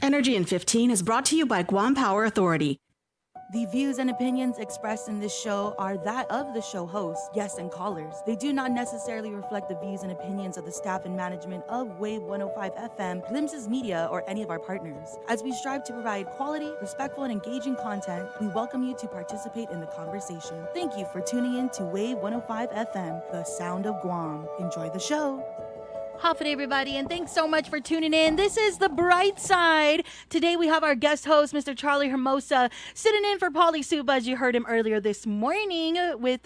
Energy in 15 is brought to you by Guam Power Authority. The views and opinions expressed in this show are that of the show hosts, guests, and callers. They do not necessarily reflect the views and opinions of the staff and management of Wave 105 FM, Glimpses Media, or any of our partners. As we strive to provide quality, respectful, and engaging content, we welcome you to participate in the conversation. Thank you for tuning in to Wave 105 FM, the sound of Guam. Enjoy the show. Howdy, everybody, and thanks so much for tuning in. This is the Brightside. Today we have our guest host, Mr. Charlie Hermosa, sitting in for Paulie Suba, as you heard him earlier this morning with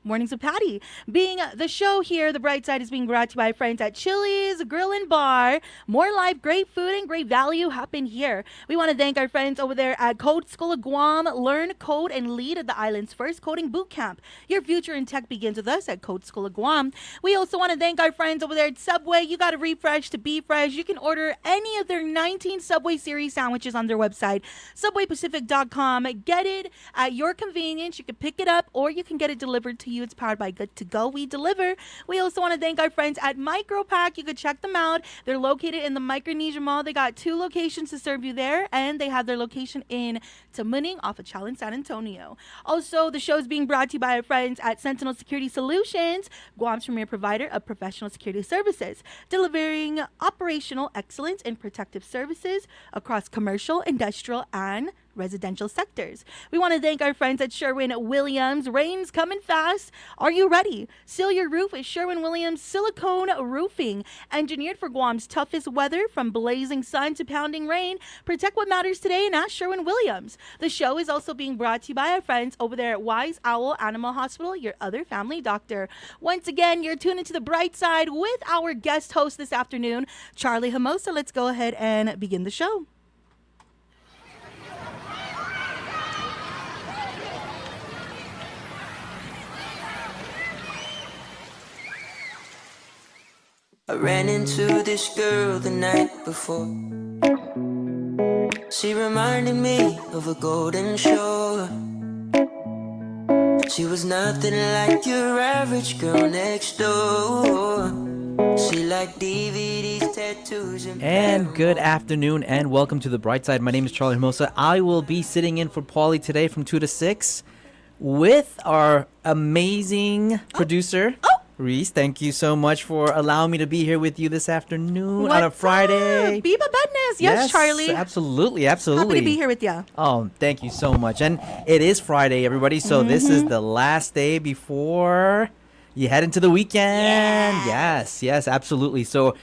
Mornings with Patty. Being the show here, the Brightside is being brought to you by friends at Chili's Grill and Bar. More life, great food, and great value happen here. We want to thank our friends over there at Code School of Guam. Learn, code, and lead at the island's first coding boot camp. Your future in tech begins with us at Code School of Guam. We also want to thank our friends over there at Subway. You got to refresh to be fresh. You can order any of their 19 Subway series sandwiches on their website, subwaypacific.com. Get it at your convenience. You can pick it up or you can get it delivered to you. It's powered by Good to Go. We deliver. We also want to thank our friends at Micropack. You could check them out. They're located in the Micronesia Mall. They got 2 locations to serve you there, and they have their location in Tamuning off of Chalon, San Antonio. Also, the show is being brought to you by our friends at Sentinel Security Solutions, Guam's premier provider of professional security services, delivering operational excellence and protective services across commercial, industrial, and residential sectors. We want to thank our friends at Sherwin-Williams. Rain's coming fast. Are you ready? Seal your roof with Sherwin-Williams silicone roofing. Engineered for Guam's toughest weather, from blazing sun to pounding rain. Protect what matters today and ask Sherwin-Williams. The show is also being brought to you by our friends over there at Wise Owl Animal Hospital, your other family doctor. Once again, you're tuned into the Bright Side with our guest host this afternoon, Charlie Hermosa. Let's go ahead and begin the show. I ran into this girl the night before. She reminded me of a golden shore. She was nothing like your average girl next door. She liked DVDs, tattoos, and good afternoon and welcome to the Bright Side. My name is Charlie Hermosa. I will be sitting in for Paulie today from 2 to 6 with our amazing producer. Reese, thank you so much for allowing me to be here with you this afternoon on a Friday. Biba Badness. Yes, Charlie. Absolutely. Happy to be here with you. Oh, thank you so much. And it is Friday, everybody. So this is the last day before you head into the weekend. Yes, absolutely. So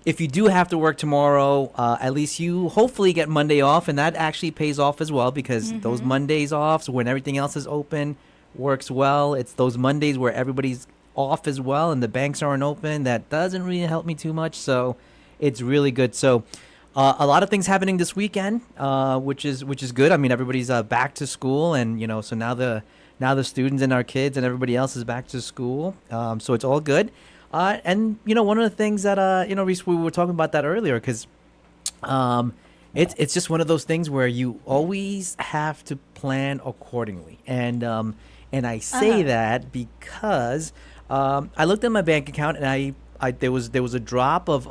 if you do have to work tomorrow, at least you hopefully get Monday off. And that actually pays off as well, because those Mondays off, so when everything else is open, works well. It's those Mondays where everybody's off as well and the banks aren't open. That doesn't really help me too much, so it's really good. So a lot of things happening this weekend, which is good. I mean, everybody's back to school, and so now the students and our kids and everybody else is back to school, so it's all good. And one of the things that Reese, we were talking about that earlier, because it's just one of those things where you always have to plan accordingly, and I say that because I looked at my bank account, and there was a drop of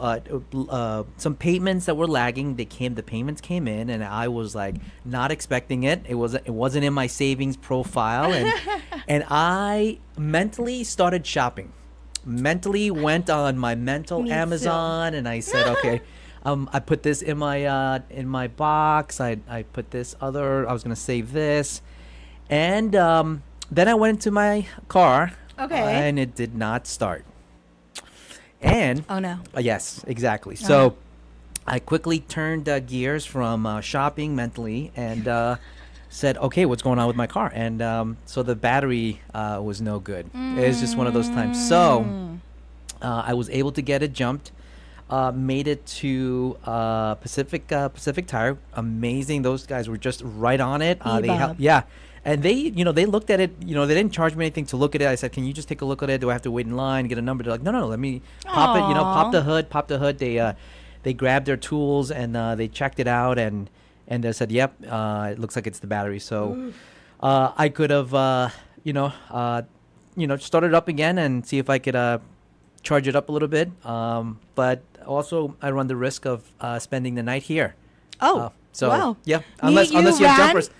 some payments that were lagging. The payments came in, and I was like not expecting it. It wasn't in my savings profile, and I mentally started shopping. Mentally went on my mental Amazon, and I said, okay. I put this in my box. I put this other. I was gonna save this, and then I went into my car. Okay. And it did not start. And oh no. Yes, exactly. So I quickly turned gears from shopping mentally and said, okay, what's going on with my car? And so the battery was no good. It was just one of those times. So I was able to get it jumped. Made it to Pacific Tire. Amazing. Those guys were just right on it. They helped. Yeah. And they looked at it, they didn't charge me anything to look at it. I said, can you just take a look at it? Do I have to wait in line, get a number? They're like, no, let me pop it, pop the hood. They grabbed their tools and they checked it out and they said, yep, it looks like it's the battery. So I could have, started it up again and see if I could charge it up a little bit. But also I run the risk of spending the night here. Oh, So wow. yeah, You unless you have ran? jumpers.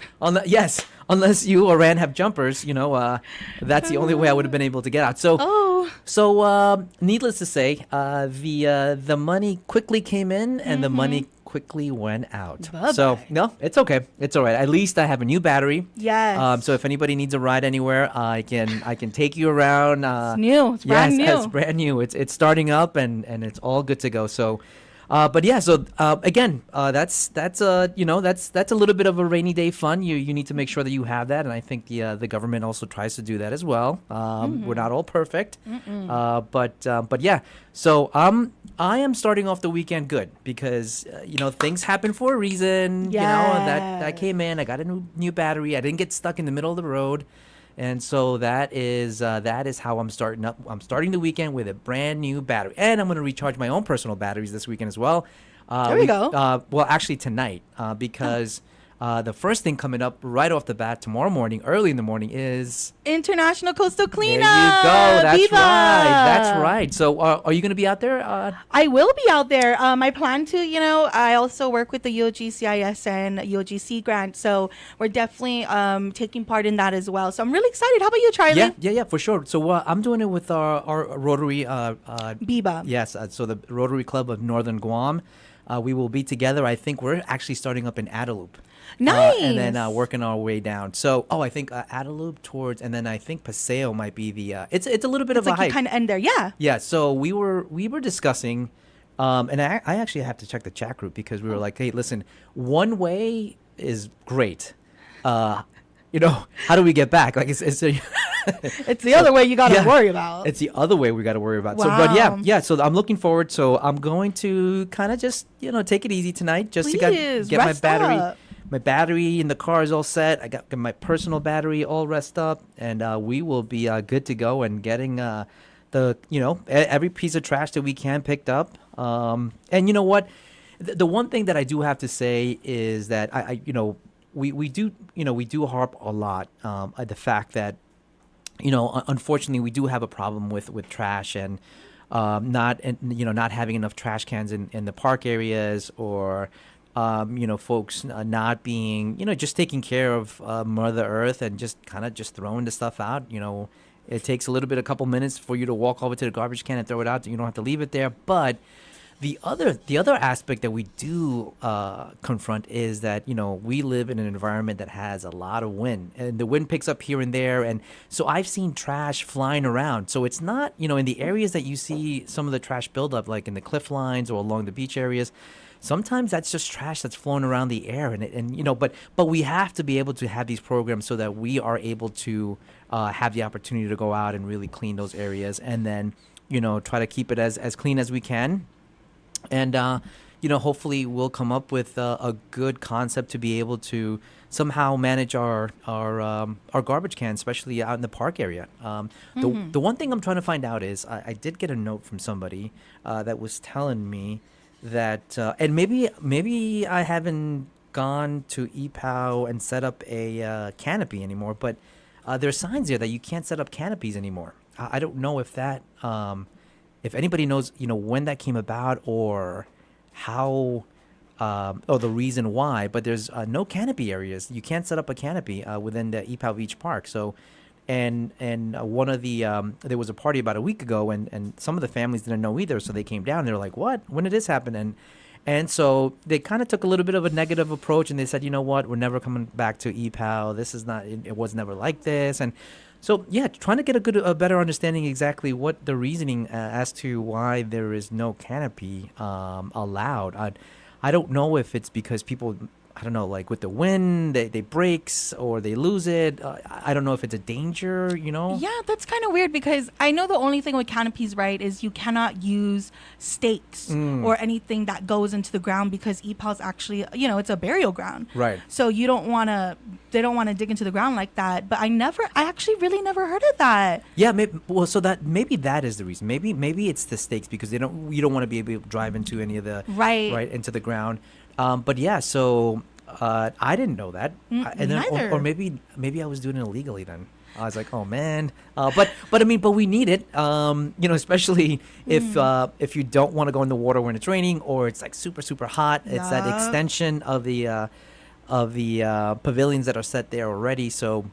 Yes, unless you or Ran have jumpers, that's the only way I would have been able to get out. So Oh. so needless to say, the money quickly came in and the money quickly went out. So Bye-bye. no, it's okay. It's all right. At least I have a new battery. Yes. So if anybody needs a ride anywhere, I can take you around. It's new. It's brand new. Yes, it's brand new. It's starting up and it's all good to go. So. But yeah, so again, that's a little bit of a rainy day fun. You need to make sure that you have that, and I think the government also tries to do that as well. We're not all perfect, but yeah. So I am starting off the weekend good because things happen for a reason. That came in. I got a new battery. I didn't get stuck in the middle of the road. And so that is how I'm starting up. I'm starting the weekend with a brand new battery, and I'm going to recharge my own personal batteries this weekend as well. There we go. Well, actually tonight, because the first thing coming up right off the bat tomorrow morning, early in the morning, is International Coastal Cleanup. There you go. That's Viva! right. That's right. So are you going to be out there? I will be out there. I plan to, I also work with the UOG-CIS and UOG-C grant, so we're definitely taking part in that as well. So I'm really excited. How about you, Charlie? Yeah, for sure. So I'm doing it with our Rotary. Biba. Yes, so the Rotary Club of Northern Guam. We will be together. I think we're actually starting up in Adelup. Nice. And then working our way down. So, I think Adelup towards, and then I think Paseo might be the. It's a little bit of a like hike. you kind of end there, yeah. Yeah. So we were discussing, and I actually have to check the chat group because we were like, hey, listen, one way is great. How do we get back? Like it's It's the other way you got to worry about. It's the other way we got to worry about. Wow. So, but yeah. So I'm looking forward. So I'm going to kind of just take it easy tonight, just to get my rest battery. up. My battery in the car is all set. I got my personal battery all rest up, and we will be good to go and getting every piece of trash that we can picked up. And you know what? The one thing that I do have to say is that we do harp a lot at the fact that unfortunately we do have a problem with trash and not having enough trash cans in the park areas, or folks not being just taking care of Mother Earth and just kind of just throwing the stuff out. It takes a couple minutes for you to walk over to the garbage can and throw it out. You don't have to leave it there. But the other aspect that we do confront is that we live in an environment that has a lot of wind, and the wind picks up here and there, and so I've seen trash flying around. So it's not in the areas that you see some of the trash buildup, like in the cliff lines or along the beach areas. Sometimes that's just trash that's flowing around the air, but we have to be able to have these programs so that we are able to have the opportunity to go out and really clean those areas, and then try to keep it as clean as we can. And hopefully we'll come up with a good concept to be able to somehow manage our garbage cans, especially out in the park area. The one thing I'm trying to find out is I did get a note from somebody that was telling me that, and maybe I haven't gone to EPOW and set up a canopy anymore, but there's signs there that you can't set up canopies anymore. I don't know if that. If anybody knows, when that came about or how, or the reason why, but there's no canopy areas. You can't set up a canopy within the EPOW Beach Park. So, and one of the, there was a party about a week ago, and some of the families didn't know either. So they came down. They were like, "What? When did this happen?" And so they kind of took a little bit of a negative approach, and they said, "You know what? We're never coming back to EPOW. This is not. It was never like this." And so, yeah, trying to get a better understanding exactly what the reasoning as to why there is no canopy allowed. I don't know if it's because people, I don't know, like with the wind, they breaks or they lose it. I don't know if it's a danger, Yeah, that's kind of weird because I know the only thing with canopies, right, is you cannot use stakes or anything that goes into the ground because EPOW's actually, it's a burial ground. Right. So they don't want to dig into the ground like that. But I actually really never heard of that. Yeah, maybe that is the reason. Maybe it's the stakes because you don't want to be able to drive into any of the right into the ground. But yeah, so I didn't know that. And then, neither. or maybe I was doing it illegally then. I was like, oh man, but I mean, but we need it, especially if you don't want to go in the water when it's raining or it's like super super hot. It's that extension of the pavilions that are set there already. So,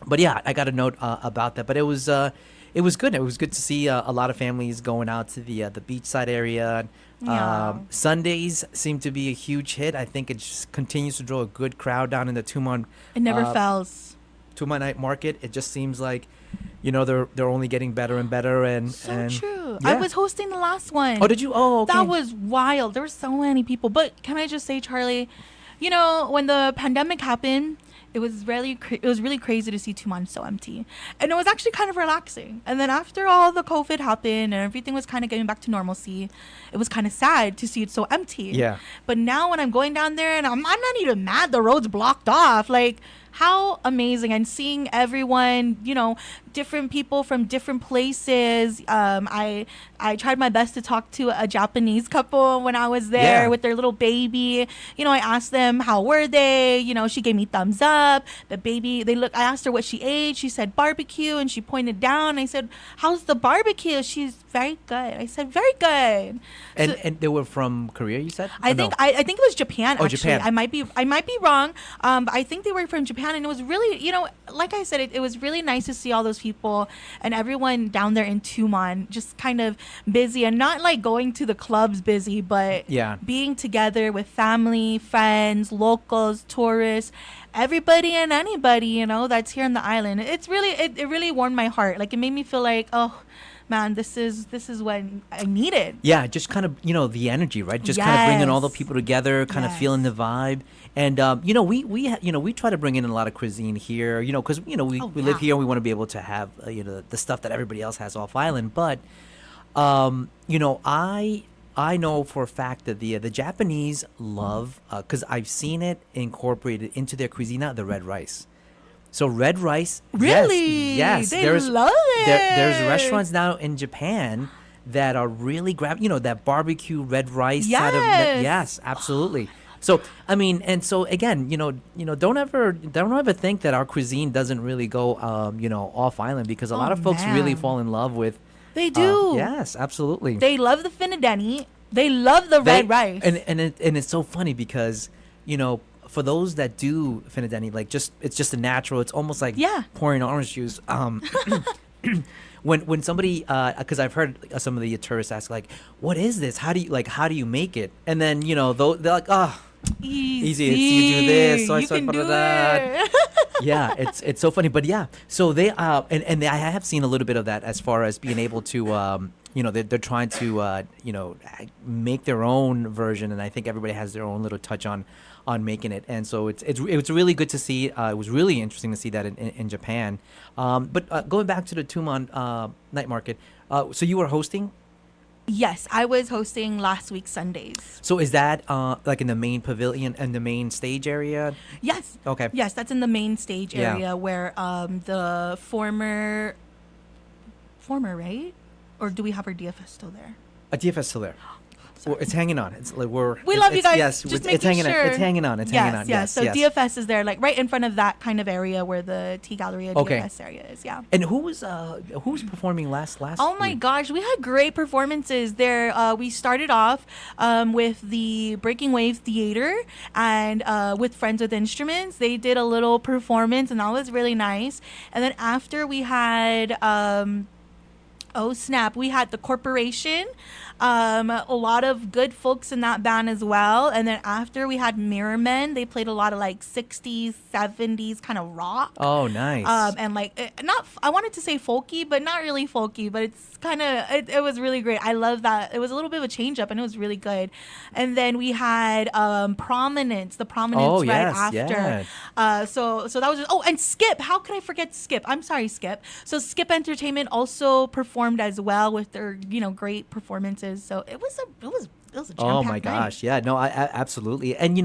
but yeah, I got a note about that. But it was good. It was good to see a lot of families going out to the beachside area. Sundays seem to be a huge hit. I think it just continues to draw a good crowd down in the Tumon. It never fails. Tumon night market. It just seems like, they're only getting better and better. And True. Yeah. I was hosting the last one. Oh, did you? Oh, okay. That was wild. There were so many people. But can I just say, Charlie, when the pandemic happened, it was really crazy to see Tumon so empty, and it was actually kind of relaxing. And then after all the COVID happened and everything was kind of getting back to normalcy, it was kind of sad to see it so empty. Yeah. But now when I'm going down there, and I'm not even mad the road's blocked off, like, how amazing. And seeing everyone, different people from different places. I tried my best to talk to a Japanese couple when I was there with their little baby. I asked them how were they. She gave me thumbs up. The baby, I asked her what she ate. She said barbecue, and she pointed down. I said, how's the barbecue? She's very good. I said, very good. And they were from Korea, you said? I think it was Japan. Oh, actually. Japan. I might be wrong. But I think they were from Japan, and it was really, like I said, it was really nice to see all those people and everyone down there in Tumon just kind of busy, and not like going to the clubs busy, but being together with family, friends, locals, tourists, everybody and anybody, that's here on the island. It's really, it really warmed my heart. Like, it made me feel like, oh man, this is what I needed. Yeah, just kind of, the energy, right? Just kind of bringing all the people together, kind of feeling the vibe. And, we try to bring in a lot of cuisine here, because, we live here and we want to be able to have, the stuff that everybody else has off island. But, I know for a fact that the Japanese love, because I've seen it incorporated into their cuisine now, the red rice. So red rice, really? Yes. They love it. There's restaurants now in Japan that are really that barbecue red rice side of yes, absolutely. So I mean, and so again, don't ever think that our cuisine doesn't really go, off island, because a lot of folks really fall in love with. They do. Yes, absolutely. They love the finadeni. They love the red rice. And it's so funny because, for those that do finadeni, like it's just a natural. It's almost like pouring orange juice. When somebody, because I've heard some of the tourists ask, like, what is this? How do you make it? And then they're like, oh, easy. It's, you do this. So you can do it. Yeah, it's so funny. But yeah, so they and I have seen a little bit of that as far as being able to they're trying to make their own version, and I think everybody has their own little touch on making it. And so it's really good to see. It was really interesting to see that in Japan. But going back to the Tumon night market, so you were hosting? Yes, I was hosting last week Sundays. So is that like in the main pavilion and the main stage area? Yes. Okay. Yes, that's in the main stage area where the former, right? Or do we have our DFS still there? A DFS still there. It's hanging on. It's like we love you guys. Yes, just it's hanging sure. on. It's hanging on. It's hanging on. Yes. So DFS is there, like right in front of that kind of area where the Tea Galleria DFS area is. Yeah. And who was performing last? Oh my gosh, we had great performances there. We started off with the Breaking Waves Theater and with Friends with Instruments. They did a little performance, and that was really nice. And then after we had oh snap, we had the Corporation. A lot of good folks in that band as well. And then after we had Mirrormen, they played a lot of like 60s, 70s kind of rock. Oh, nice. And like I wanted to say folky, but not really folky, but it's kind of it was really great. I love that. It was a little bit of a change up, and it was really good. And then we had Prominence, the Prominence after. Yeah. So that was just, and Skip. How could I forget Skip? I'm sorry, Skip. So Skip Entertainment also performed as well with their great performances. So it was a jam-packed oh my gosh, night. yeah, no, I absolutely. And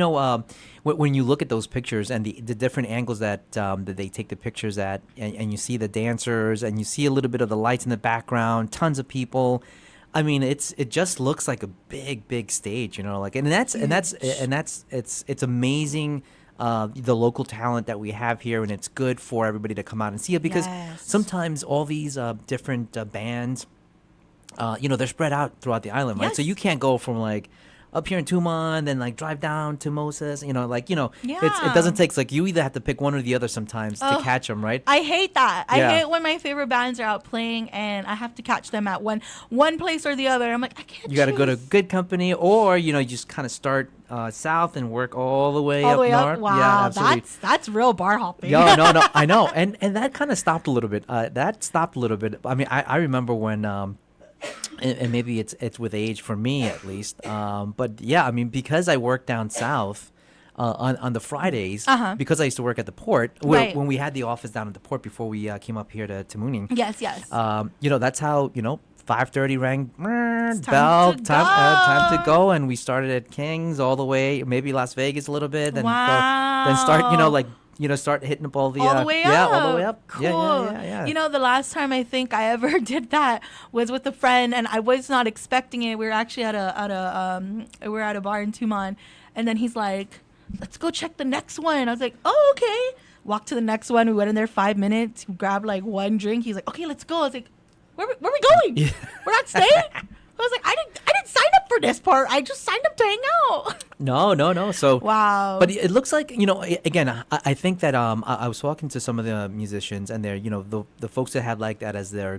when you look at those pictures and the different angles that they take the pictures at, and you see the dancers and you see a little bit of the lights in the background, tons of people. I mean, it just looks like a big stage, it's amazing the local talent that we have here, and it's good for everybody to come out and see it because Yes. sometimes all these different bands, they're spread out throughout the island, right? So Yes. you can't go from like up here in Tumon, then like drive down to Moses, it doesn't take, like you either have to pick one or the other sometimes to catch them, right? I hate that. I Yeah. hate when my favorite bands are out playing and I have to catch them at one place or the other. I'm like, I can't. You got to go to choose. good company, or you just kind of start south and work all the way all up the way north. up. Wow, Yeah, absolutely. that's real bar hopping. Yo, no, I know, and that kind of stopped a little bit. That stopped a little bit. I mean, I remember when, and maybe it's with age for me at least. But yeah, I mean, because I work down south. On the Fridays, because I used to work at the port, Right. when we had the office down at the port before we came up here to Mooning. Yes. That's how 5:30 rang, It's bell, time to time to go. go, and we started at King's all the way, maybe Las Vegas a little bit, then then Wow. start start hitting up all the all the way yeah, up. all the way up. Cool. Yeah. The last time I think I ever did that was with a friend, and I was not expecting it. We were actually at a bar in Tumon, and then he's like, "Let's go check the next one." I was like, "Oh, okay." Walked to the next one. We went in there 5 minutes, grabbed like one drink. He's like, "Okay, let's go." I was like, "Where are we going? We're not staying." I was like, I didn't sign up for this part. I just signed up to hang out." No. So Wow. But it looks like again. I think that I was talking to some of the musicians, and they're the folks that have like that as their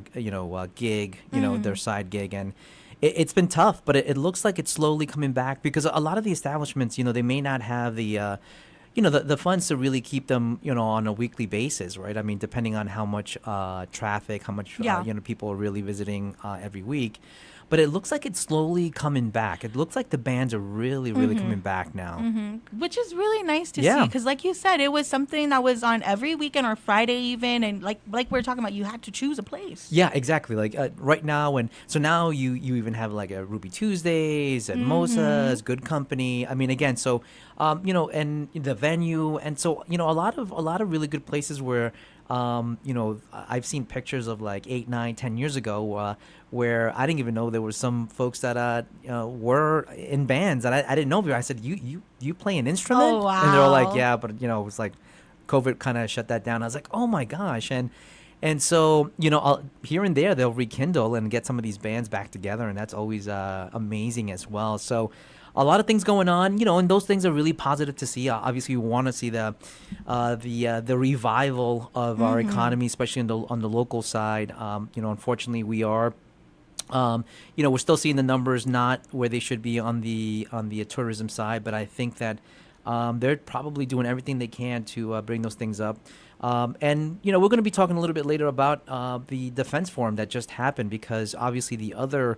gig, their side gig, and it's been tough. But it looks like it's slowly coming back because a lot of the establishments, they may not have the. The funds to really keep them, on a weekly basis, right? I mean, depending on how much traffic, how much, Yeah. people are really visiting every week. But it looks like it's slowly coming back. It looks like the bands are really, really coming back now. Which is really nice to see Yeah. because, like you said, it was something that was on every weekend or Friday even, and like we were talking about, you had to choose a place. Yeah, exactly. Like right now, so now you even have like a Ruby Tuesdays and Mosa's, Good Company. I mean, again, so and the venue, and so a lot of really good places where. I've seen pictures of like 8, 9, 10 years ago where I didn't even know there were some folks that were in bands, and I didn't know. I said, "You play an instrument?" Oh, And they're all wow. like, "Yeah," but it was like COVID kind of shut that down. I was like, "Oh my gosh!" And so here and there they'll rekindle and get some of these bands back together, and that's always amazing as well. So. A lot of things going on, and those things are really positive to see. Obviously, we want to see the revival of our economy, especially on the local side. Unfortunately, we are, we're still seeing the numbers not where they should be on the tourism side. But I think that they're probably doing everything they can to bring those things up. And we're going to be talking a little bit later about the defense forum that just happened because obviously the other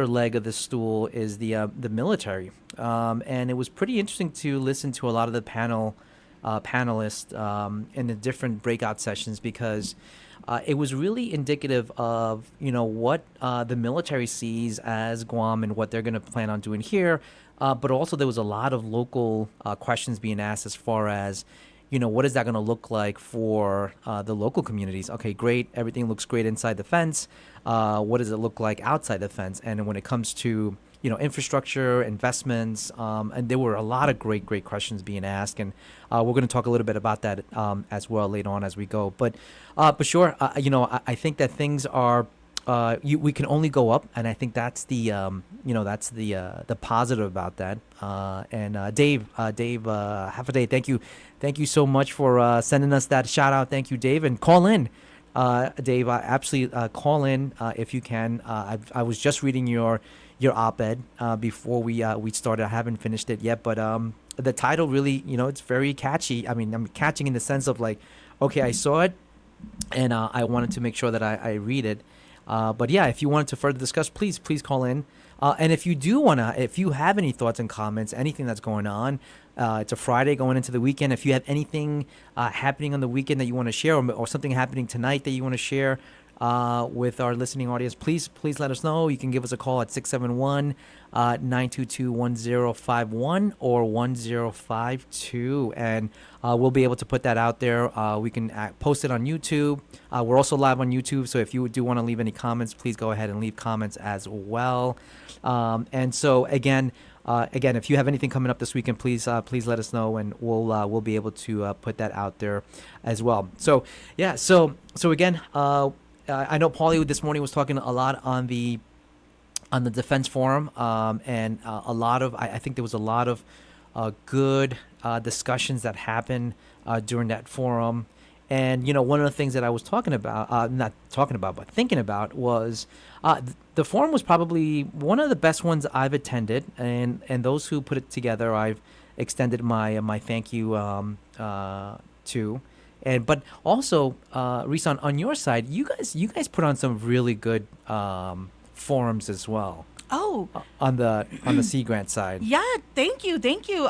leg of the stool is the military, and it was pretty interesting to listen to a lot of the panelists in the different breakout sessions because it was really indicative of what the military sees as Guam and what they're going to plan on doing here, but also there was a lot of local questions being asked as far as what is that going to look like for the local communities? Okay, great. Everything looks great inside the fence. What does it look like outside the fence? And when it comes to, infrastructure, investments, and there were a lot of great questions being asked. And we're going to talk a little bit about that as well later on as we go. But sure, I think that things are we can only go up, and I think that's the the positive about that. And Dave, half a day. Thank you so much for sending us that shout out. Thank you, Dave, and call in, Dave. Absolutely, call in if you can. I was just reading your op-ed before we started. I haven't finished it yet, but the title really, it's very catchy. I mean, I'm catching in the sense of like, okay, I saw it, and I wanted to make sure that I read it. But yeah, if you wanted to further discuss, please call in. And if you have any thoughts and comments, anything that's going on, it's a Friday going into the weekend. If you have anything happening on the weekend that you want to share, or something happening tonight that you want to share with our listening audience, please let us know. You can give us a call at 671-922-1051 or 1052, and we'll be able to put that out there. We can post it on YouTube. We're also live on YouTube, so if you do want to leave any comments, please go ahead and leave comments as well. And so again, again, if you have anything coming up this weekend, please let us know, and we'll be able to put that out there as well. So yeah, so again, I know Paulie this morning was talking a lot on the defense forum, and a lot of I think there was a lot of good discussions that happened during that forum. And, one of the things that I was thinking about was the forum was probably one of the best ones I've attended. And those who put it together, I've extended my thank you to. But also, Risan, on your side, you guys put on some really good forums as well. Oh, on the Sea Grant side. yeah, thank you.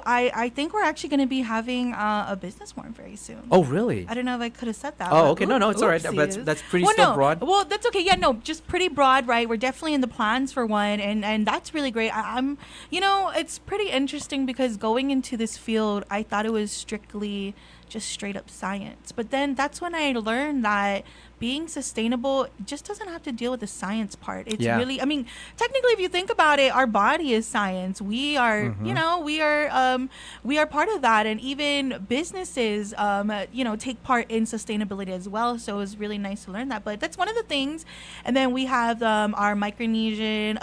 I think we're actually going to be having a business forum very soon. Oh, really? I don't know if I could have said that. Oh, but okay. No, it's all right. That's pretty broad. Well, that's okay. Yeah, no, just pretty broad, right? We're definitely in the plans for one, and that's really great. I'm, it's pretty interesting because going into this field, I thought it was strictly just straight up science. But then that's when I learned that being sustainable just doesn't have to deal with the science part. It's really, technically, if you think about it, our body is science. We are, we are part of that. And even businesses, take part in sustainability as well. So it was really nice to learn that. But that's one of the things. And then we have our Micronesian,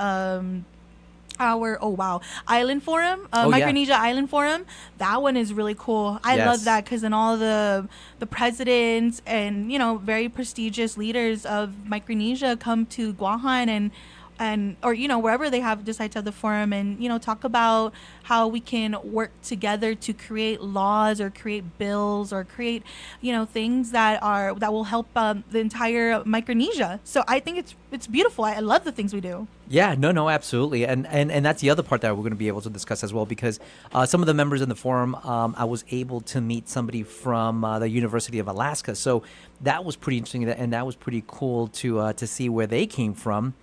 Island Forum, Micronesia Island Forum. That one is really cool. I love that because then all the presidents and very prestigious leaders of Micronesia come to Guam or wherever they decide to have the forum and talk about how we can work together to create laws or create bills or create things that will help the entire Micronesia. So I think it's beautiful. I love the things we do. Yeah, no, absolutely. And that's the other part that we're going to be able to discuss as well, because some of the members in the forum, I was able to meet somebody from the University of Alaska. So that was pretty interesting, and that was pretty cool to see where they came from.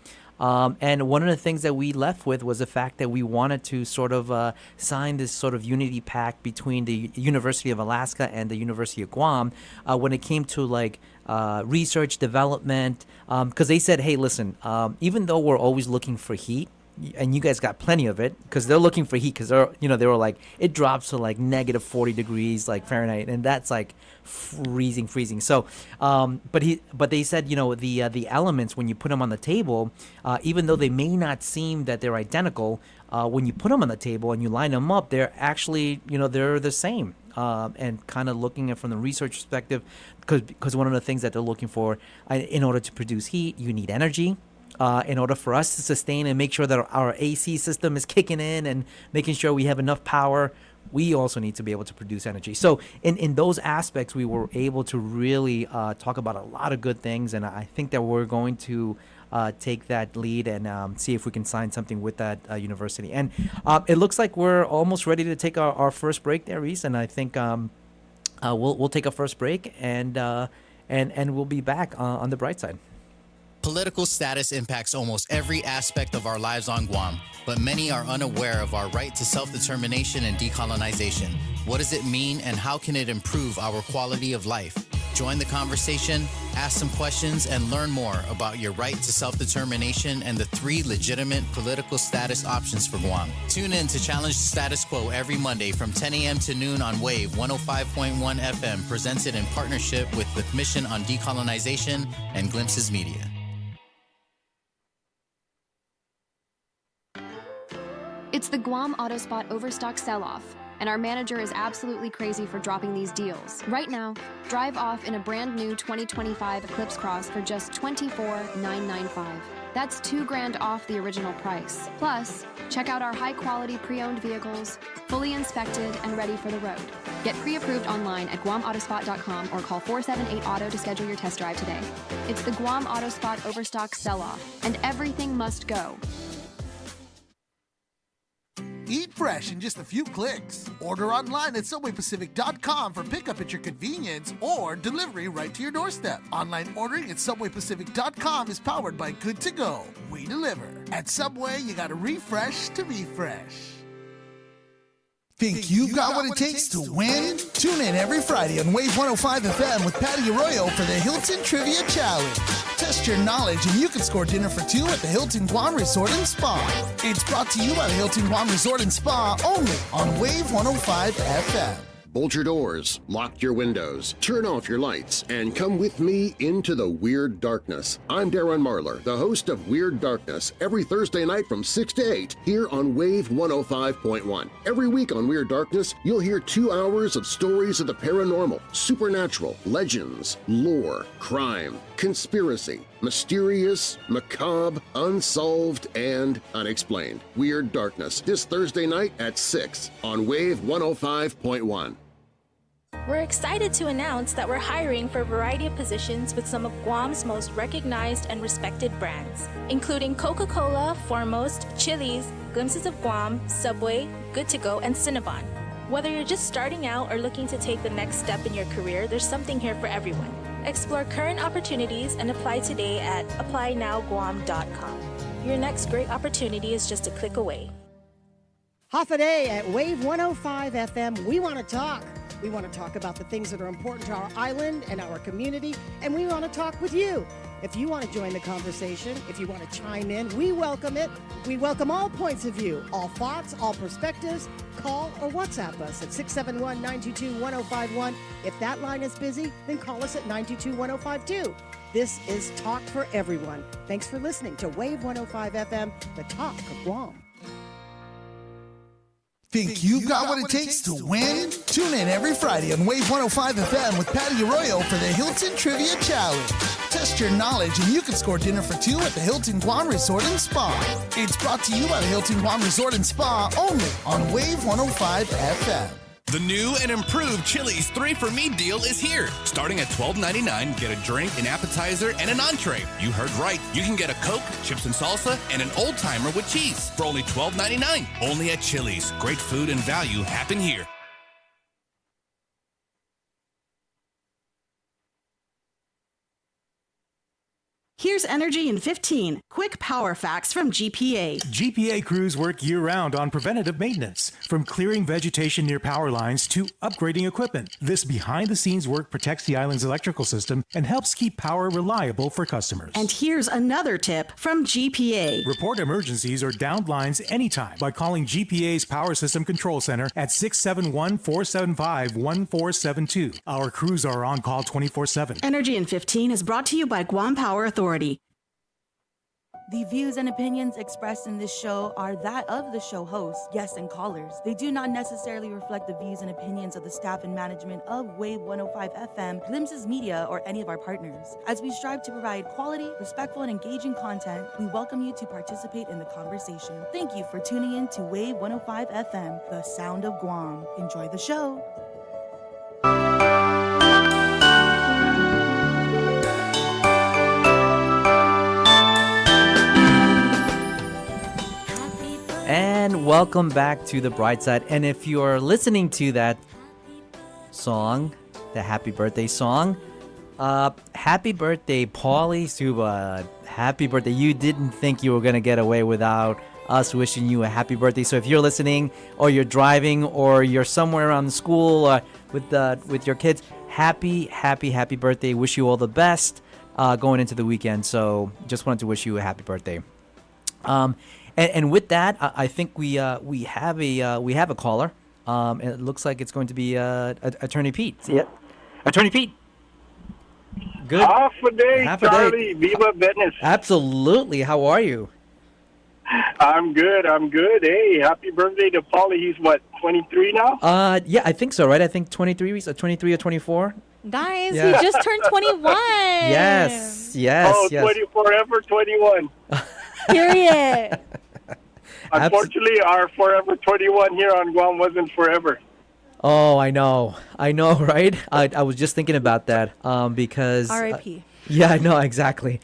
And one of the things that we left with was the fact that we wanted to sort of sign this sort of unity pact between the University of Alaska and the University of Guam when it came to research development, because they said, hey, listen, even though we're always looking for heat, and you guys got plenty of it, because they're looking for heat, because they were like, it drops to negative 40 degrees Fahrenheit, and that's freezing. So but they said the elements, when you put them on the table, even though they may not seem that they're identical, when you put them on the table and you line them up, they're actually they're the same. And kind of looking at from the research perspective, because one of the things that they're looking for in order to produce heat, you need energy. In order for us to sustain and make sure that our AC system is kicking in and making sure we have enough power, we also need to be able to produce energy. So in those aspects, we were able to really talk about a lot of good things. And I think that we're going to take that lead and see if we can sign something with that university. And it looks like we're almost ready to take our first break there, Reese. And I think we'll take a first break and we'll be back on the bright side. Political status impacts almost every aspect of our lives on Guam, but many are unaware of our right to self-determination and decolonization. What does it mean, and how can it improve our quality of life? Join the conversation, ask some questions, and learn more about your right to self-determination and the 3 legitimate political status options for Guam. Tune in to Challenge the Status Quo every Monday from 10 a.m. to noon on Wave 105.1 FM, presented in partnership with the Commission on Decolonization and Glimpses Media. It's the Guam Autospot Overstock Sell-Off, and our manager is absolutely crazy for dropping these deals. Right now, drive off in a brand new 2025 Eclipse Cross for just $24,995. That's $2,000 off the original price. Plus, check out our high-quality pre-owned vehicles, fully inspected and ready for the road. Get pre-approved online at guamautospot.com or call 478-AUTO to schedule your test drive today. It's the Guam Autospot Overstock Sell-Off, and everything must go. Eat fresh in just a few clicks. Order online at SubwayPacific.com for pickup at your convenience or delivery right to your doorstep. Online ordering at SubwayPacific.com is powered by Good to Go. We deliver. At Subway, you gotta refresh to be fresh. Think you've got what it takes to win? Tune in every Friday on Wave 105 FM with Patty Arroyo for the Hilton Trivia Challenge. Test your knowledge and you can score dinner for two at the Hilton Guam Resort and Spa. It's brought to you by the Hilton Guam Resort and Spa only on Wave 105 FM. Bolt your doors, lock your windows, turn off your lights, and come with me into the Weird Darkness. I'm Darren Marlar, the host of Weird Darkness, every Thursday night from 6 to 8 here on Wave 105.1. Every week on Weird Darkness, you'll hear 2 hours of stories of the paranormal, supernatural, legends, lore, crime, conspiracy, mysterious, macabre, unsolved, and unexplained. Weird Darkness, this Thursday night at 6 on Wave 105.1. We're excited to announce that we're hiring for a variety of positions with some of Guam's most recognized and respected brands, including Coca-Cola, Foremost, Chili's, Glimpses of Guam, Subway, Good to Go, and Cinnabon. Whether you're just starting out or looking to take the next step in your career, there's something here for everyone. Explore current opportunities and apply today at applynowguam.com. Your next great opportunity is just a click away. Half a day at Wave 105 FM. We want to talk. We want to talk about the things that are important to our island and our community, and we want to talk with you. If you want to join the conversation, if you want to chime in, we welcome it. We welcome all points of view, all thoughts, all perspectives. Call or WhatsApp us at 671-922-1051. If that line is busy, then call us at 922-1052. This is Talk for Everyone. Thanks for listening to Wave 105 FM, the talk of Guam. Think you've got what it takes to win? Tune in every Friday on Wave 105 FM with Patty Arroyo for the Hilton Trivia Challenge. Test your knowledge and you can score dinner for two at the Hilton Guam Resort and Spa. It's brought to you by the Hilton Guam Resort and Spa only on Wave 105 FM. The new and improved Chili's 3 for Me deal is here. Starting at $12.99, get a drink, an appetizer, and an entree. You heard right. You can get a Coke, chips and salsa, and an old timer with cheese for only $12.99. Only at Chili's. Great food and value happen here. Here's Energy in 15. Quick power facts from GPA. GPA crews work year-round on preventative maintenance, from clearing vegetation near power lines to upgrading equipment. This behind-the-scenes work protects the island's electrical system and helps keep power reliable for customers. And here's another tip from GPA. Report emergencies or downed lines anytime by calling GPA's Power System Control Center at 671-475-1472. Our crews are on call 24/7. Energy in 15 is brought to you by Guam Power Authority. The views and opinions expressed in this show are that of the show host, guests, and callers. They do not necessarily reflect the views and opinions of the staff and management of Wave 105 FM, Glimpses Media, or any of our partners. As we strive to provide quality, respectful, and engaging content, we welcome you to participate in the conversation. Thank you for tuning in to Wave 105 FM, the sound of Guam. Enjoy the show. And welcome back to the Brightside. And if you're listening to that song, the happy birthday song, happy birthday, Paulie Suba. Happy birthday. You didn't think you were going to get away without us wishing you a happy birthday. So if you're listening or you're driving or you're somewhere around the school with your kids, happy birthday. Wish you all the best going into the weekend. So just wanted to wish you a happy birthday. And with that, I think we have a caller. And it looks like it's going to be Attorney Pete. Yeah, Attorney Pete. Good. Half a day, Charlie. Viva Venice. Absolutely. How are you? I'm good. Hey, happy birthday to Paulie. He's what, 23 now? Yeah, I think so, right? I think 23 or 24. Guys, Yeah. he just turned 21. Yes. Oh, yes. forever 21. Period. Unfortunately, our forever 21 here on Guam wasn't forever. Oh, I know, right? I was just thinking about that because R.I.P. Yeah, I know exactly.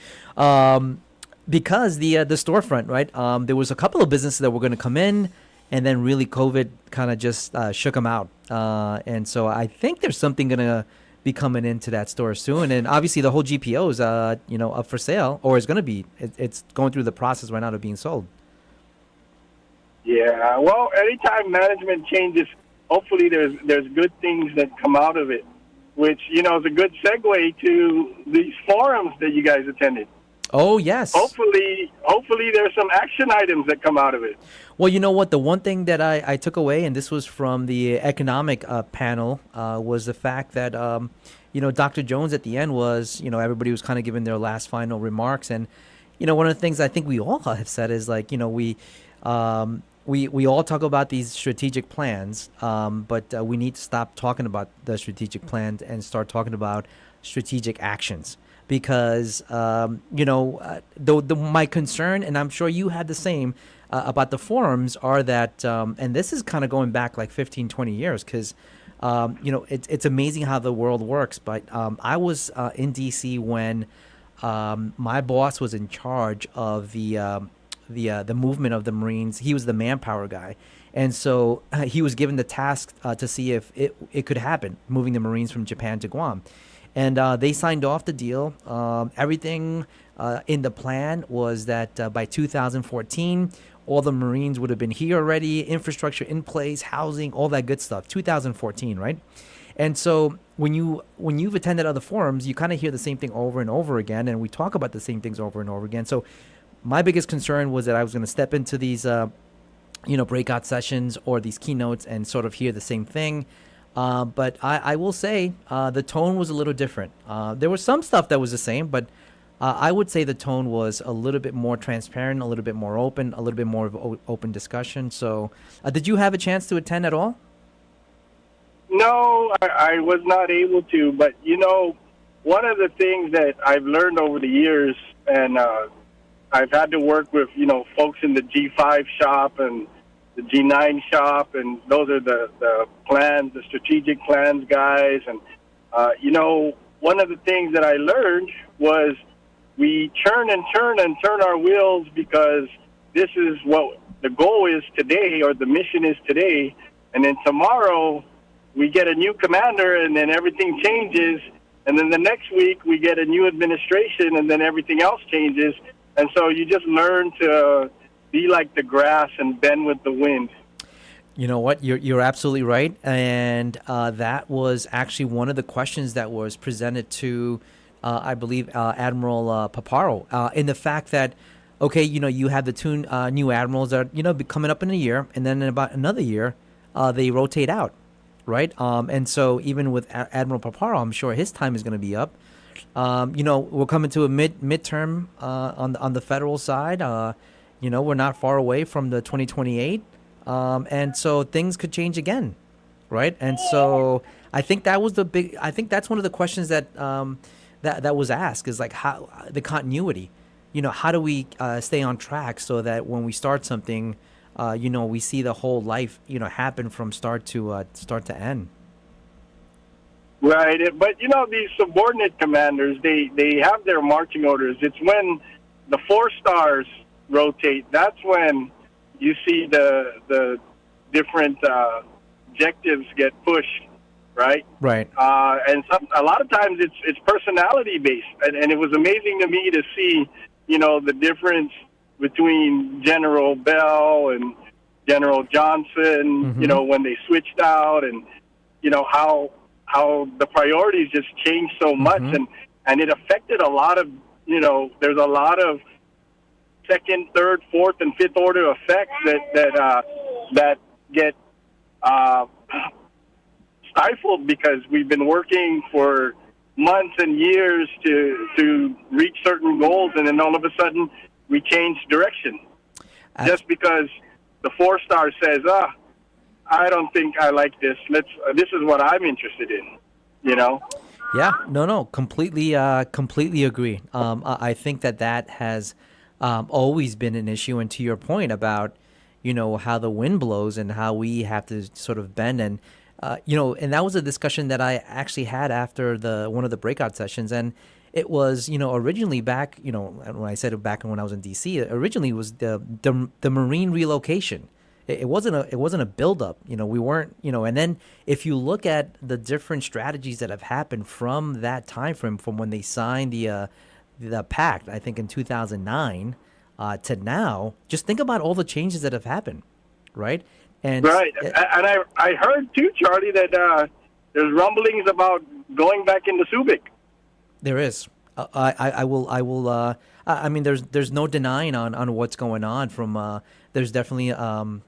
Because the storefront, right? There was a couple of businesses that were going to come in, and then really COVID kind of just shook them out. And so I think there's something going to be coming into that store soon. And obviously the whole GPO is up for sale, or is going to be. It's going through the process right now of being sold. Yeah, well, anytime management changes, hopefully there's good things that come out of it, which, you know, is a good segue to these forums that you guys attended. Oh, yes. Hopefully there's some action items that come out of it. Well, you know what? The one thing that I took away, and this was from the economic panel, was the fact that, you know, Dr. Jones at the end was, you know, everybody was kind of giving their last final remarks. And, you know, one of the things I think we all have said is, like, you know, we all talk about these strategic plans, but we need to stop talking about the strategic plans and start talking about strategic actions. Because, you know, my concern, and I'm sure you had the same, about the forums are that, and this is kind of going back like 15, 20 years, because, you know, it's amazing how the world works. But I was in D.C. when my boss was in charge of the movement of the Marines. He was the manpower guy. And so he was given the task to see if it could happen, moving the Marines from Japan to Guam. And they signed off the deal. Everything in the plan was that by 2014, all the Marines would have been here already, infrastructure in place, housing, all that good stuff. 2014, right? And so when you've attended other forums, you kind of hear the same thing over and over again, and we talk about the same things over and over again. So my biggest concern was that I was going to step into these, you know, breakout sessions or these keynotes and sort of hear the same thing. But I will say the tone was a little different. There was some stuff that was the same, but I would say the tone was a little bit more transparent, a little bit more open, a little bit more of open discussion. So did you have a chance to attend at all? No, I was not able to. But, you know, one of the things that I've learned over the years, and I've had to work with, you know, folks in the G5 shop and the G9 shop, and those are the plans, the strategic plans guys. And, you know, one of the things that I learned was we churn and turn and turn our wheels because this is what the goal is today, or the mission is today. And then tomorrow we get a new commander, and then everything changes. And then the next week we get a new administration, and then everything else changes. And so you just learn to be like the grass and bend with the wind. You know what? You're absolutely right. And that was actually one of the questions that was presented to, I believe, Admiral Paparo, in the fact that, okay, you know, you have the two new admirals that are, you know, be coming up in a year, and then in about another year, they rotate out, right? And so even with Admiral Paparo, I'm sure his time is going to be up. You know, we're coming to a midterm on the federal side. You know, we're not far away from the 2028. And so things could change again, right? And so I think that was I think that's one of the questions that that was asked, is like how the continuity, you know, how do we stay on track so that when we start something, you know, we see the whole life, you know, happen from start to end. Right. But, you know, these subordinate commanders, they have their marching orders. It's when the 4 stars rotate, that's when you see the different objectives get pushed, right? Right. And a lot of times it's personality based, and it was amazing to me to see, you know, the difference between General Bell and General Johnson. You know, when they switched out, and you know how the priorities just changed so much, and it affected a lot of, you know, there's a lot of second, third, fourth, and fifth order effects that get stifled because we've been working for months and years to reach certain goals, and then all of a sudden we change direction just because the 4 star says, I don't think I like this. This is what I'm interested in, you know? Yeah, no, completely agree. I think that has always been an issue. And to your point about, you know, how the wind blows and how we have to sort of bend, and you know, and that was a discussion that I actually had after one of the breakout sessions. And it was, you know, originally back, you know, when I said it back when I was in DC, originally it was the Marine relocation. It wasn't a buildup, you know. We weren't, you know. And then if you look at the different strategies that have happened from that time frame, from when they signed the pact, I think in 2009, to now, just think about all the changes that have happened, right? And Right, and I heard too, Charlie, that there's rumblings about going back into Subic. there is. I will. I mean, there's no denying on what's going on. From there's definitely an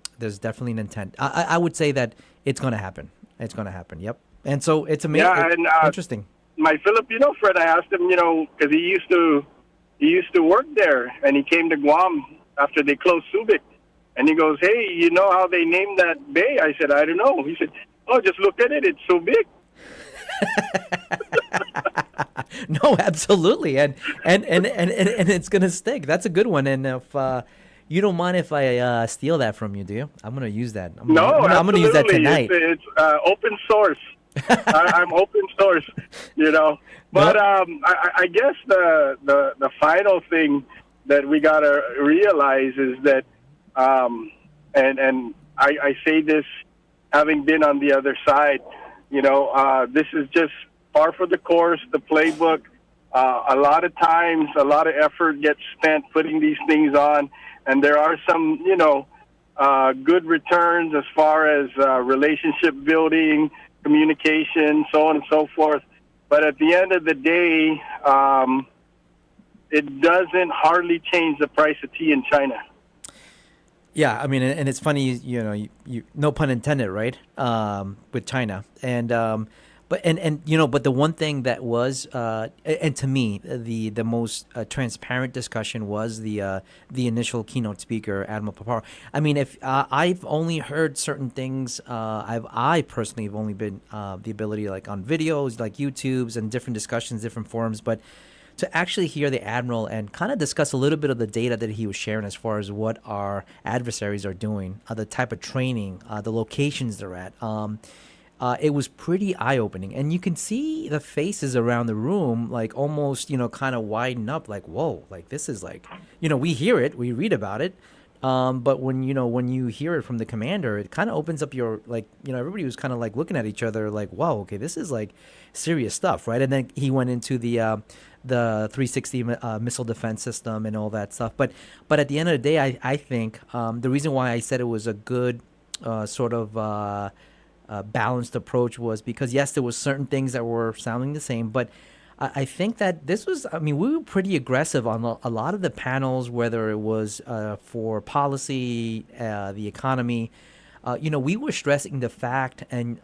intent. I would say that it's going to happen. It's going to happen. Yep. And so it's amazing. Yeah, and interesting. My Filipino friend, I asked him, because he used to work there, and he came to Guam after they closed Subic, and he goes, "Hey, you know how they named that bay?" I said, "I don't know." He said, "Oh, just look at it. It's so big." No, absolutely, and it's gonna stick. That's a good one. And if you don't mind if I steal that from you, do you? I'm gonna use that. I'm gonna use that tonight. It's open source. I'm open source, But I guess the final thing that we gotta realize is that, and I say this having been on the other side, this is just par for the course, the playbook. A lot of times, a lot of effort gets spent putting these things on, and there are some, good returns as far as relationship building, communication, so on and so forth. But at the end of the day, it doesn't hardly change the price of tea in China. Yeah, I mean, and it's funny, you no pun intended, right? With China, and but the one thing that was, and to me, the most transparent discussion was the initial keynote speaker, Admiral Paparo. I mean, if I've only heard certain things, I personally have only been the ability like on videos, like YouTube's and different discussions, different forums, but to actually hear the Admiral and kind of discuss a little bit of the data that he was sharing as far as what our adversaries are doing, the type of training, the locations they're at. It was pretty eye-opening. And you can see the faces around the room, like almost, kind of widen up, like, whoa, like this is like, we hear it, we read about it. But when you hear it from the commander, it kind of opens up your, like, everybody was kind of like looking at each other like, wow, okay, this is like serious stuff, right? And then he went into the 360 missile defense system and all that stuff. But at the end of the day, I think the reason why I said it was a good sort of balanced approach was because, yes, there was certain things that were sounding the same, but I think that this was, we were pretty aggressive on a lot of the panels, whether it was for policy, the economy. We were stressing the fact, and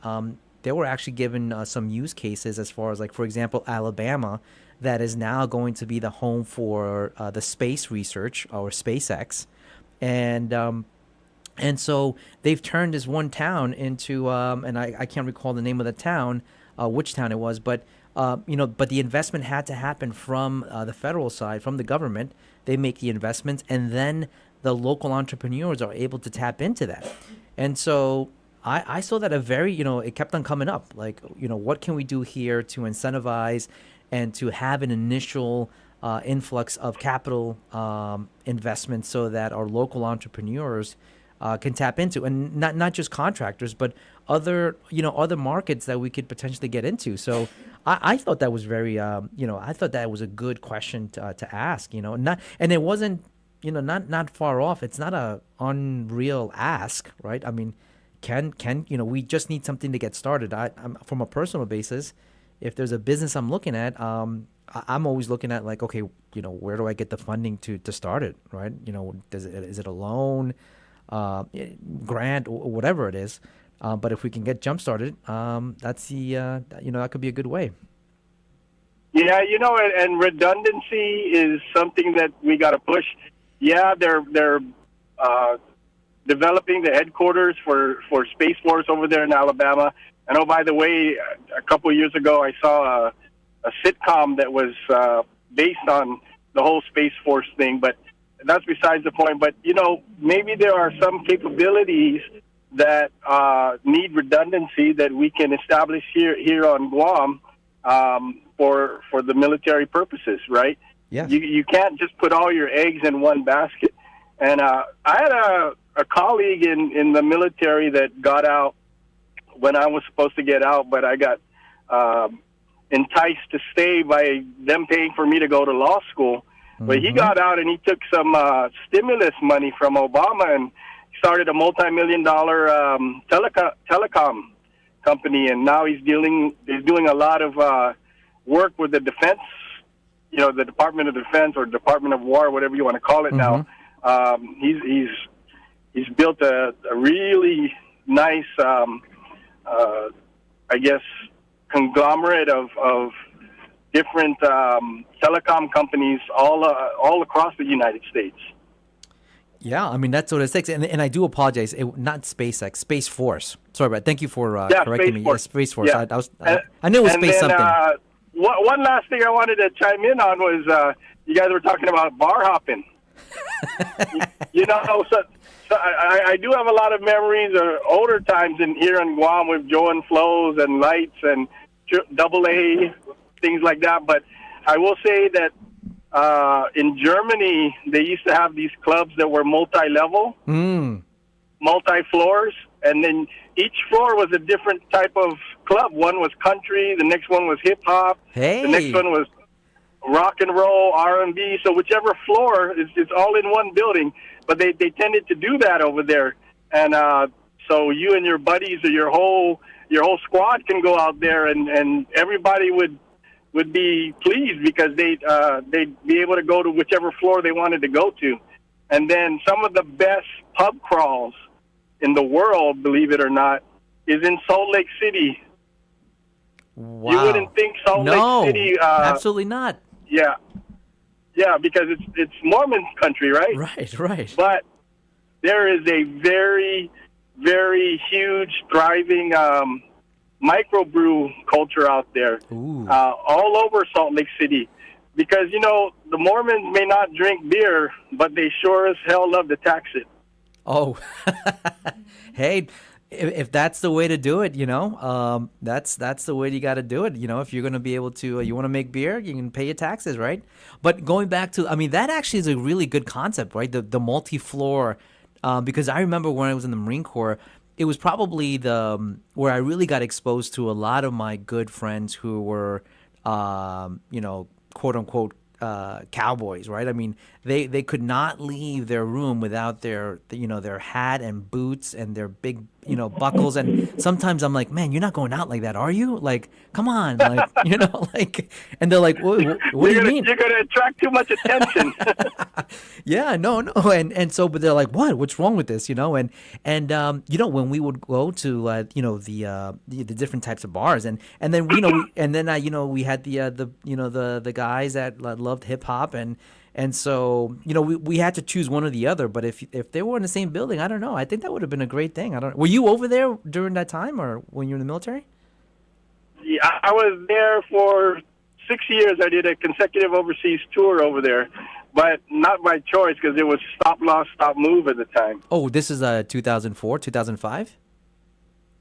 they were actually given some use cases as far as, like, for example, Alabama, that is now going to be the home for the space research, or SpaceX. And so they've turned this one town into, and I can't recall the name of the town, which town it was, but the investment had to happen from the federal side, from the government. They make the investments, and then the local entrepreneurs are able to tap into that. And so I saw that it kept on coming up. Like, what can we do here to incentivize and to have an initial influx of capital investment so that our local entrepreneurs can tap into, and not just contractors, but other markets that we could potentially get into. So I thought that was very I thought that was a good question to ask. And it wasn't not far off. It's not a unreal ask, right? I mean, can we just need something to get started. I'm from a personal basis. If there's a business I'm looking at, I'm always looking at, like, okay, where do I get the funding to start it, right? Is it a loan? Grant, or whatever it is, but if we can get jump started, that's that could be a good way. Yeah, and redundancy is something that we got to push. Yeah, they're developing the headquarters for Space Force over there in Alabama. And oh, by the way, a couple of years ago, I saw a sitcom that was based on the whole Space Force thing, but that's besides the point. But, maybe there are some capabilities that need redundancy that we can establish here on Guam for the military purposes, right? Yeah. You can't just put all your eggs in one basket. And I had a colleague in the military that got out when I was supposed to get out, but I got enticed to stay by them paying for me to go to law school. But he got out and he took some stimulus money from Obama, and started a multi-million-dollar telecom company, and now he's doing a lot of work with the defense, the Department of Defense or Department of War, whatever you want to call it now. He's built a really nice, I guess, conglomerate of different telecom companies all across the United States. Yeah, I mean, that's what it takes. And I do apologize. Not SpaceX, Space Force. Sorry, but thank you for correcting me. Yeah, Space Force. Yeah. I knew it was space something. One last thing I wanted to chime in on was you guys were talking about bar hopping. So I do have a lot of memories of older times here in Guam with Joe and Flo's and Lights and AA, things like that. But I will say that in Germany, they used to have these clubs that were multi-level, multi-floors, and then each floor was a different type of club. One was country, the next one was hip-hop, the next one was rock and roll, R&B. So whichever floor, it's all in one building. But they tended to do that over there. And so you and your buddies or your whole squad can go out there, and everybody would be pleased because they'd be able to go to whichever floor they wanted to go to. And then some of the best pub crawls in the world, believe it or not, is in Salt Lake City. Wow. You wouldn't think Salt Lake City... absolutely not. Yeah, because it's Mormon country, right? Right. But there is a very, very huge, thriving microbrew culture out there, all over Salt Lake City. Because, the Mormons may not drink beer, but they sure as hell love to tax it. Oh, hey, if that's the way to do it, that's the way you got to do it. If you're going to be able to, you want to make beer, you can pay your taxes, right? But going back to, that actually is a really good concept, right? The multi-floor, because I remember when I was in the Marine Corps, it was probably where I really got exposed to a lot of my good friends who were, quote unquote, cowboys, right? I mean, they could not leave their room without their hat and boots and their big, buckles. And sometimes I'm like, man, you're not going out like that, are you? Like, come on, like, and they're like, what do you mean? You're going to attract too much attention. Yeah, no. And so, but they're like, what's wrong with this? And when we would go to, the different types of bars and then, we had the guys that loved hip hop and so, we had to choose one or the other. But if they were in the same building, I don't know. I think that would have been a great thing. Were you over there during that time or when you were in the military? Yeah, I was there for 6 years. I did a consecutive overseas tour over there, but not by choice because it was stop, loss, stop, move at the time. Oh, this is 2004, 2005?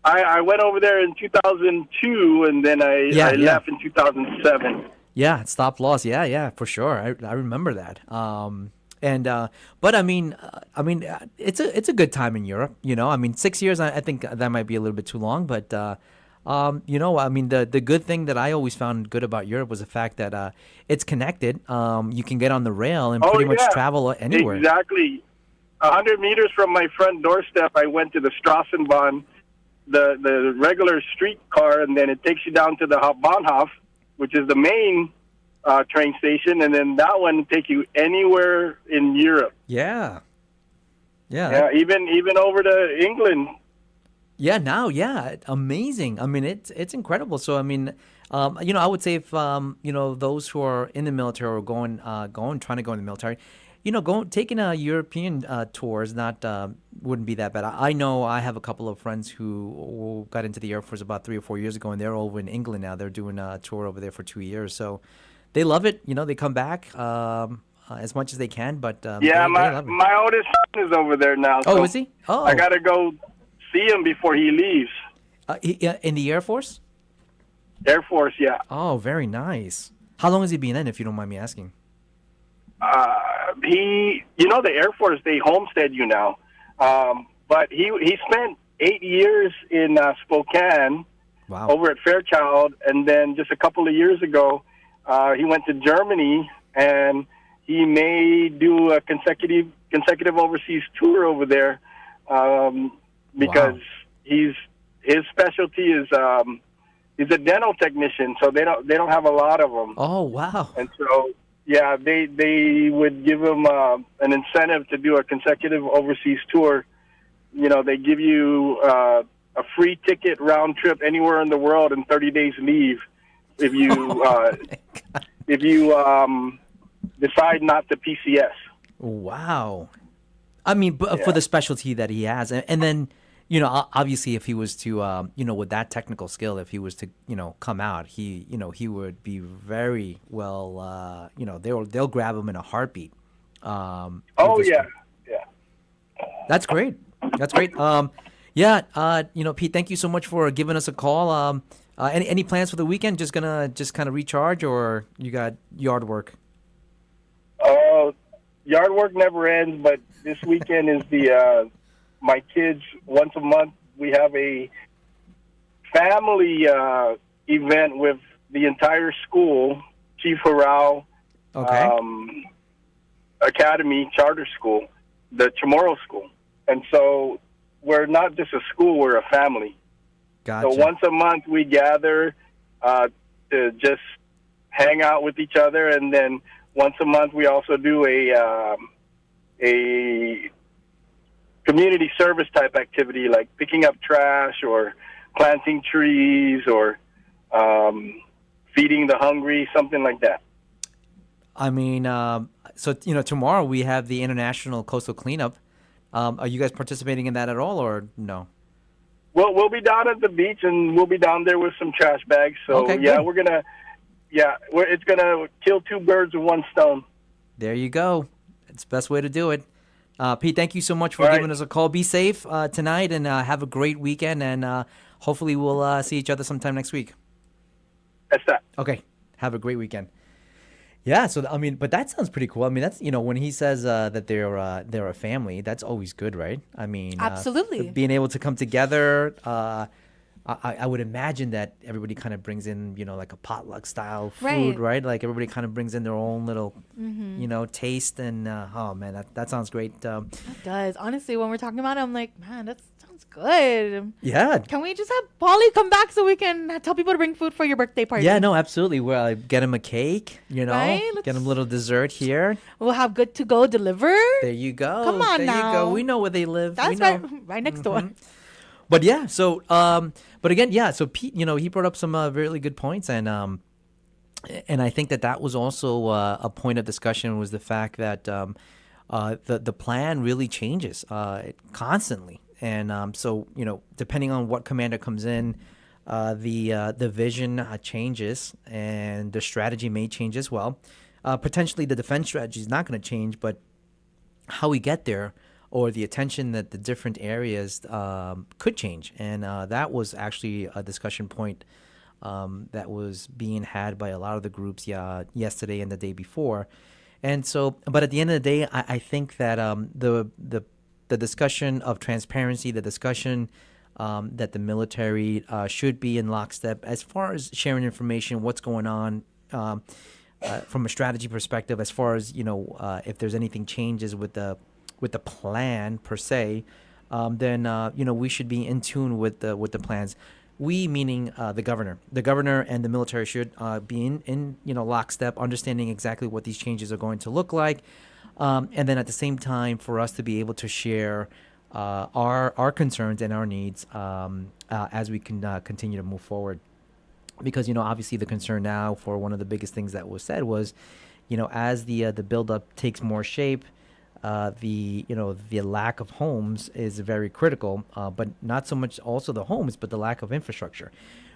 I went over there in 2002, and then I left in 2007. Yeah, stop loss. Yeah, for sure. I remember that. But it's a good time in Europe. 6 years. I think that might be a little bit too long. But the good thing that I always found good about Europe was the fact that it's connected. You can get on the rail and pretty much travel anywhere. Exactly. 100 meters from my front doorstep, I went to the Strassenbahn, the regular streetcar, and then it takes you down to the Hauptbahnhof, which is the main train station, and then that one take you anywhere in Europe. Yeah. Even over to England. Yeah, now, amazing. It's incredible. So, I would say if those who are in the military or trying to go in the military, taking a European tour is wouldn't be that bad. I know I have a couple of friends who got into the Air Force about 3 or 4 years ago, and they're over in England now. They're doing a tour over there for 2 years, so they love it. They come back as much as they can, but my oldest son is over there now. Oh, so is he? Oh, I gotta go see him before he leaves. In the Air Force? Air Force, yeah. Oh, very nice. How long has he been in, if you don't mind me asking? The Air Force, they homestead you now. But he spent 8 years in Spokane, over at Fairchild, and then just a couple of years ago, he went to Germany, and he may do a consecutive overseas tour over there because his specialty is he's a dental technician, so they don't have a lot of them. Oh, wow. And so, yeah, they would give him an incentive to do a consecutive overseas tour. You know, they give you a free ticket round trip anywhere in the world and 30 days leave if you decide not to PCS. Wow. I mean, but for the specialty that he has. And then, you know, obviously if he was to, you know, with that technical skill, if he was to, you know, come out, he would be very well, you know, they'll grab him in a heartbeat. Oh, yeah. Yeah. That's great. That's great. Yeah, you know, Pete, thank you so much for giving us a call. Any plans for the weekend? Just kind of recharge, or you got yard work? Oh, yard work never ends, but this weekend is the my kids, once a month, we have a family event with the entire school, Chief Harrell Academy Charter School, the Chamorro School. And so we're not just a school, we're a family. Gotcha. So once a month we gather to just hang out with each other, and then once a month we also do a community service type activity, like picking up trash or planting trees or feeding the hungry, something like that. I mean, so, you know, tomorrow we have the International Coastal Cleanup. Are you guys participating in that at all, or no? Well, we'll be down at the beach, and we'll be down there with some trash bags. So, Okay, yeah, good. it's going to kill two birds with one stone. There you go. It's the best way to do it. Pete, thank you so much for giving us a call. Be safe tonight, and have a great weekend, and hopefully we'll see each other sometime next week. That's that. Okay. Have a great weekend. Yeah, so I mean, but that sounds pretty cool. I mean, that's, you know, when he says that they're a family, that's always good, right? I mean, Absolutely. Being able to come together. I would imagine that everybody kind of brings in, you know, like a potluck style food, right? Like everybody kind of brings in their own little, you know, taste, and oh man, that sounds great. It does. Honestly, when we're talking about it, I'm like, man, that sounds good. Yeah. Can we just have Polly come back so we can tell people to bring food for your birthday party? Yeah, no, absolutely. Well, get him a cake, you know, Right? get him a little dessert here. We'll have Good to Go deliver. There you go. Come on there now. you go. We know where they live. That's we know. right next door. But yeah, so but again, yeah, so Pete, you know, he brought up some really good points, and I think that was also a point of discussion, was the fact that the plan really changes constantly, and so, you know, depending on what commander comes in, the vision changes, and the strategy may change as well. Potentially, the defense strategy is not going to change, but how we get there, or the attention that the different areas could change. And that was actually a discussion point that was being had by a lot of the groups yesterday and the day before. And so, but at the end of the day, I think that the discussion of transparency, the discussion that the military should be in lockstep as far as sharing information, what's going on, from a strategy perspective, as far as, you know, if there's anything changes with the plan per se, then you know, we should be in tune with the plans. We, meaning the governor and the military, should be in you know, lockstep, understanding exactly what these changes are going to look like, and then at the same time for us to be able to share our concerns and our needs as we can continue to move forward. Because, you know, obviously the concern now for one of the biggest things that was said was, you know, as the buildup takes more shape, the lack of homes is very critical, but not so much also the homes, but the lack of infrastructure,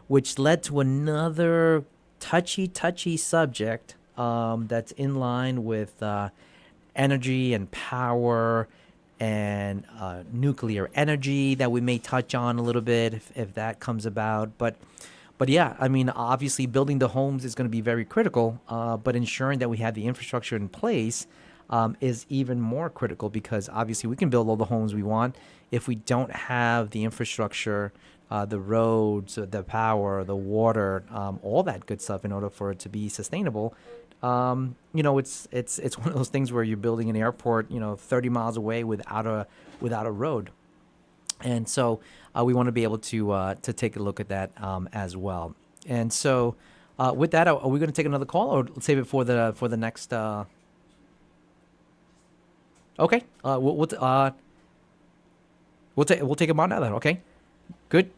which led to another touchy subject that's in line with energy and power and nuclear energy that we may touch on a little bit if that comes about. But yeah, I mean, obviously building the homes is going to be very critical, but ensuring that we have the infrastructure in place is even more critical, because obviously we can build all the homes we want. If we don't have the infrastructure, the roads, the power, the water, all that good stuff in order for it to be sustainable, you know, it's one of those things where you're building an airport, you know, 30 miles away without a road. And so we want to be able to take a look at that as well. And so with that, are we going to take another call or save it for the next? Okay, we'll take him on now then. Okay, good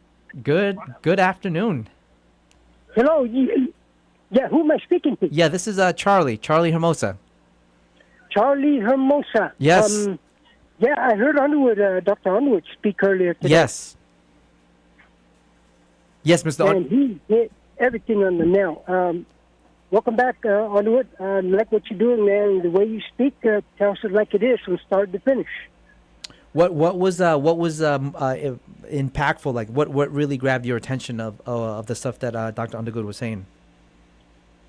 afternoon. Hello, yeah, who am I speaking to? Yeah, this is Charlie Hermosa. Charlie Hermosa. Yes. Yeah, I heard Underwood, Dr. Underwood speak earlier today. Yes. Yes, Mr. And he hit everything on the nail. Welcome back, Underwood. I like what you're doing, man. The way you speak tells it like it is from start to finish. What was impactful? Like what really grabbed your attention of the stuff that Dr. Underwood was saying?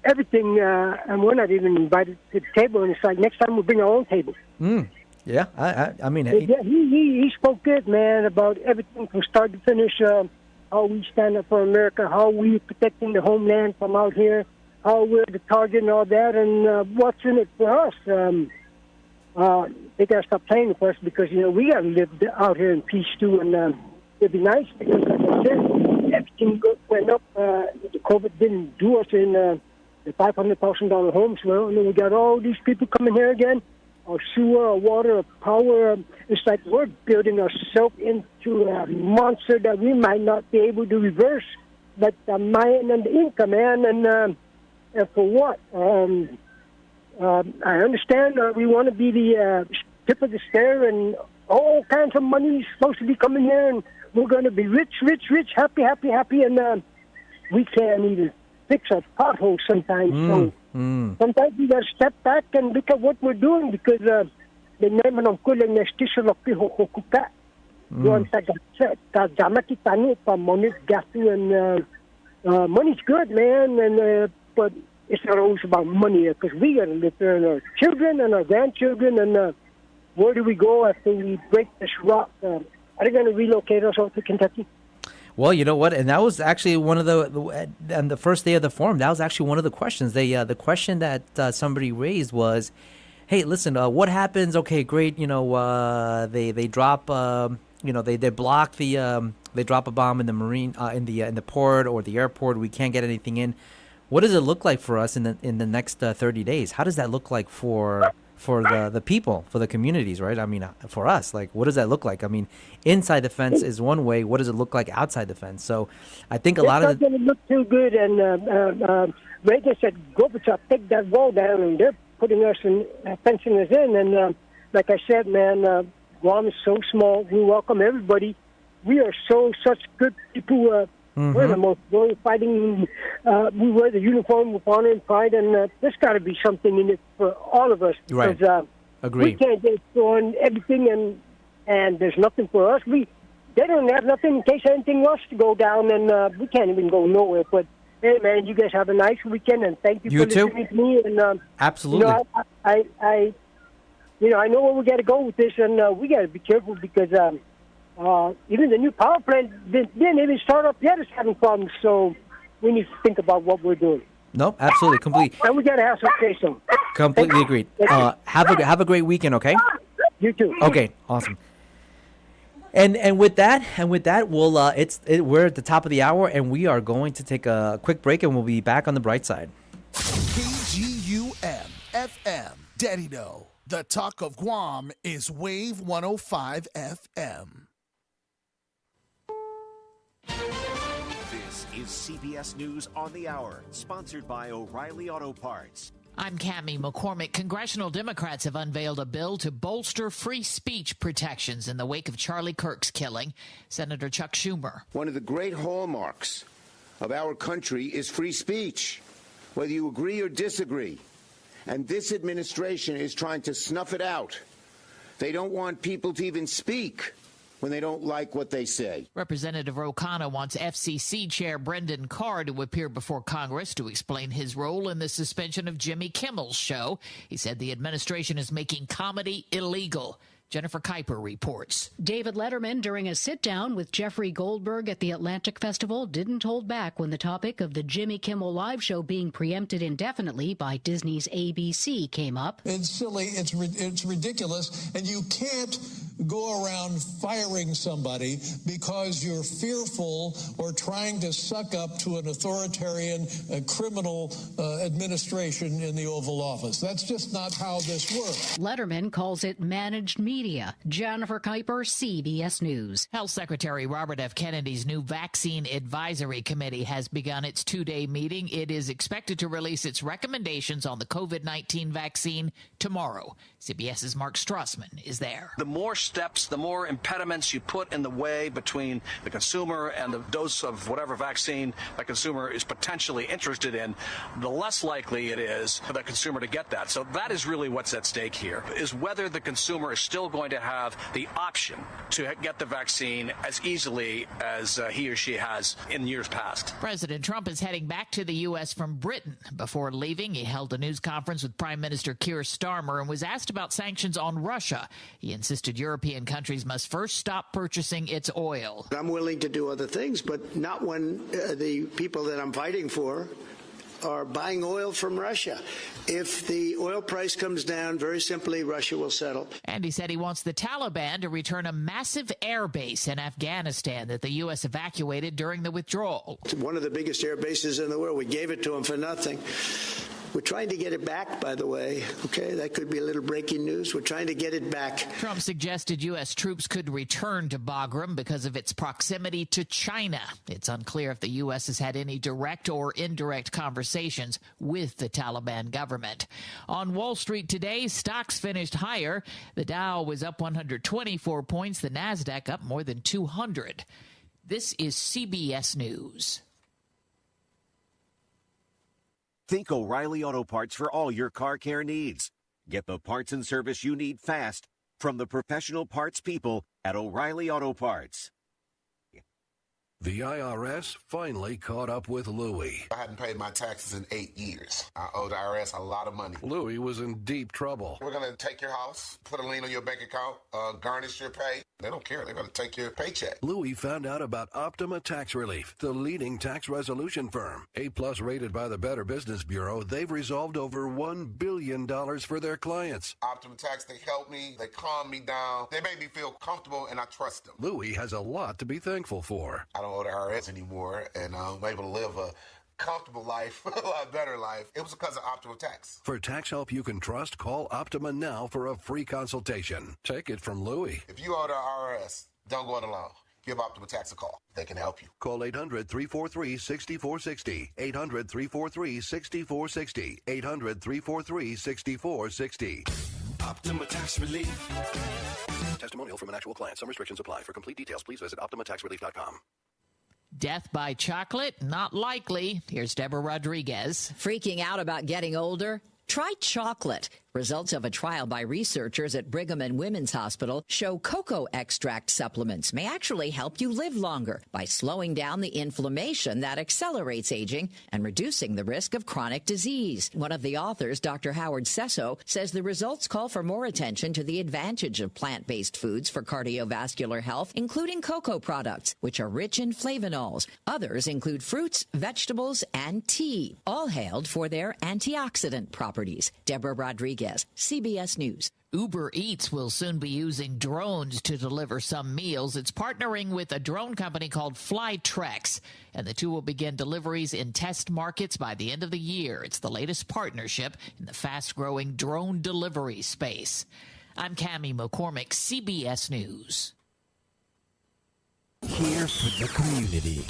Everything, and we're not even invited to the table, and it's like next time we'll bring our own table. Yeah, I mean, yeah, he spoke good, man, about everything from start to finish. How we stand up for America, how we protecting the homeland from out here, how we're the target and all that, and what's in it for us. They gotta stop playing with us because we gotta live out here in peace too, and it'd be nice because, like I said, everything went up. The COVID didn't do us in the $500,000 homes. Well, and then we got all these people coming here again. Our sewer, our water, our power. It's like we're building ourselves into a monster that we might not be able to reverse. But the mind and the income, man, and for what? I understand we want to be the tip of the stair, and all kinds of money is supposed to be coming here, and we're going to be rich, happy, and we can't even fix our potholes sometimes. So sometimes we got to step back and look at what we're doing because the name of kulang na stisyo loki hokuka. Yon tagama kita ni pa money gasto, and money's good, man, and but it's not always about money because we got to live there, and our children and our grandchildren, and where do we go after we break this rock? Are they going to relocate us out to Kentucky? Well, you know what, and that was actually one of on the first day of the forum. That was actually one of the questions. The question that somebody raised was, "Hey, listen, what happens? Okay, great. They drop. They block they drop a bomb in the marine in the port or the airport. We can't get anything in. What does it look like for us in the next 30 days? How does that look like for the people, for the communities, right? I mean, for us, like, what does that look like? I mean, inside the fence is one way. What does it look like outside the fence? So I think a lot of it's not going to look too good. And Reagan said, Gorbachev, take that wall down, and they're putting us in, fencing us in. And like I said, man, Guam is so small. We welcome everybody. We are such good people. We're the most loyal fighting. We wear the uniform with honor and pride, and there's got to be something in it for all of us. Right. Because, Agree. We can't just go on everything, and there's nothing for us. They don't have nothing in case anything was to go down, and we can't even go nowhere. But hey, man, you guys have a nice weekend, and thank you for listening to me. And absolutely. I know where we got to go with this, and we got to be careful because. Even the new power plant didn't even start up yet. It's having problems, so we need to think about what we're doing. No, absolutely, completely. And we got to have some say-so. Completely agreed. Have a great weekend, okay? You too. Okay, awesome. And with that, we'll we're at the top of the hour, and we are going to take a quick break, and we'll be back on the bright side. KGUM FM, Dedido. The talk of Guam is Wave 105 FM. This is CBS News on the Hour, sponsored by O'Reilly Auto Parts. I'm Cammie McCormick. Congressional Democrats have unveiled a bill to bolster free speech protections in the wake of Charlie Kirk's killing. Senator Chuck Schumer. One of the great hallmarks of our country is free speech, whether you agree or disagree. And this administration is trying to snuff it out. They don't want people to even speak when they don't like what they say. Representative Ro Khanna wants FCC Chair Brendan Carr to appear before Congress to explain his role in the suspension of Jimmy Kimmel's show. He said the administration is making comedy illegal. Jennifer Kuiper reports. David Letterman, during a sit-down with Jeffrey Goldberg at the Atlantic Festival, didn't hold back when the topic of the Jimmy Kimmel Live show being preempted indefinitely by Disney's ABC came up. It's silly, it's ridiculous, and you can't go around firing somebody because you're fearful or trying to suck up to an authoritarian criminal administration in the Oval Office. That's just not how this works. Letterman calls it managed media. Jennifer Kuiper, CBS News. Health Secretary Robert F. Kennedy's new Vaccine Advisory Committee has begun its two-day meeting. It is expected to release its recommendations on the COVID-19 vaccine tomorrow. CBS's Mark Strassman is there. The more steps, the more impediments you put in the way between the consumer and the dose of whatever vaccine the consumer is potentially interested in, the less likely it is for the consumer to get that. So that is really what's at stake here, is whether the consumer is still going to have the option to get the vaccine as easily as he or she has in years past. President Trump is heading back to the U.S. from Britain. Before leaving, he held a news conference with Prime Minister Keir Starmer and was asked about sanctions on Russia. He insisted European countries must first stop purchasing its oil. I'm willing to do other things, but not when the people that I'm fighting for are buying oil from Russia. If the oil price comes down, very simply, Russia will settle. And he said he wants the Taliban to return a massive air base in Afghanistan that the U.S. evacuated during the withdrawal. It's one of the biggest air bases in the world. We gave it to them for nothing. We're trying to get it back, by the way. Okay, that could be a little breaking news. We're trying to get it back. Trump suggested U.S. troops could return to Bagram because of its proximity to China. It's unclear if the U.S. has had any direct or indirect conversations with the Taliban government. On Wall Street today, stocks finished higher. The Dow was up 124 points, the Nasdaq up more than 200. This is CBS News. Think O'Reilly Auto Parts for all your car care needs. Get the parts and service you need fast from the professional parts people at O'Reilly Auto Parts. The IRS finally caught up with Louie. I hadn't paid my taxes in 8 years. I owed the IRS a lot of money. Louie was in deep trouble. We're going to take your house, put a lien on your bank account, garnish your pay. They don't care. They're going to take your paycheck. Louie found out about Optima Tax Relief, the leading tax resolution firm. A-plus rated by the Better Business Bureau, they've resolved over $1 billion for their clients. Optima Tax, they helped me. They calmed me down. They made me feel comfortable, and I trust them. Louie has a lot to be thankful for. I don't owe the IRS anymore, and I'm able to live a comfortable life, a lot better life. It was because of Optima Tax. For tax help you can trust, call Optima now for a free consultation. Take it from Louie. If you owe the IRS, don't go it alone. Give Optima Tax a call. They can help you. Call 800-343-6460. 800-343-6460. 800-343-6460. Optima Tax Relief. Testimonial from an actual client. Some restrictions apply. For complete details, please visit OptimaTaxRelief.com. Death by chocolate? Not likely. Here's Deborah Rodriguez. Freaking out about getting older? Try chocolate. Results of a trial by researchers at Brigham and Women's Hospital show cocoa extract supplements may actually help you live longer by slowing down the inflammation that accelerates aging and reducing the risk of chronic disease. One of the authors, Dr. Howard Sesso, says the results call for more attention to the advantage of plant-based foods for cardiovascular health, including cocoa products, which are rich in flavonols. Others include fruits, vegetables, and tea, all hailed for their antioxidant properties. Deborah Rodriguez, CBS News. Uber Eats will soon be using drones to deliver some meals. It's partnering with a drone company called Flytrex, and the two will begin deliveries in test markets by the end of the year. It's the latest partnership in the fast-growing drone delivery space. I'm Cammie McCormick, CBS News. Here for the community.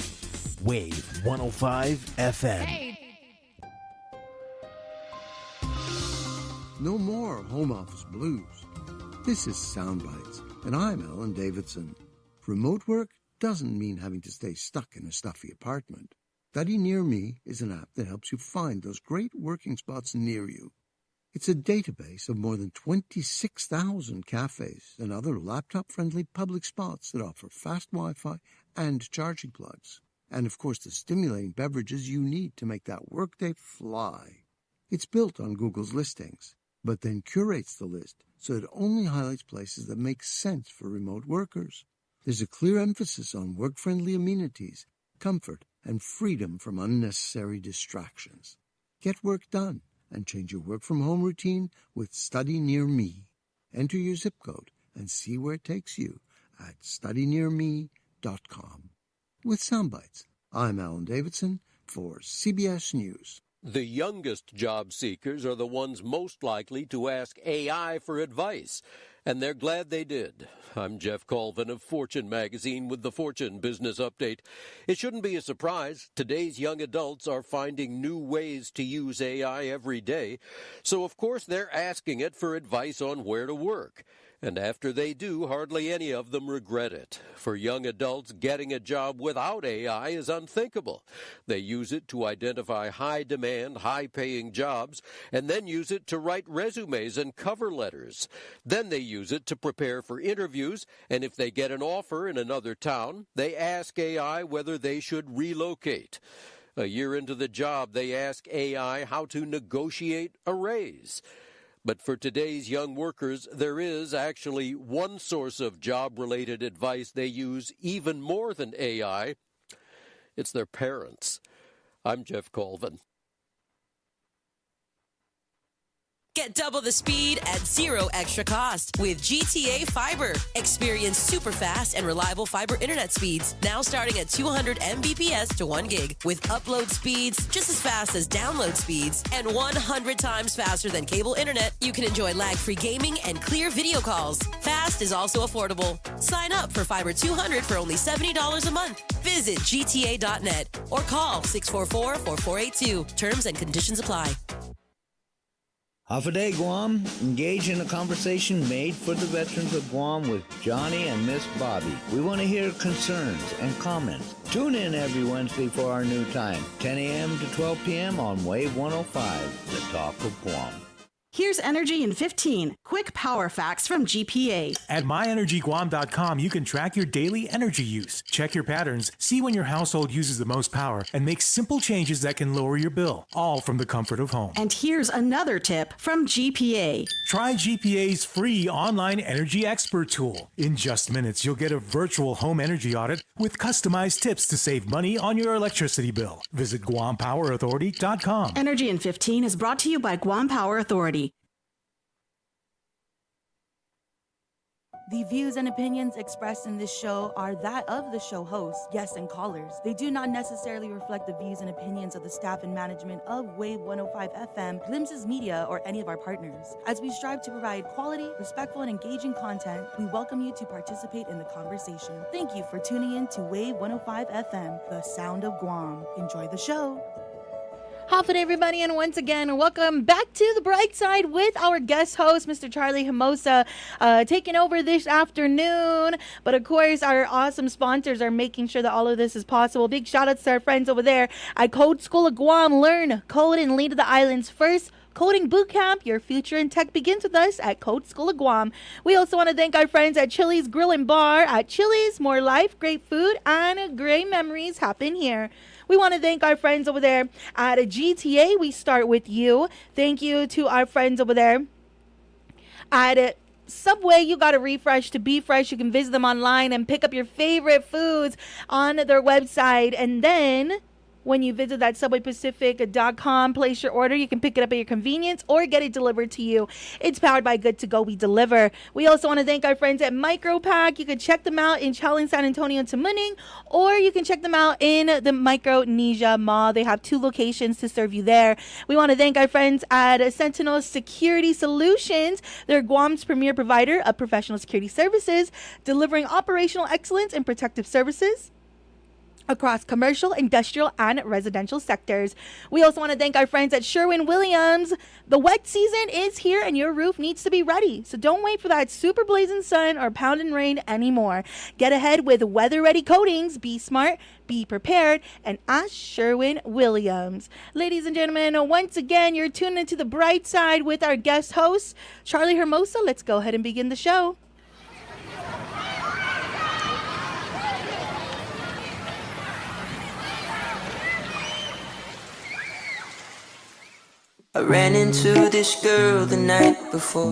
Wave 105 FM. Hey. No more home office blues. This is Soundbites, and I'm Ellen Davidson. Remote work doesn't mean having to stay stuck in a stuffy apartment. Study Near Me is an app that helps you find those great working spots near you. It's a database of more than 26,000 cafes and other laptop-friendly public spots that offer fast Wi-Fi and charging plugs. And, of course, the stimulating beverages you need to make that workday fly. It's built on Google's listings, but then curates the list so it only highlights places that make sense for remote workers. There's a clear emphasis on work-friendly amenities, comfort, and freedom from unnecessary distractions. Get work done and change your work-from-home routine with Study Near Me. Enter your zip code and see where it takes you at studynearme.com. With Soundbites, I'm Alan Davidson for CBS News. The youngest job seekers are the ones most likely to ask AI for advice, and they're glad they did. I'm Jeff Colvin of Fortune magazine with the Fortune Business Update. It shouldn't be a surprise. Today's young adults are finding new ways to use AI every day. So, of course, they're asking it for advice on where to work. And after they do, hardly any of them regret it. For young adults, getting a job without AI is unthinkable. They use it to identify high-demand, high-paying jobs, and then use it to write resumes and cover letters. Then they use it to prepare for interviews, and if they get an offer in another town, they ask AI whether they should relocate. A year into the job, they ask AI how to negotiate a raise. But for today's young workers, there is actually one source of job-related advice they use even more than AI. It's their parents. I'm Jeff Colvin. Get double the speed at zero extra cost with GTA Fiber. Experience super fast and reliable fiber internet speeds, now starting at 200 Mbps to 1 gig, with upload speeds just as fast as download speeds and 100 times faster than cable internet. You can enjoy lag-free gaming and clear video calls. Fast is also affordable. Sign up for Fiber 200 for only $70 a month. Visit gta.net or call 644-4482. Terms and conditions apply. Half a day, Guam. Engage in a conversation made for the veterans of Guam with Johnny and Miss Bobby. We want to hear concerns and comments. Tune in every Wednesday for our new time, 10 a.m. to 12 p.m. on Wave 105, the Talk of Guam. Here's energy in 15. Quick power facts from GPA. At myenergyguam.com, you can track your daily energy use, check your patterns, see when your household uses the most power, and make simple changes that can lower your bill, all from the comfort of home. And here's another tip from GPA. Try GPA's free online energy expert tool. In just minutes, you'll get a virtual home energy audit with customized tips to save money on your electricity bill. Visit GuamPowerAuthority.com. Energy in 15 is brought to you by Guam Power Authority. The views and opinions expressed in this show are that of the show host, guests, and callers. They do not necessarily reflect the views and opinions of the staff and management of Wave 105 FM, Glimpses Media, or any of our partners. As we strive to provide quality, respectful, and engaging content, we welcome you to participate in the conversation. Thank you for tuning in to Wave 105 FM, the sound of Guam. Enjoy the show. How's it, everybody? And once again, welcome back to the Bright Side with our guest host, Mr. Charlie Hermosa, taking over this afternoon. But of course, our awesome sponsors are making sure that all of this is possible. Big shout outs to our friends over there at Code School of Guam. Learn, code, and lead to the island's first coding bootcamp. Your future in tech begins with us at Code School of Guam. We also want to thank our friends at Chili's Grill and Bar. At Chili's, more life, great food, and great memories happen here. We want to thank our friends over there at GTA. We start with you. Thank you to our friends over there at Subway. You got to refresh to be fresh. You can visit them online and pick up your favorite foods on their website. And then when you visit that subwaypacific.com, place your order. You can pick it up at your convenience or get it delivered to you. It's powered by Good to Go. We deliver. We also want to thank our friends at Micropack. You can check them out in Challenge, San Antonio, and Tamuning, or you can check them out in the Micronesia Mall. They have 2 locations to serve you there. We want to thank our friends at Sentinel Security Solutions. They're Guam's premier provider of professional security services, delivering operational excellence and protective services across commercial, industrial, and residential sectors. We also want to thank our friends at Sherwin-Williams. The wet season is here and your roof needs to be ready. So don't wait for that super blazing sun or pounding rain anymore. Get ahead with weather-ready coatings. Be smart, be prepared, and ask Sherwin-Williams. Ladies and gentlemen, once again, you're tuned into the Bright Side with our guest host, Charlie Hermosa. Let's go ahead and begin the show. I ran into this girl the night before.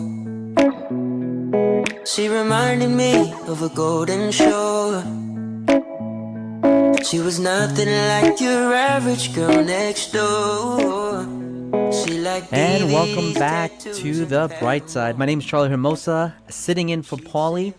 She reminded me of a golden shore. She was nothing like your average girl next door. She liked And welcome DVDs, back tattoos, to the Bright Side. My name is Charlie Hermosa, sitting in for Paulie.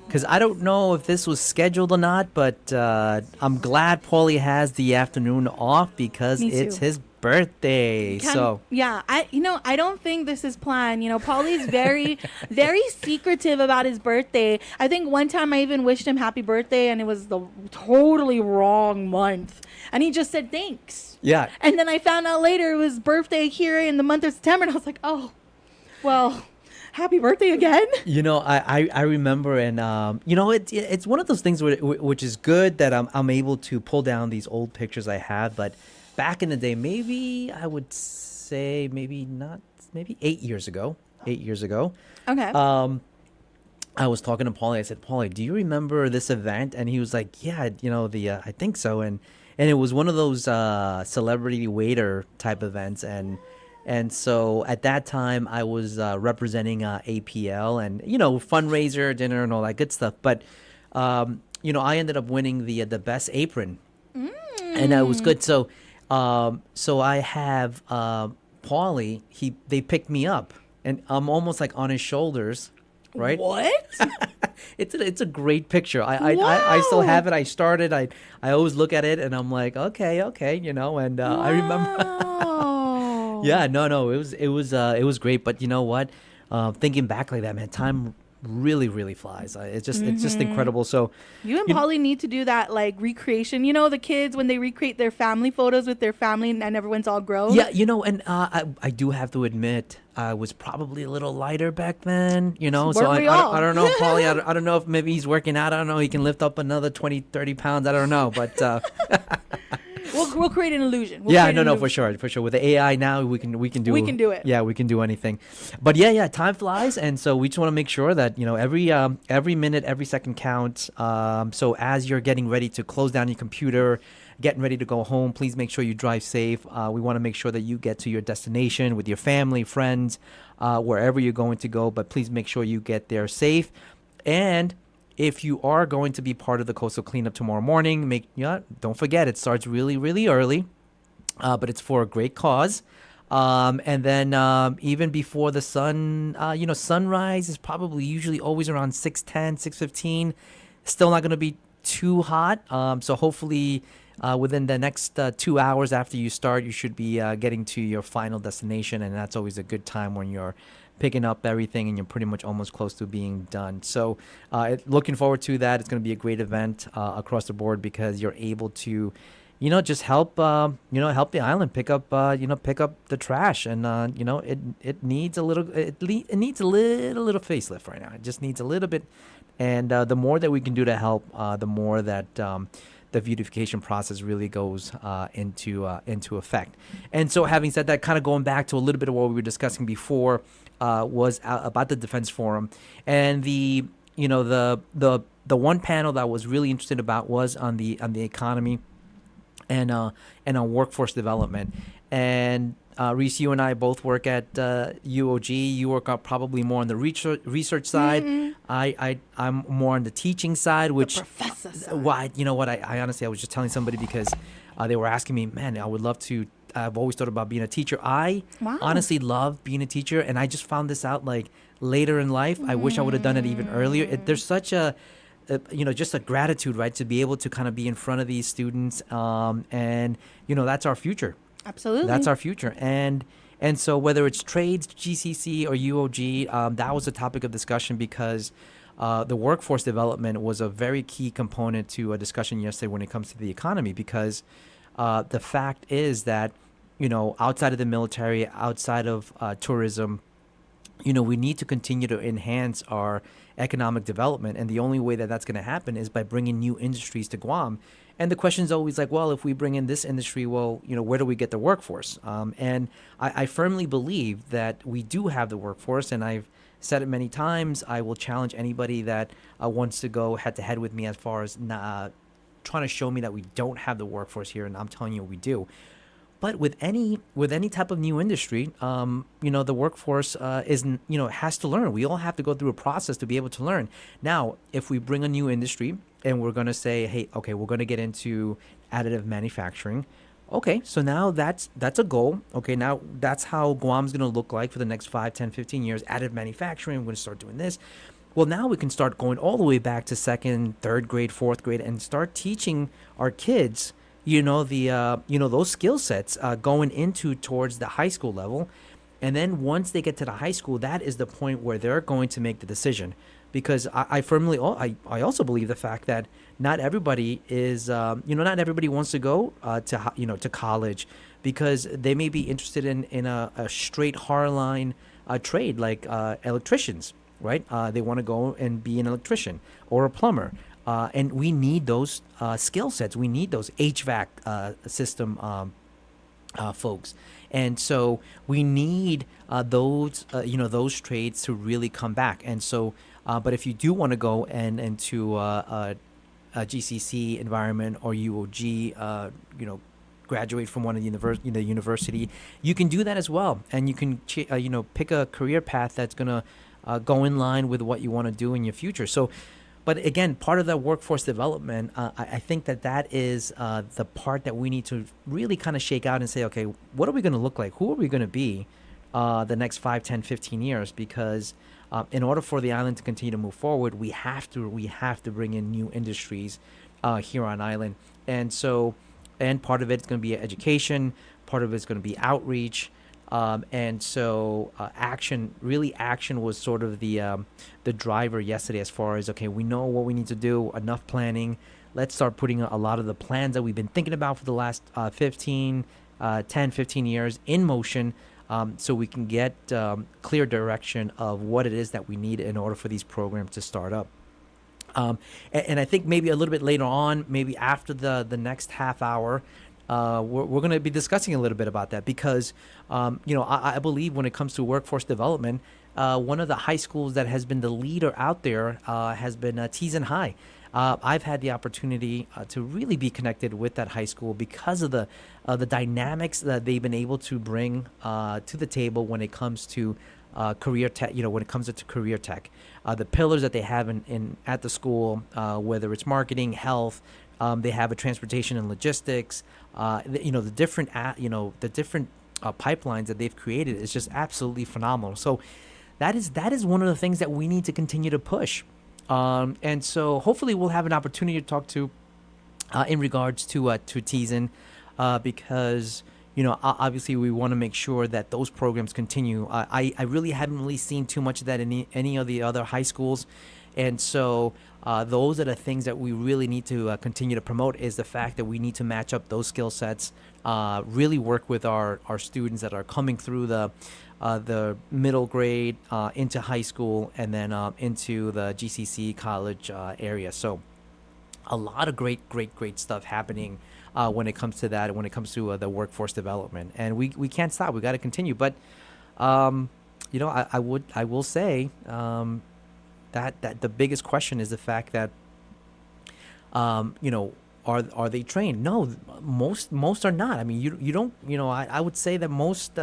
Because I don't know if this was scheduled or not, but I'm glad Paulie has the afternoon off because Me it's too. his birthday. I don't think this is planned. Paulie's very, very secretive about his birthday. I think one time I even wished him happy birthday, and it was the totally wrong month, and he just said thanks. Yeah. And then I found out later it was birthday here in the month of September, and I was like, oh, well, happy birthday again. I remember, and it's one of those things which is good that I'm able to pull down these old pictures I have, but back in the day, maybe I would say maybe 8 years ago. Okay. I was talking to Paulie. I said, Paulie, do you remember this event? And he was like, yeah, I think so. And it was one of those celebrity waiter type events. And so at that time, I was representing APL and, fundraiser, dinner, and all that good stuff. But, I ended up winning the best apron. And that was good. So I have Paulie. They picked me up, and I'm almost like on his shoulders, right? What? It's a great picture. I still have it. I started. I always look at it, and I'm like, okay, And I remember. Yeah, no. It was great. But you know what? Thinking back like that, man, time really, really flies. It's just incredible. So You and Paulie need to do that like recreation. The kids when they recreate their family photos with their family and everyone's all grown. Yeah, and I do have to admit I was probably a little lighter back then, so I don't know, Paulie, I don't know if maybe he's working out. I don't know, he can lift up another 20, 30 pounds. I don't know, but We'll create an illusion. For sure. With the AI now, we can do it. Yeah, we can do anything. But yeah, time flies, and so we just want to make sure that every minute, every second counts. So as you're getting ready to close down your computer, getting ready to go home, please make sure you drive safe. We want to make sure that you get to your destination with your family, friends, wherever you're going to go. But please make sure you get there safe. And if you are going to be part of the coastal cleanup tomorrow morning, don't forget it starts really, really early, but it's for a great cause. And then even before the sun, sunrise is probably usually always around 6:10, 6:15. Still not going to be too hot. So hopefully within the next 2 hours after you start, you should be getting to your final destination. And that's always a good time when you're picking up everything and you're pretty much almost close to being done. So looking forward to that. It's going to be a great event across the board because you're able to, just help, help the island pick up the trash. And, it needs a little, it needs a little facelift right now. It just needs a little bit. And the more that we can do to help, the more that the beautification process really goes into effect. And so having said that, kind of going back to a little bit of what we were discussing before, was about the Defense Forum, and the one panel that I was really interested about was on the economy and on workforce development. And Reese, you and I both work at UOG. You work out probably more on the research side. Mm-hmm. I'm more on the teaching side, which the professor side. Why? You know what? I honestly, I was just telling somebody because they were asking me, man, I would love to. I've always thought about being a teacher. I honestly love being a teacher, and I just found this out like later in life. I wish I would have done it even earlier. There's such just a gratitude, right, to be able to kind of be in front of these students, and that's our future. Absolutely, that's our future, and so whether it's trades, GCC, or UOG, that was a topic of discussion because the workforce development was a very key component to a discussion yesterday when it comes to the economy because. The fact is that, outside of the military, outside of tourism, we need to continue to enhance our economic development. And the only way that that's going to happen is by bringing new industries to Guam. And the question is always like, well, if we bring in this industry, well, where do we get the workforce? And I firmly believe that we do have the workforce. And I've said it many times. I will challenge anybody that wants to go head to head with me as far as trying to show me that we don't have the workforce here, and I'm telling you we do. But with any type of new industry, the workforce has to learn. We all have to go through a process to be able to learn. Now, if we bring a new industry, and we're going to say, hey, okay, we're going to get into additive manufacturing. Okay, so now that's a goal. Okay, now that's how Guam's going to look like for the next 5, 10, 15 years. Additive manufacturing, we're going to start doing this. Well, now we can start going all the way back to second, third grade, fourth grade, and start teaching our kids, those skill sets going into towards the high school level. And then once they get to the high school, that is the point where they're going to make the decision. Because I also believe the fact that not everybody is, not everybody wants to go to college, because they may be interested in a straight hardline trade like electricians, right? They want to go and be an electrician or a plumber. And we need those skill sets. We need those HVAC system folks. And so we need those trades to really come back. And so, but if you do want to go into a GCC environment, or UOG, graduate from one of the university, you can do that as well. And you can pick a career path that's going to go in line with what you want to do in your future. So, but again, part of that workforce development, I think that is the part that we need to really kind of shake out and say, okay, what are we going to look like? Who are we going to be the next 5, 10, 15 years? Because in order for the island to continue to move forward, we have to bring in new industries here on island. And so, and part of it's going to be education, part of it's going to be outreach. And so action was sort of the driver yesterday, as far as, okay, we know what we need to do, enough planning. Let's start putting a lot of the plans that we've been thinking about for the last 10, 15 years in motion, so we can get clear direction of what it is that we need in order for these programs to start up. And I think maybe a little bit later on, maybe after the next half hour, we're going to be discussing a little bit about that, because, I believe when it comes to workforce development, one of the high schools that has been the leader out there has been Teason High. I've had the opportunity to really be connected with that high school because of the dynamics that they've been able to bring to the table when it comes to career tech. When it comes to career tech, the pillars that they have at the school, whether it's marketing, health. They have a transportation and logistics. The different pipelines that they've created is just absolutely phenomenal. So that is one of the things that we need to continue to push. And so hopefully we'll have an opportunity to talk to in regards to Teason, because obviously we want to make sure that those programs continue. I really haven't really seen too much of that in any of the other high schools. And so those are the things that we really need to continue to promote, is the fact that we need to match up those skill sets, really work with our students that are coming through the middle grade into high school, and then into the GCC college area. So a lot of great stuff happening when it comes to that, when it comes to the workforce development. And we can't stop. We got to continue. But, I will say that the biggest question is the fact that, are they trained? No, most are not. I mean, you don't, I would say that most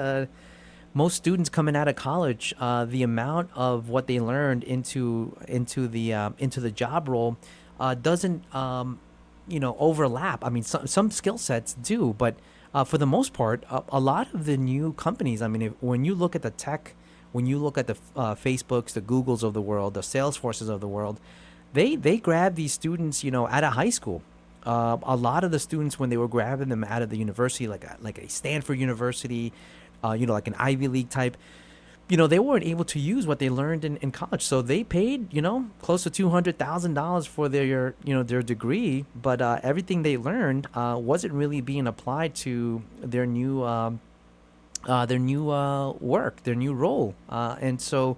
students coming out of college, the amount of what they learned into the job role doesn't overlap. I mean, some skill sets do, but for the most part, a lot of the new companies, I mean, when you look at the tech, when you look at the Facebooks, the Googles of the world, the Salesforces of the world, they grab these students, out of high school. A lot of the students, when they were grabbing them out of the university, like a Stanford University, like an Ivy League type, they weren't able to use what they learned in college. So they paid, close to $200,000 for their degree, but everything they learned wasn't really being applied to their new work, their new role. And so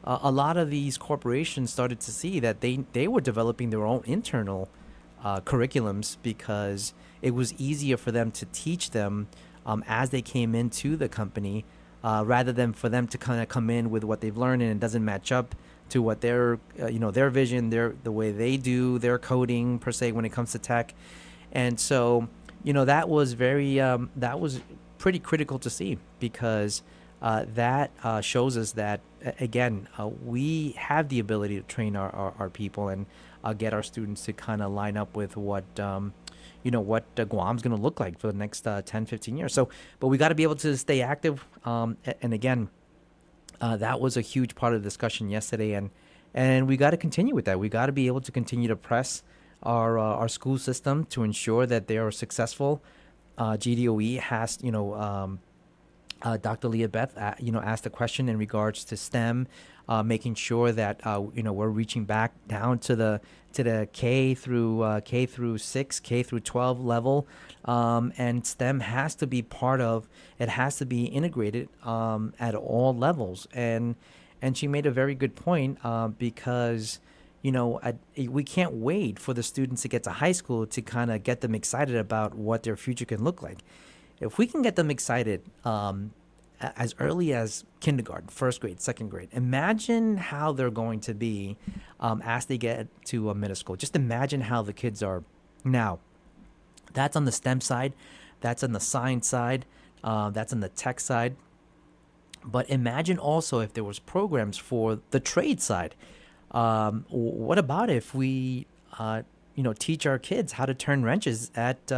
a lot of these corporations started to see that they were developing their own internal curriculums, because it was easier for them to teach them as they came into the company, rather than for them to kind of come in with what they've learned and it doesn't match up to what their vision, the way they do their coding per se when it comes to tech. And so, that was pretty critical to see, because that shows us that, again, we have the ability to train our people and get our students to kind of line up with what what Guam's going to look like for the next 10, 15 years. So, but we got to be able to stay active. And again, that was a huge part of the discussion yesterday, and we got to continue with that. We got to be able to continue to press our school system to ensure that they are successful. GDOE has, Dr. Leah Beth, asked a question in regards to STEM, making sure that we're reaching back down to the K through 6, K through 12 level, and STEM has to be part of it. Has to be integrated at all levels, and she made a very good point because we can't wait for the students to get to high school to kind of get them excited about what their future can look like. If we can get them excited as early as kindergarten, first grade, second grade, imagine how they're going to be as they get to middle school. Just imagine how the kids are now. That's on the STEM side. That's on the science side. That's on the tech side. But imagine also if there was programs for the trade side. What about if we, teach our kids how to turn wrenches at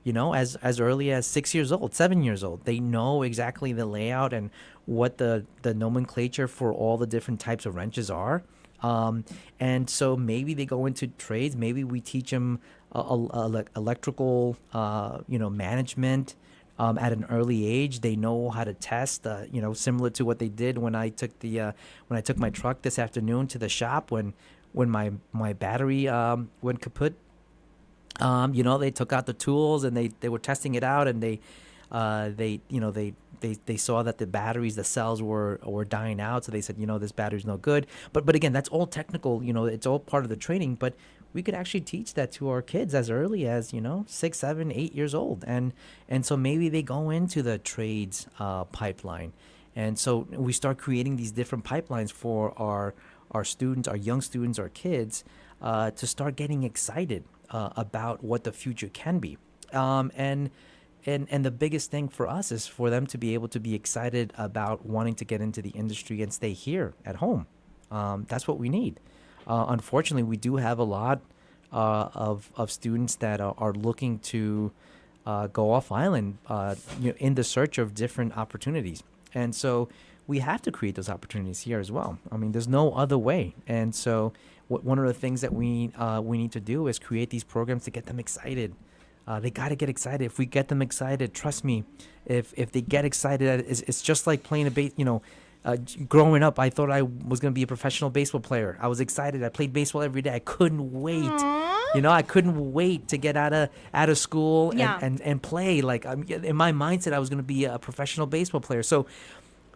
as early as 6 years old, 7 years old. They know exactly the layout and what the nomenclature for all the different types of wrenches are. And so maybe they go into trades. Maybe we teach them electrical, management at an early age. They know how to test, similar to what they did when I took my truck this afternoon to the shop when my battery went kaput. They took out the tools and they were testing it out, and they saw that the batteries, the cells were dying out. So they said, this battery's no good. But again, that's all technical. It's all part of the training. But we could actually teach that to our kids as early as 6, 7, 8 years old, and so maybe they go into the trades pipeline, and so we start creating these different pipelines for our students, our young students, our kids, to start getting excited about what the future can be. And the biggest thing for us is for them to be able to be excited about wanting to get into the industry and stay here at home. That's what we need. Unfortunately, we do have a lot of students that are looking to go off island in the search of different opportunities. And so we have to create those opportunities here as well. I mean, there's no other way. And so one of the things that we need to do is create these programs to get them excited. They got to get excited. If we get them excited, trust me, if they get excited, it's just like playing growing up, I thought I was going to be a professional baseball player. I was excited. I played baseball every day. I couldn't wait. I couldn't wait to get out of school and play. Like, in my mindset, I was going to be a professional baseball player. So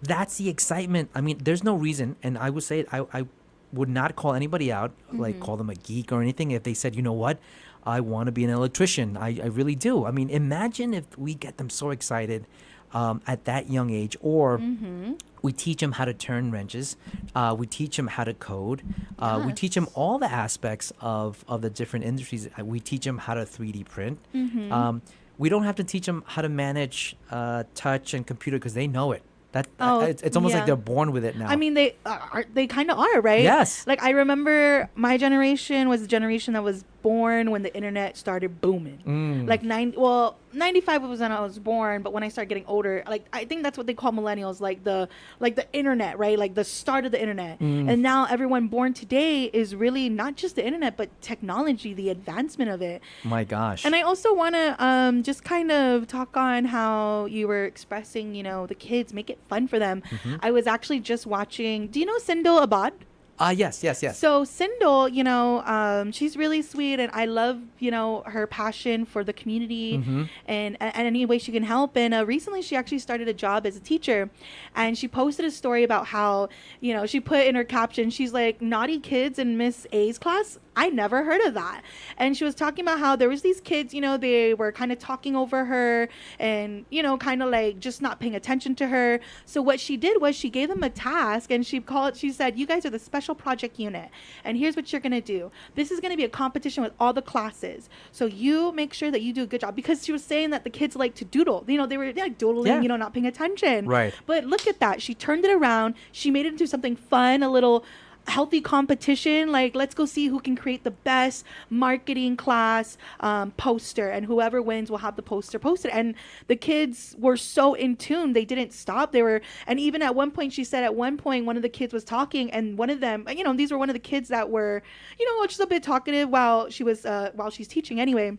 that's the excitement. I mean, there's no reason, and I would say I would not call anybody out, like call them a geek or anything, if they said, you know what, I want to be an electrician. I really do. I mean, imagine if we get them so excited at that young age, or we teach them how to turn wrenches. We teach them how to code. We teach them all the aspects of the different industries. We teach them how to 3D print. We don't have to teach them how to manage touch and computer because they know it. It's almost like they're born with it now. I mean, they kind of are, right? Yes. Like, I remember my generation was the generation that was born when the internet started booming. Like 95 was when I was born, but when I started getting older, like, I think that's what they call millennials, like the internet, right? Like the start of the internet. And now everyone born today is really not just the internet, but technology, the advancement of it. My gosh. And I also want to just kind of talk on how you were expressing, the kids, make it fun for them. I was actually just watching, do you know Sindel Abad? Yes. So Sindel, she's really sweet, and I love, her passion for the community and any way she can help. And recently she actually started a job as a teacher, and she posted a story about how, she put in her caption, she's like, naughty kids in Miss A's class, I never heard of that. And she was talking about how there was these kids, they were kind of talking over her and, kind of like just not paying attention to her. So what she did was she gave them a task, and she said, you guys are the special project unit. And here's what you're going to do. This is going to be a competition with all the classes. So you make sure that you do a good job, because she was saying that the kids like to doodle. They were like doodling, not paying attention. Right. But look at that. She turned it around. She made it into something fun, a little healthy competition. Like, let's go see who can create the best marketing class poster, and whoever wins will have the poster posted. And the kids were so in tune, they didn't stop. And even at one point, she said at one point one of the kids was talking, and one of them, these were one of the kids that were just a bit talkative while she's teaching anyway.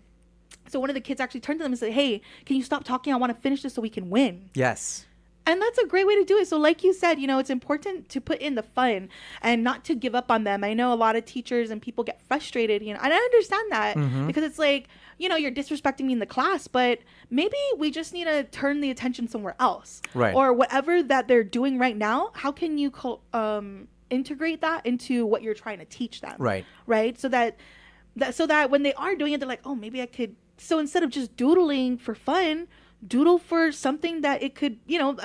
So one of the kids actually turned to them and said, hey, can you stop talking? I want to finish this so we can win. Yes. And that's a great way to do it. So like you said, it's important to put in the fun and not to give up on them. I know a lot of teachers and people get frustrated, and I understand that, because it's like, you're disrespecting me in the class, but maybe we just need to turn the attention somewhere else. Right. Or whatever that they're doing right now, how can you integrate that into what you're trying to teach them? Right. Right? So that when they are doing it, they're like, oh, maybe I could. So instead of just doodling for fun, doodle for something that it could,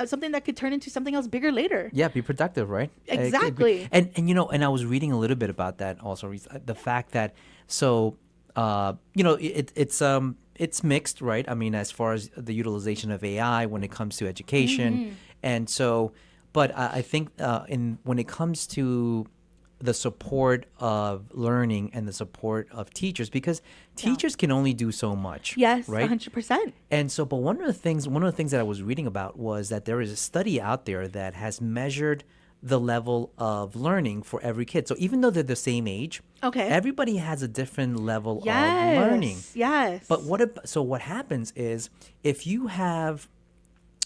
something that could turn into something else bigger later. Yeah, be productive, right? Exactly. And I was reading a little bit about that also, the fact that it's mixed, right? I mean, as far as the utilization of AI when it comes to education, and so, but I think when it comes to the support of learning and the support of teachers, because teachers can only do so much. Yes, right? 100%. And so, but one of the things that I was reading about was that there is a study out there that has measured the level of learning for every kid. So even though they're the same age, everybody has a different level of learning. Yes. But what happens is if you have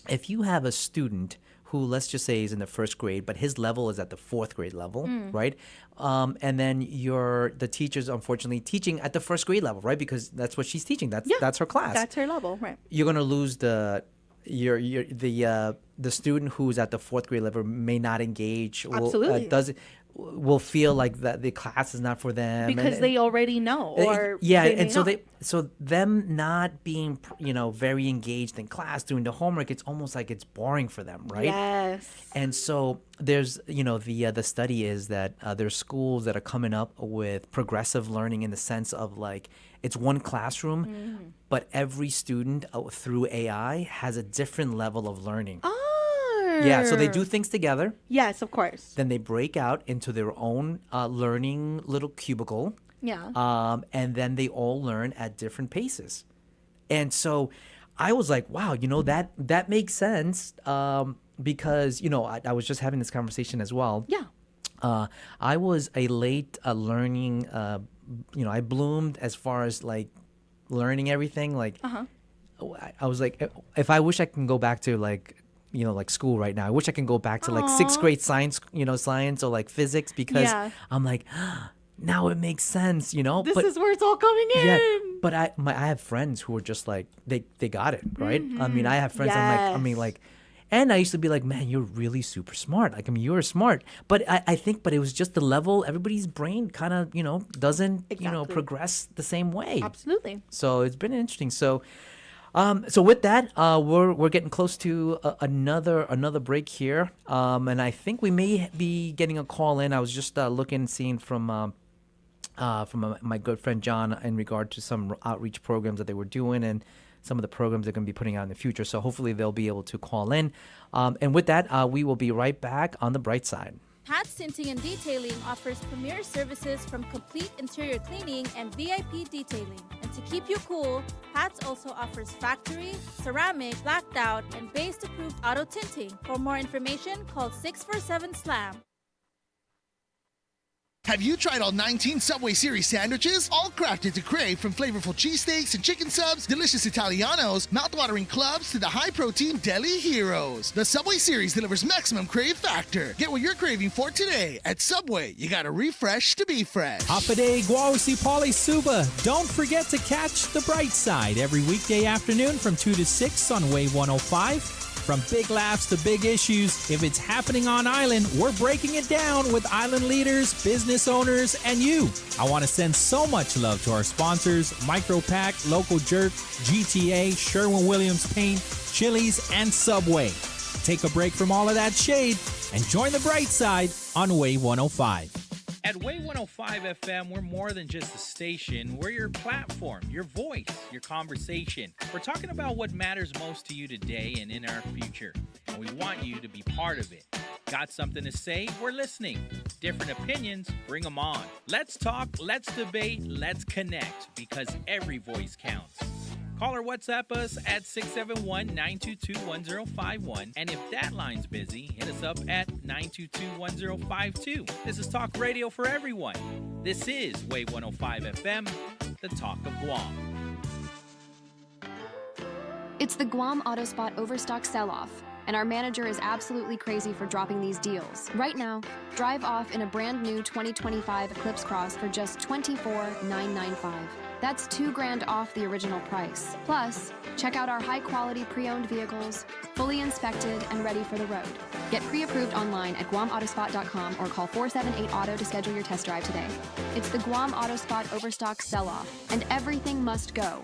a student who, let's just say, is in the first grade, but his level is at the fourth grade level, right? And then the teacher's unfortunately teaching at the first grade level, right? Because that's what she's teaching. That's her class. That's her level, right? You're gonna lose the student who's at the fourth grade level may not engage. Absolutely. Will feel like that the class is not for them because they already know, or so them not being very engaged in class doing the homework, it's almost like it's boring for them, right? Yes. And so there's the study is that there's schools that are coming up with progressive learning in the sense of like it's one classroom, but every student through AI has a different level of learning. Yeah, so they do things together. Yes, of course. Then they break out into their own learning little cubicle. Yeah. And then they all learn at different paces. And so I was like, wow, that makes sense because, I was just having this conversation as well. Yeah. I was a late learning, I bloomed as far as like learning everything. Like, I was like, if I wish I can go back to like school right now. I wish I can go back to like sixth grade science or like physics, because I'm like, now it makes sense, This is where it's all coming in. Yeah, but I have friends who are just like, they got it, right? I mean, I have friends, and I used to be like, man, you're really super smart. Like, I mean, you're smart. But I think it was just the level, everybody's brain kind of, doesn't, progress the same way. Absolutely. So it's been interesting. So with that, we're getting close to another break here, and I think we may be getting a call in. I was just seeing from my good friend John in regard to some outreach programs that they were doing and some of the programs they're going to be putting out in the future. So hopefully they'll be able to call in. And with that, we will be right back on the bright side. Pat's Tinting and Detailing offers premier services from complete interior cleaning and VIP detailing. And to keep you cool, Pat's also offers factory, ceramic, blacked out, and base-approved auto tinting. For more information, call 647-SLAM. Have you tried all 19 Subway Series sandwiches? All crafted to crave, from flavorful cheesesteaks and chicken subs, delicious Italianos, mouthwatering clubs, to the high-protein deli heroes. The Subway Series delivers maximum crave factor. Get what you're craving for today. At Subway, you gotta refresh to be fresh. Hapade Guawasi Pali Suba. Don't forget to catch the bright side every weekday afternoon from 2 to 6 on Wave 105. From big laughs to big issues, if it's happening on island, we're breaking it down with island leaders, business owners, and you. I want to send so much love to our sponsors, Micropack, Local Jerk, GTA, Sherwin-Williams Paint, Chili's, and Subway. Take a break from all of that shade and join the bright side on Wave 105. At Wave 105 FM, we're more than just a station. We're your platform, your voice, your conversation. We're talking about what matters most to you today and in our future. And we want you to be part of it. Got something to say? We're listening. Different opinions? Bring them on. Let's talk, let's debate, let's connect, because every voice counts. Call or WhatsApp us at 671-922-1051. And if that line's busy, hit us up at 922-1052. This is Talk Radio for everyone. This is Wave 105 FM, the talk of Guam. It's the Guam Autospot Overstock Sell-Off, and our manager is absolutely crazy for dropping these deals. Right now, drive off in a brand new 2025 Eclipse Cross for just $24,995. That's $2,000 off the original price. Plus, check out our high-quality pre-owned vehicles, fully inspected and ready for the road. Get pre-approved online at guamautospot.com or call 478-AUTO to schedule your test drive today. It's the Guam Autospot Overstock Sell-Off, and everything must go.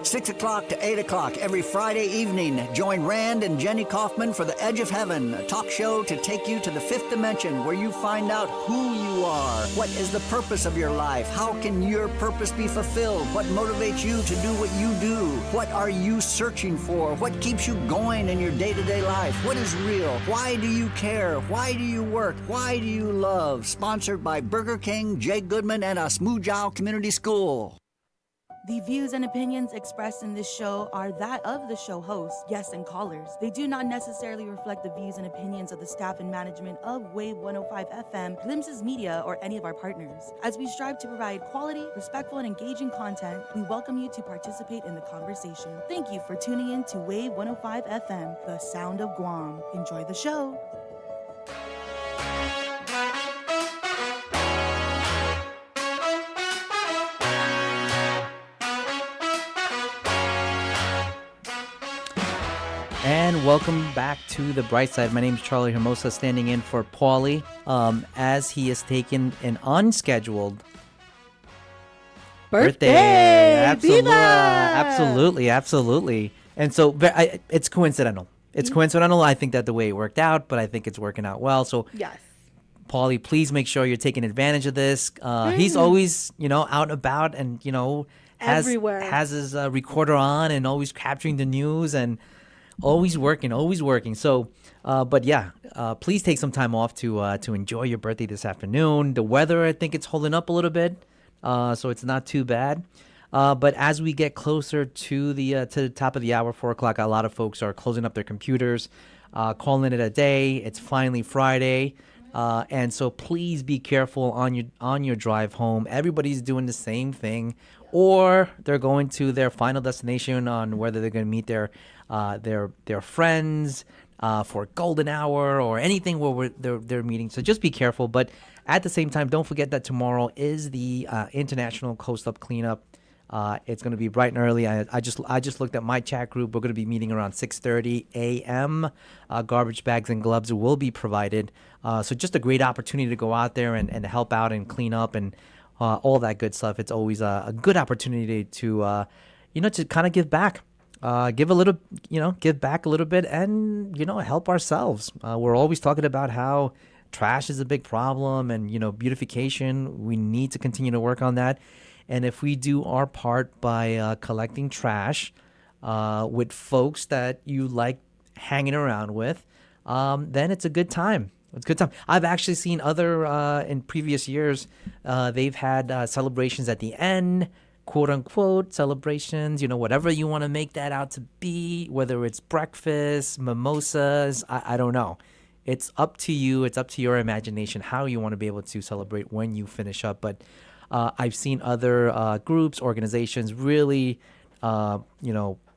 6 o'clock to 8 o'clock every Friday evening. Join Rand and Jenny Kaufman for The Edge of Heaven, a talk show to take you to the fifth dimension where you find out who you are. What is the purpose of your life? How can your purpose be fulfilled? What motivates you to do what you do? What are you searching for? What keeps you going in your day-to-day life? What is real? Why do you care? Why do you work? Why do you love? Sponsored by Burger King, Jay Goodman, and Asmujao Community School. The views and opinions expressed in this show are that of the show host, guests, and callers. They do not necessarily reflect the views and opinions of the staff and management of Wave 105 FM, Glimpses Media, or any of our partners. As we strive to provide quality, respectful, and engaging content, we welcome you to participate in the conversation. Thank you for tuning in to Wave 105 FM, the sound of Guam. Enjoy the show. And welcome back to the bright side. My name is Charlie Hermosa, standing in for Paulie, as he has taken an unscheduled birthday. Absolutely. And so it's coincidental. It's coincidental. I think that the way it worked out, but I think it's working out well. So yes, Paulie, please make sure you're taking advantage of this. He's always, out and about, and everywhere. Has his recorder on and always capturing the news and always working. So, but yeah, please take some time off to enjoy your birthday this afternoon. The weather, I think it's holding up a little bit, so it's not too bad. But as we get closer to the top of the hour, 4 o'clock, a lot of folks are closing up their computers, calling it a day. It's finally Friday, and so please be careful on your drive home. Everybody's doing the same thing, or they're going to their final destination on whether they're going to meet their friends for golden hour or anything where they're meeting. So just be careful. But at the same time, don't forget that tomorrow is the International Coast Up Cleanup. It's going to be bright and early. I just looked at my chat group. We're going to be meeting around 6:30 a.m. Garbage bags and gloves will be provided. So just a great opportunity to go out there and help out and clean up and all that good stuff. It's always a good opportunity to kind of give back. Give back a little bit and, help ourselves. We're always talking about how trash is a big problem and, beautification. We need to continue to work on that. And if we do our part by collecting trash with folks that you like hanging around with, then it's a good time. It's a good time. I've actually seen in previous years, they've had celebrations at the end, quote unquote celebrations, whatever you want to make that out to be, whether it's breakfast, mimosas, I don't know. It's up to you. It's up to your imagination how you want to be able to celebrate when you finish up. But I've seen other groups, organizations really,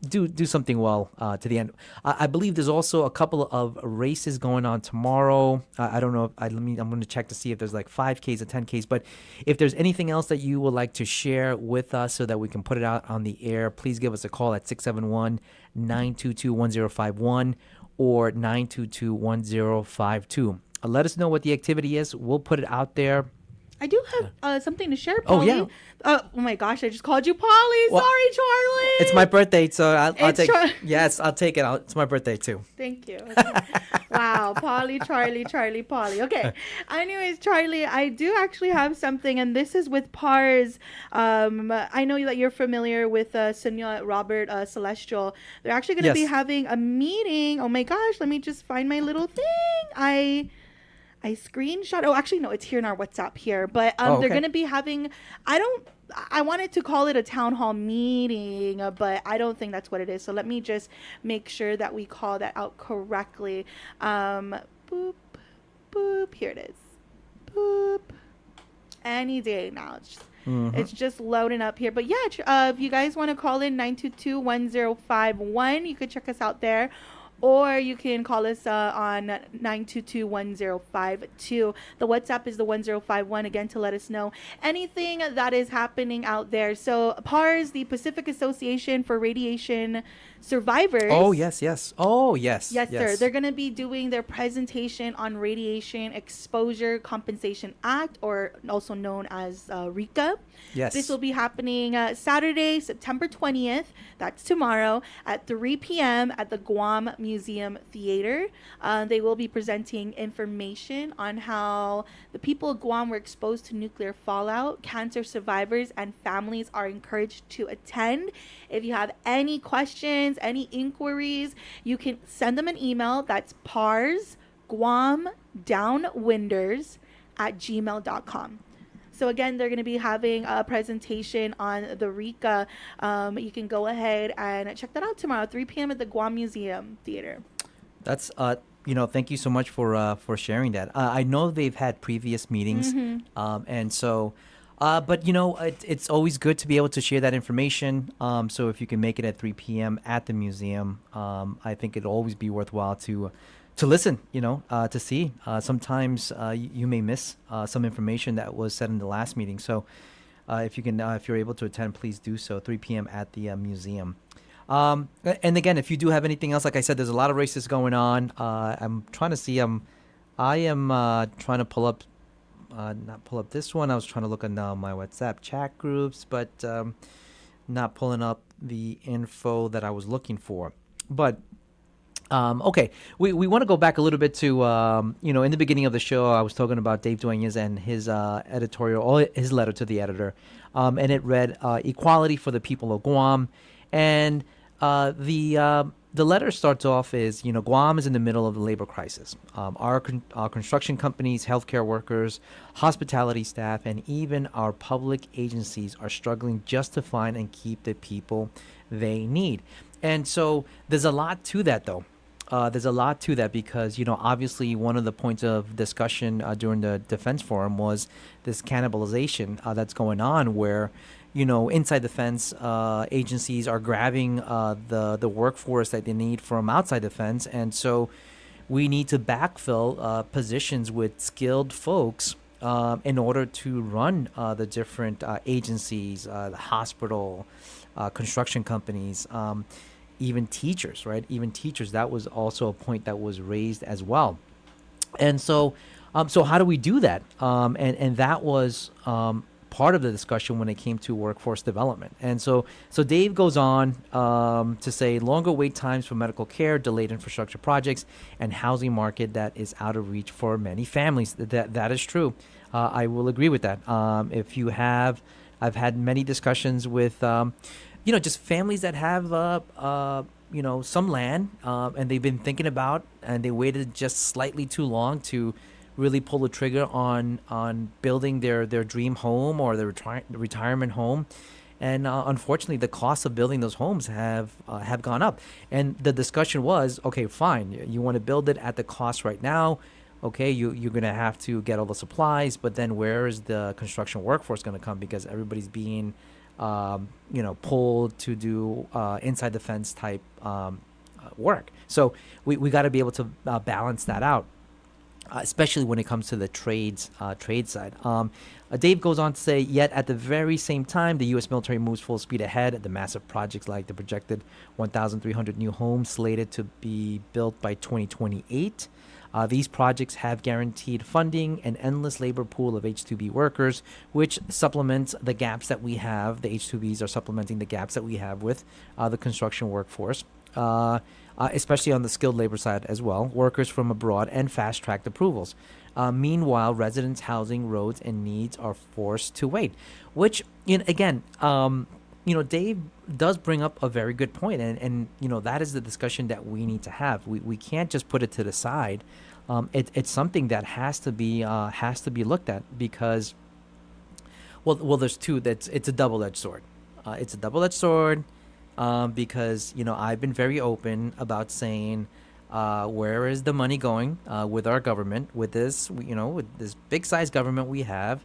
do something well to the end. I believe there's also a couple of races going on tomorrow. I don't know. I'm going to check to see if there's like 5Ks or 10Ks. But if there's anything else that you would like to share with us so that we can put it out on the air, please give us a call at 671-922-1051 or 922-1052. Let us know what the activity is. We'll put it out there. I do have something to share, Oh, Polly. yeah. Oh my gosh, I just called you Polly. Well, Sorry, Charlie. It's my birthday, so I'll It's take. Char- Yes, I'll take it. It's my birthday too. Thank you. Wow, Polly, Charlie, Polly. Okay. Anyways, Charlie, I do actually have something, and this is with PARS. I know that you're familiar with Senor Robert Celestial. They're actually going to be Yes. having a meeting. Oh my gosh, let me just find my little thing. I screenshot. Oh, actually, no, it's here in our WhatsApp here. But they're going to be having. I wanted to call it a town hall meeting, but I don't think that's what it is. So let me just make sure that we call that out correctly. Boop, boop. Here it is. Boop. Any day now. It's just loading up here. But yeah, if you guys want to call in 922-1051, you could check us out there. Or you can call us on 922-1052. The WhatsApp is the 1051, again, to let us know anything that is happening out there. So PARS, the Pacific Association for Radiation Survivors. Oh, yes. Oh, yes. Yes, sir. They're going to be doing their presentation on Radiation Exposure Compensation Act, or also known as RECA. Yes. This will be happening Saturday, September 20th. That's tomorrow at 3 p.m. at the Guam Museum Theater. They will be presenting information on how the people of Guam were exposed to nuclear fallout. Cancer survivors and families are encouraged to attend. If you have any questions, any inquiries, you can send them an email. That's parsguamdownwinders@gmail.com. So again, they're going to be having a presentation on the RECA. You can go ahead and check that out tomorrow, 3 p.m. at the Guam Museum Theater. That's thank you so much for sharing that. I know they've had previous meetings, and so. But it's always good to be able to share that information. So if you can make it at 3 p.m. at the museum, I think it'll always be worthwhile to listen. To see. Sometimes you may miss some information that was said in the last meeting. So if you're able to attend, please do so. 3 p.m. at the museum. And again, if you do have anything else, like I said, there's a lot of races going on. I'm trying to see. I am trying to pull up. Not pull up this one. I was trying to look on my WhatsApp chat groups, but not pulling up the info that I was looking for. But okay, we want to go back a little bit to in the beginning of the show, I was talking about Dave Duenas and his editorial, or his letter to the editor, and it read "Equality for the People of Guam," and the letter starts off as, Guam is in the middle of the labor crisis. Our construction companies, healthcare workers, hospitality staff, and even our public agencies are struggling just to find and keep the people they need. And so there's a lot to that, though. There's a lot to that because, obviously one of the points of discussion during the Defense Forum was this cannibalization that's going on where, inside the fence agencies are grabbing the workforce that they need from outside the fence. And so we need to backfill positions with skilled folks in order to run the different agencies, the hospital, construction companies, even teachers, right? Even teachers. That was also a point that was raised as well. And so how do we do that? And that was part of the discussion when it came to workforce development. And so Dave goes on to say longer wait times for medical care, delayed infrastructure projects, and housing market that is out of reach for many families. That is true. I will agree with that. I've had many discussions with, just families that have, some land, and they've been thinking about, and they waited just slightly too long to really pull the trigger on building their dream home or their retirement home. And unfortunately, the cost of building those homes have gone up. And the discussion was, okay, fine, you want to build it at the cost right now. Okay, you're going to have to get all the supplies, but then where is the construction workforce going to come? Because everybody's being pulled to do inside the fence type work. So we got to be able to balance that out, especially when it comes to the trade side. Dave goes on to say, yet at the very same time, the U.S. military moves full speed ahead. The massive projects like the projected 1,300 new homes slated to be built by 2028. These projects have guaranteed funding, an endless labor pool of H-2B workers, which supplements the gaps that we have. The H-2Bs are supplementing the gaps that we have with the construction workforce, especially on the skilled labor side as well, workers from abroad, and fast-tracked approvals. Meanwhile, residents' housing, roads, and needs are forced to wait, which, again, Dave does bring up a very good point, and that is the discussion that we need to have. We can't just put it to the side. It's something that has to be looked at because, well, there's two. It's a double-edged sword. It's a double-edged sword because I've been very open about saying, where is the money going with our government, with this big size government we have?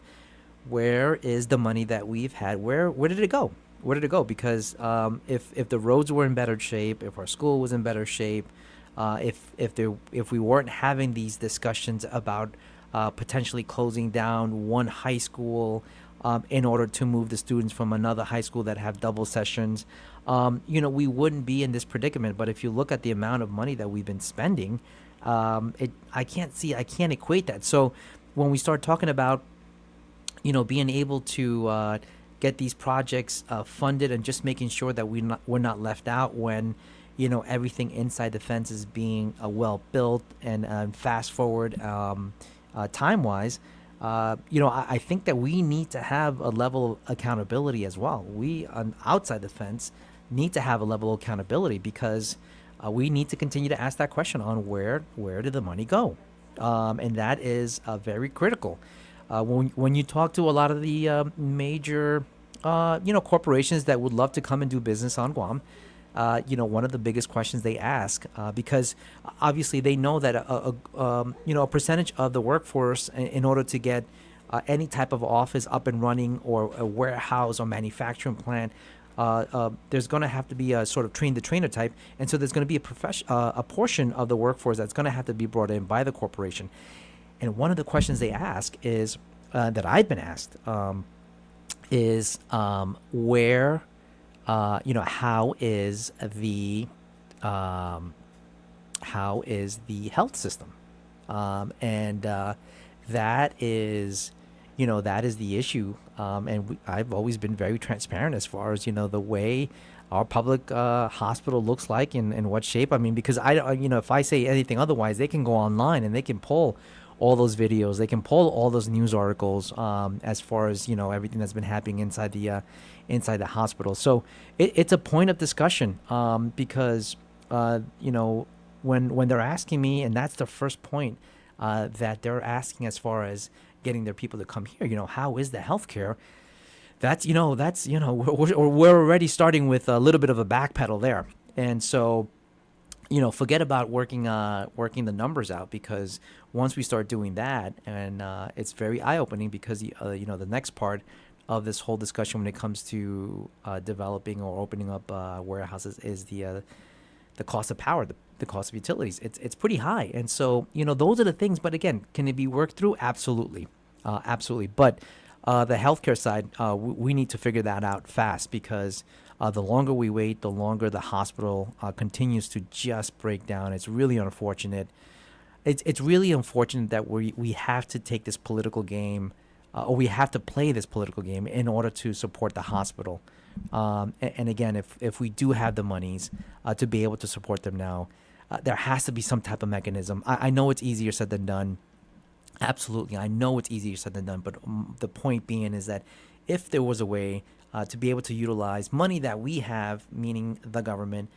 Where is the money that we've had? Where did it go? Where did it go? Because if the roads were in better shape, if our school was in better shape, if we weren't having these discussions about potentially closing down one high school in order to move the students from another high school that have double sessions, we wouldn't be in this predicament. But if you look at the amount of money that we've been spending, I can't equate that. So when we start talking about, being able to get these projects funded and just making sure that we're not left out when, everything inside the fence is being well built and fast forward time-wise, I think that we need to have a level of accountability as well. We outside the fence need to have a level of accountability because we need to continue to ask that question on where did the money go, and that is very critical. When you talk to a lot of the major corporations that would love to come and do business on Guam, one of the biggest questions they ask, because obviously they know that a percentage of the workforce in order to get any type of office up and running or a warehouse or manufacturing plant, there's going to have to be a sort of train-the-trainer type, and so there's going to be a portion of the workforce that's going to have to be brought in by the corporation. And one of the questions they ask is that I've been asked is where. How is the health system, and that is the issue. And I've always been very transparent as far as the way our public hospital looks like and what shape. I mean, because if I say anything otherwise, they can go online and they can pull all those videos, they can pull all those news articles as far as everything that's been happening inside the hospital. So it's a point of discussion because when they're asking me, and that's the first point that they're asking as far as getting their people to come here. How is the healthcare? That's we're already starting with a little bit of a backpedal there, and so. Forget about working the numbers out, because once we start doing that, and it's very eye-opening because the next part of this whole discussion when it comes to developing or opening up warehouses is the cost of power, the cost of utilities. It's pretty high, and so those are the things. But again, can it be worked through? Absolutely, absolutely. But the healthcare side, we need to figure that out fast, because the longer we wait, the longer the hospital continues to just break down. It's really unfortunate. It's really unfortunate that we have to take this political game, or we have to play this political game in order to support the hospital. And again, if we do have the monies to be able to support them now, there has to be some type of mechanism. I know it's easier said than done. Absolutely, I know it's easier said than done. But the point being is that if there was a way to be able to utilize money that we have, meaning the government,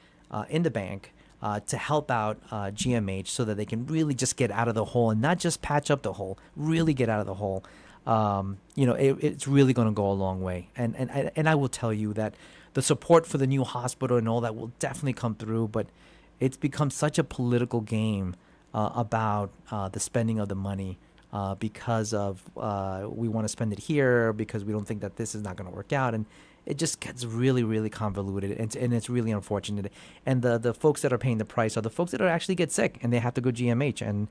in the bank, to help out GMH so that they can really just get out of the hole and not just patch up the hole, really get out of the hole. It's really going to go a long way. And I will tell you that the support for the new hospital and all that will definitely come through, but it's become such a political game about the spending of the money. Because of we want to spend it here because we don't think that this is not going to work out, and it just gets really, really convoluted, and it's really unfortunate. And the folks that are paying the price are the folks that are actually get sick and they have to go GMH. And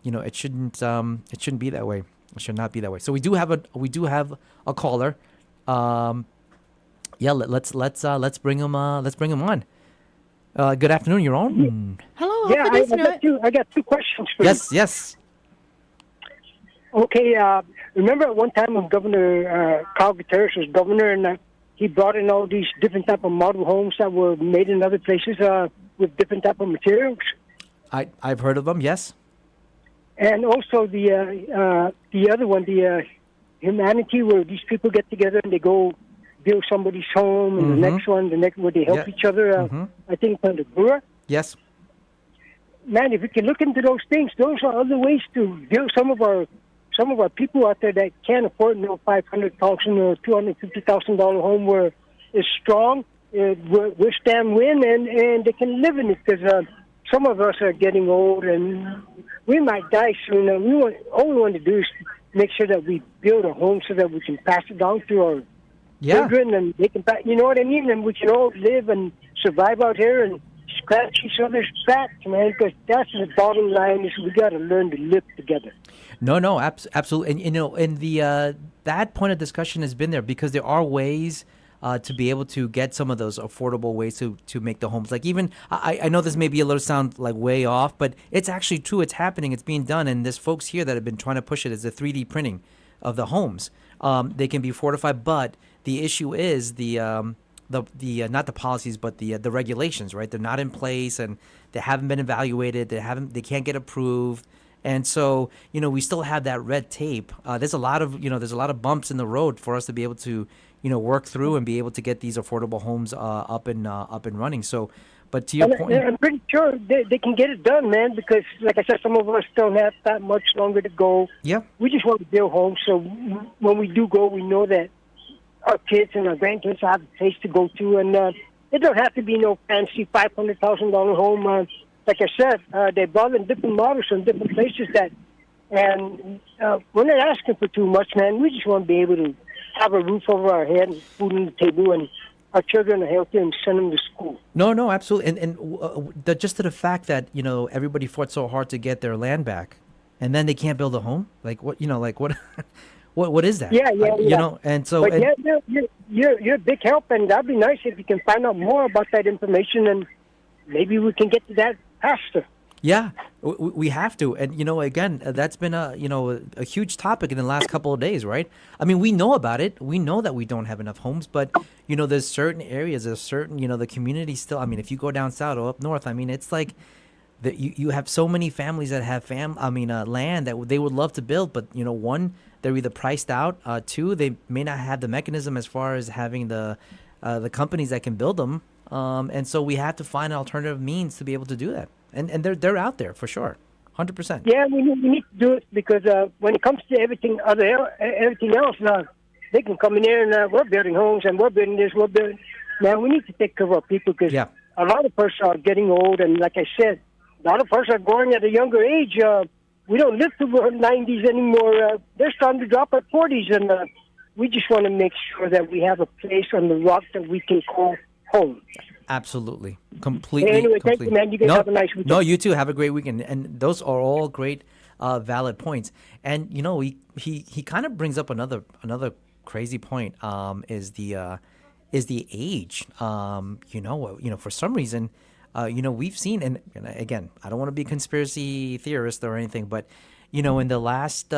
it shouldn't be that way. It should not be that way. So we do have a caller. Let's bring him on. Good afternoon. You're on. Hello. Yeah, I got two questions for you. Yes. Okay. Remember at one time when Governor Carl Gutierrez was governor, and he brought in all these different type of model homes that were made in other places with different type of materials. I've heard of them. Yes. And also the other one, the Humanity, where these people get together and they go build somebody's home, and the next where they help each other. I think on the Gura. Yes. Man, if we can look into those things, those are other ways to build some of our people out there that can't afford $500,000 or $250,000 home where it's strong, withstand wind, and they can live in it. Because some of us are getting old and we might die soon. And all we want to do is make sure that we build a home so that we can pass it down to our children, and they can, you know what I mean? And we can all live and survive out here and scratch each other's backs, man. Because that's the bottom line: is we got to learn to live together. No, absolutely. And that point of discussion has been there because there are ways to be able to get some of those affordable ways to make the homes. Like even, I know this may be a little sound like way off, but it's actually true. It's happening. It's being done. And there's folks here that have been trying to push it as a 3D printing of the homes. They can be fortified, but the issue is the not the policies, but the regulations, right? They're not in place and they haven't been evaluated. They can't get approved. And so, we still have that red tape. There's a lot of bumps in the road for us to be able to, work through and be able to get these affordable homes up and running. So, but to your point, I'm pretty sure they can get it done, man. Because, like I said, some of us don't have that much longer to go. Yeah, we just want to build homes. So when we do go, we know that our kids and our grandkids have a place to go to, and it don't have to be no fancy $500,000 home. Like I said, they brought in different models from different places and we're not asking for too much, man. We just want to be able to have a roof over our head and food on the table, and our children are healthy and send them to school. No, absolutely. And just to the fact that, everybody fought so hard to get their land back and then they can't build a home. Like what, what is that? Yeah. And so. But you're a big help, and that'd be nice if you can find out more about that information, and maybe we can get to that faster. Yeah, we have to. And, again, that's been a huge topic in the last couple of days, right? I mean, we know about it. We know that we don't have enough homes, but, there's certain areas, the community still, I mean, if you go down south or up north, I mean, it's like that you have so many families that have land that they would love to build, but, one, they're either priced out. Two, they may not have the mechanism as far as having the companies that can build them. And so we have to find alternative means to be able to do that. And they're out there for sure, 100%. Yeah, we need to do it because when it comes to everything else, they can come in here and we're building homes and we're building this, we're building. Man, we need to take care of our people because a lot of us are getting old, and like I said, a lot of us are growing at a younger age. We don't live to our 90s anymore. They're starting to drop at 40s, and we just want to make sure that we have a place on the rock that we can call home. Absolutely. Completely. Anyway, thank you, man. You guys have a nice weekend. No, you too. Have a great weekend. And those are all great, valid points. And, he kind of brings up another crazy point, is the age. For some reason, we've seen, and again, I don't want to be a conspiracy theorist or anything, but, in the last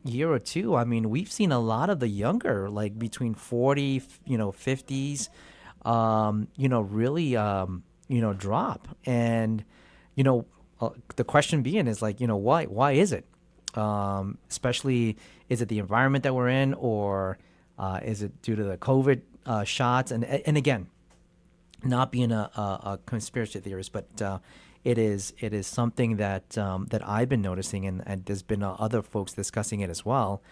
year or two, I mean, we've seen a lot of the younger, like between 40, 50s, really, drop. And, the question being is like, why is it? Especially, is it the environment that we're in, or is it due to the COVID shots? And again, not being a conspiracy theorist, but it is something that I've been noticing, and there's been other folks discussing it as well.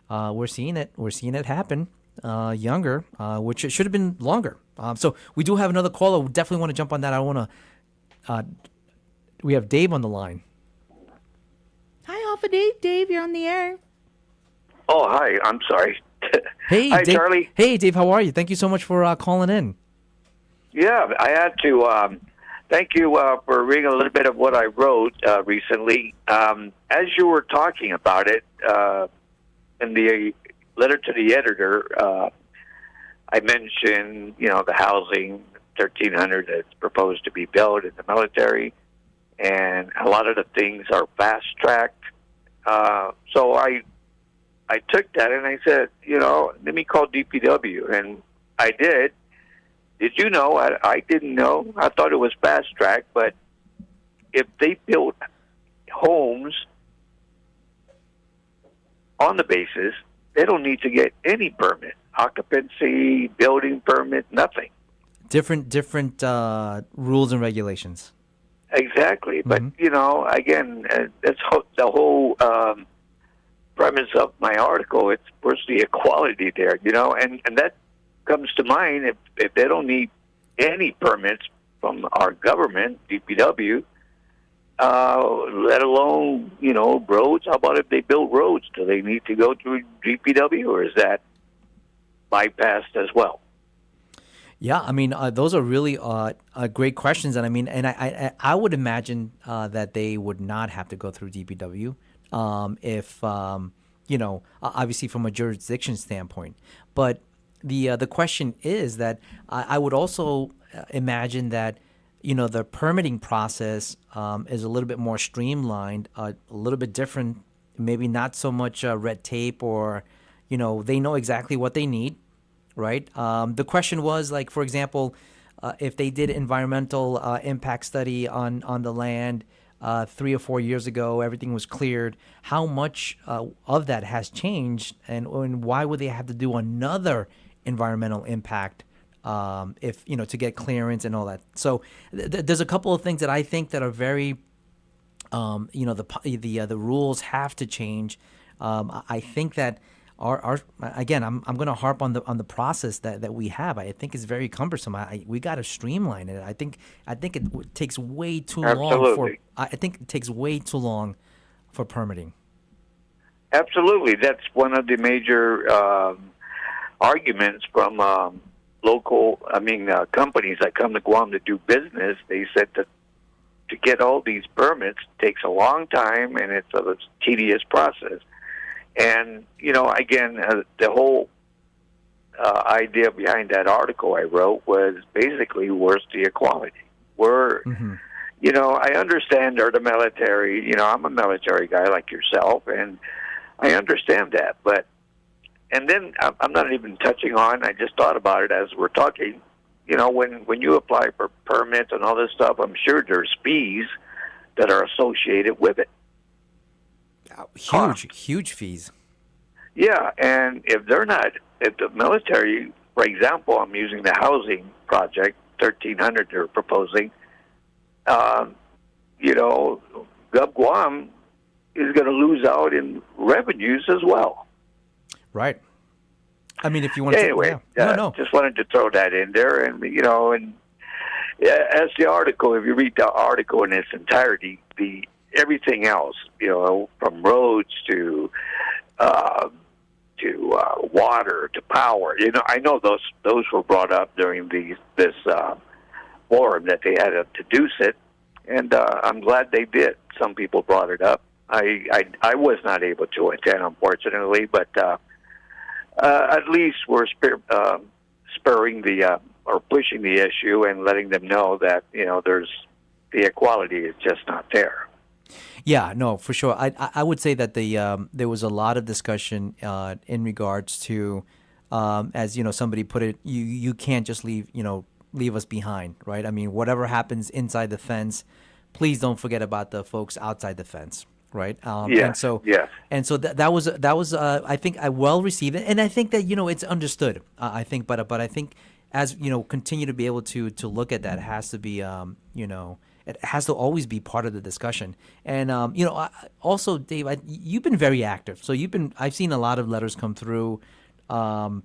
We're seeing it happen younger, which it should have been longer. So we do have another caller. We definitely want to jump on that. I want to. We have Dave on the line. Hi, Alpha Dave. Dave, you're on the air. Oh, hi. I'm sorry. Hey, Hi, Dave. Charlie. Hey, Dave. How are you? Thank you so much for calling in. Yeah, I had to thank you for reading a little bit of what I wrote recently. As you were talking about it in the letter to the editor, I mentioned, the housing 1,300 that's proposed to be built in the military, and a lot of the things are fast-tracked. So I took that and I said, let me call DPW. And I did. Did you know? I didn't know. I thought it was fast track, but if they built homes on the basis, they don't need to get any permit, occupancy, building permit, nothing. Different rules and regulations. Exactly. But, again, that's the whole premise of my article. It's where's the equality there, and that comes to mind if they don't need any permits from our government, DPW, let alone, roads. How about if they build roads? Do they need to go through DPW, or is that bypassed as well? Yeah, I mean, those are really great questions, and I would imagine that they would not have to go through DPW if obviously from a jurisdiction standpoint. But the question is that I would also imagine that the permitting process is a little bit more streamlined, a little bit different, maybe not so much red tape, or they know exactly what they need. Right. The question was, like, for example, if they did environmental impact study on the land 3 or 4 years ago, everything was cleared. How much of that has changed, and why would they have to do another environmental impact if to get clearance and all that? So there's a couple of things that I think that are very, the rules have to change. I think that. Our again, I'm going to harp on the process that we have. I think it's very cumbersome. We got to streamline it. I think it takes way too long. I think it takes way too long for permitting. Absolutely, that's one of the major arguments from companies that come to Guam to do business. They said that to get all these permits takes a long time, and it's a tedious process. And, again, the whole idea behind that article I wrote was basically, where's the equality? I understand they're the military. I'm a military guy like yourself, and I understand that. And then I'm not even touching on, I just thought about it as we're talking, when you apply for permits and all this stuff, I'm sure there's fees that are associated with it. Huge fees. Yeah, and if the military, for example, I'm using the housing project, 1,300 they're proposing, Gov Guam is going to lose out in revenues as well. Right. I mean, if you want to... Anyway, just wanted to throw that in there, and, as the article, if you read the article in its entirety, everything else, from roads to water to power. I know those were brought up during this forum that they had to deduce it, and I'm glad they did. Some people brought it up. I was not able to attend, unfortunately, but at least we're spurring or pushing the issue and letting them know that there's the equality is just not there. Yeah, no, for sure. I would say that there was a lot of discussion in regards to, as somebody put it, you can't just leave us behind, right? I mean, whatever happens inside the fence, please don't forget about the folks outside the fence, right? And so that was I think I well received it, and I think that it's understood. I think, but I think as continue to be able to look at that has to be it has to always be part of the discussion. And also, Dave, you've been very active. So I've seen a lot of letters come through, and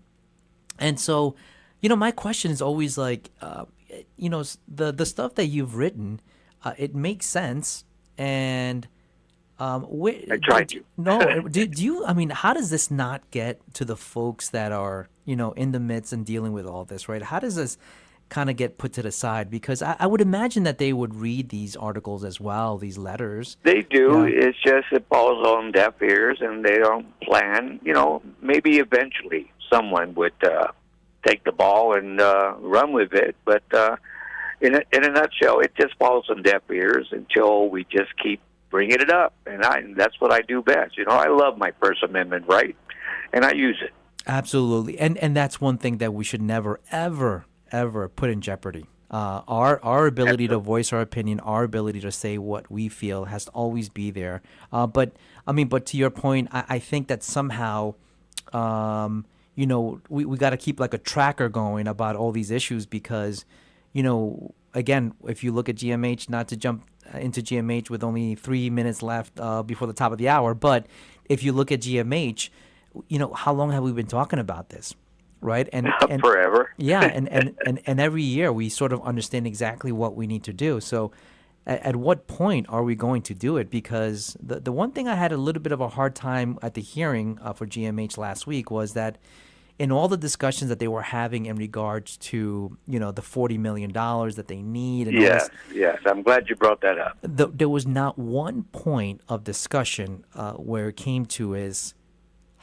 so my question is always like, the stuff that you've written, it makes sense, and I tried to. No, do you? I mean, how does this not get to the folks that are in the midst and dealing with all this, right? How does this kind of get put to the side? Because I would imagine that they would read these articles as well, these letters. They do. Yeah. It's just it falls on deaf ears, and they don't plan. Maybe eventually someone would take the ball and run with it. But in a nutshell, it just falls on deaf ears until we just keep bringing it up. And that's what I do best. I love my First Amendment right, and I use it. Absolutely. And that's one thing that we should never, ever put in jeopardy. Our ability to voice our opinion, our ability to say what we feel has to always be there. But to your point, I think that somehow, we got to keep like a tracker going about all these issues because, again, if you look at GMH, not to jump into GMH with only 3 minutes left before the top of the hour, but if you look at GMH, how long have we been talking about this? Right. And forever. Yeah. And every year we sort of understand exactly what we need to do. So at what point are we going to do it? Because the one thing I had a little bit of a hard time at the hearing for GMH last week was that in all the discussions that they were having in regards to, the $40 million that they need. And yes. I'm glad you brought that up. There was not one point of discussion where it came to is,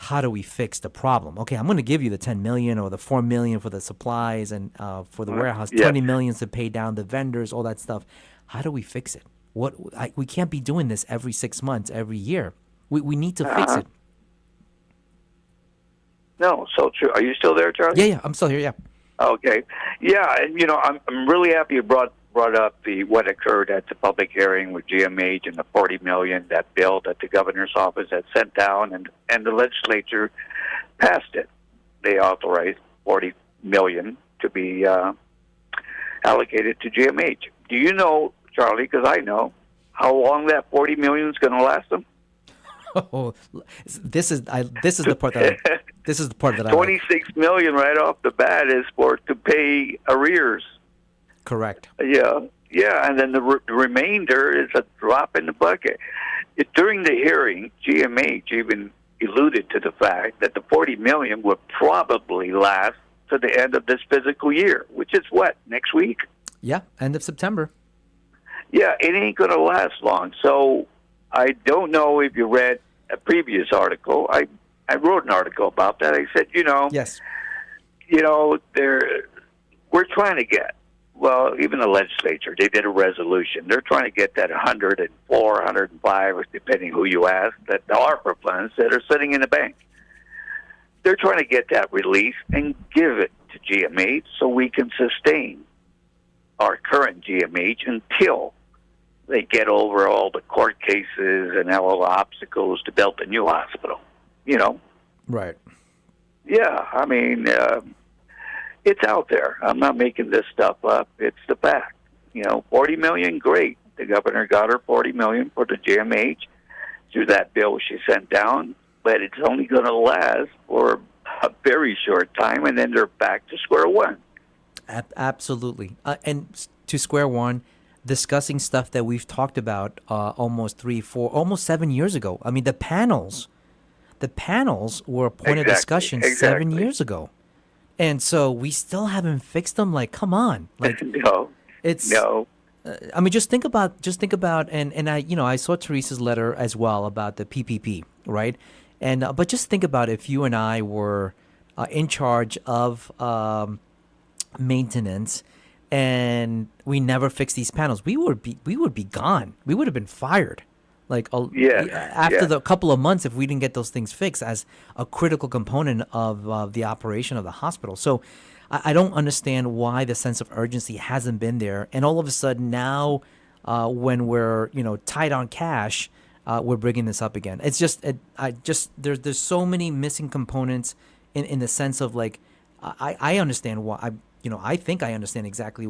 how do we fix the problem? Okay, I'm going to give you the $10 million or the $4 million for the supplies and for the warehouse, yes. $20 million to pay down the vendors, all that stuff. How do we fix it? We can't be doing this every 6 months, every year. We need to fix it. No, so true. Are you still there, Charlie? Yeah, I'm still here. Yeah. Okay. Yeah, and I'm really happy you brought up what occurred at the public hearing with GMH and the $40 million, that bill that the governor's office had sent down, and the legislature passed it. They authorized $40 million to be allocated to GMH. Do you know, Charlie? Because I know how long that $40 million is going to last them. Oh, this is the part that I 26 million right off the bat is to pay arrears. Correct. Yeah, and then the remainder is a drop in the bucket. During the hearing, GMH even alluded to the fact that the $40 million would probably last to the end of this fiscal year, which is what, next week? Yeah, end of September. Yeah, it ain't going to last long. So I don't know if you read a previous article. I wrote an article about that. I said, yes, we're trying to get, well, even the legislature, they did a resolution. They're trying to get that 104, 105, depending who you ask, that the ARPA funds that are sitting in the bank. They're trying to get that released and give it to GMH so we can sustain our current GMH until they get over all the court cases and all the obstacles to build a new hospital. Right. Yeah, I mean, it's out there. I'm not making this stuff up. It's the fact. $40 million, great. The governor got her $40 million for the GMH through that bill she sent down, but it's only going to last for a very short time, and then they're back to square one. Absolutely. And to square one, discussing stuff that we've talked about almost 7 years ago. I mean, the panels were a point of discussion 7 years ago. And so we still haven't fixed them. Like, come on. Like, no. I mean, just think about, and I saw Teresa's letter as well about the PPP, right? And, but just think about if you and I were in charge of maintenance and we never fixed these panels, we would be gone. We would have been fired. Like after the couple of months, if we didn't get those things fixed as a critical component of the operation of the hospital. So I don't understand why the sense of urgency hasn't been there. And all of a sudden now, when we're tight on cash, we're bringing this up again. It's just there's so many missing components in the sense of like I understand why I think I understand exactly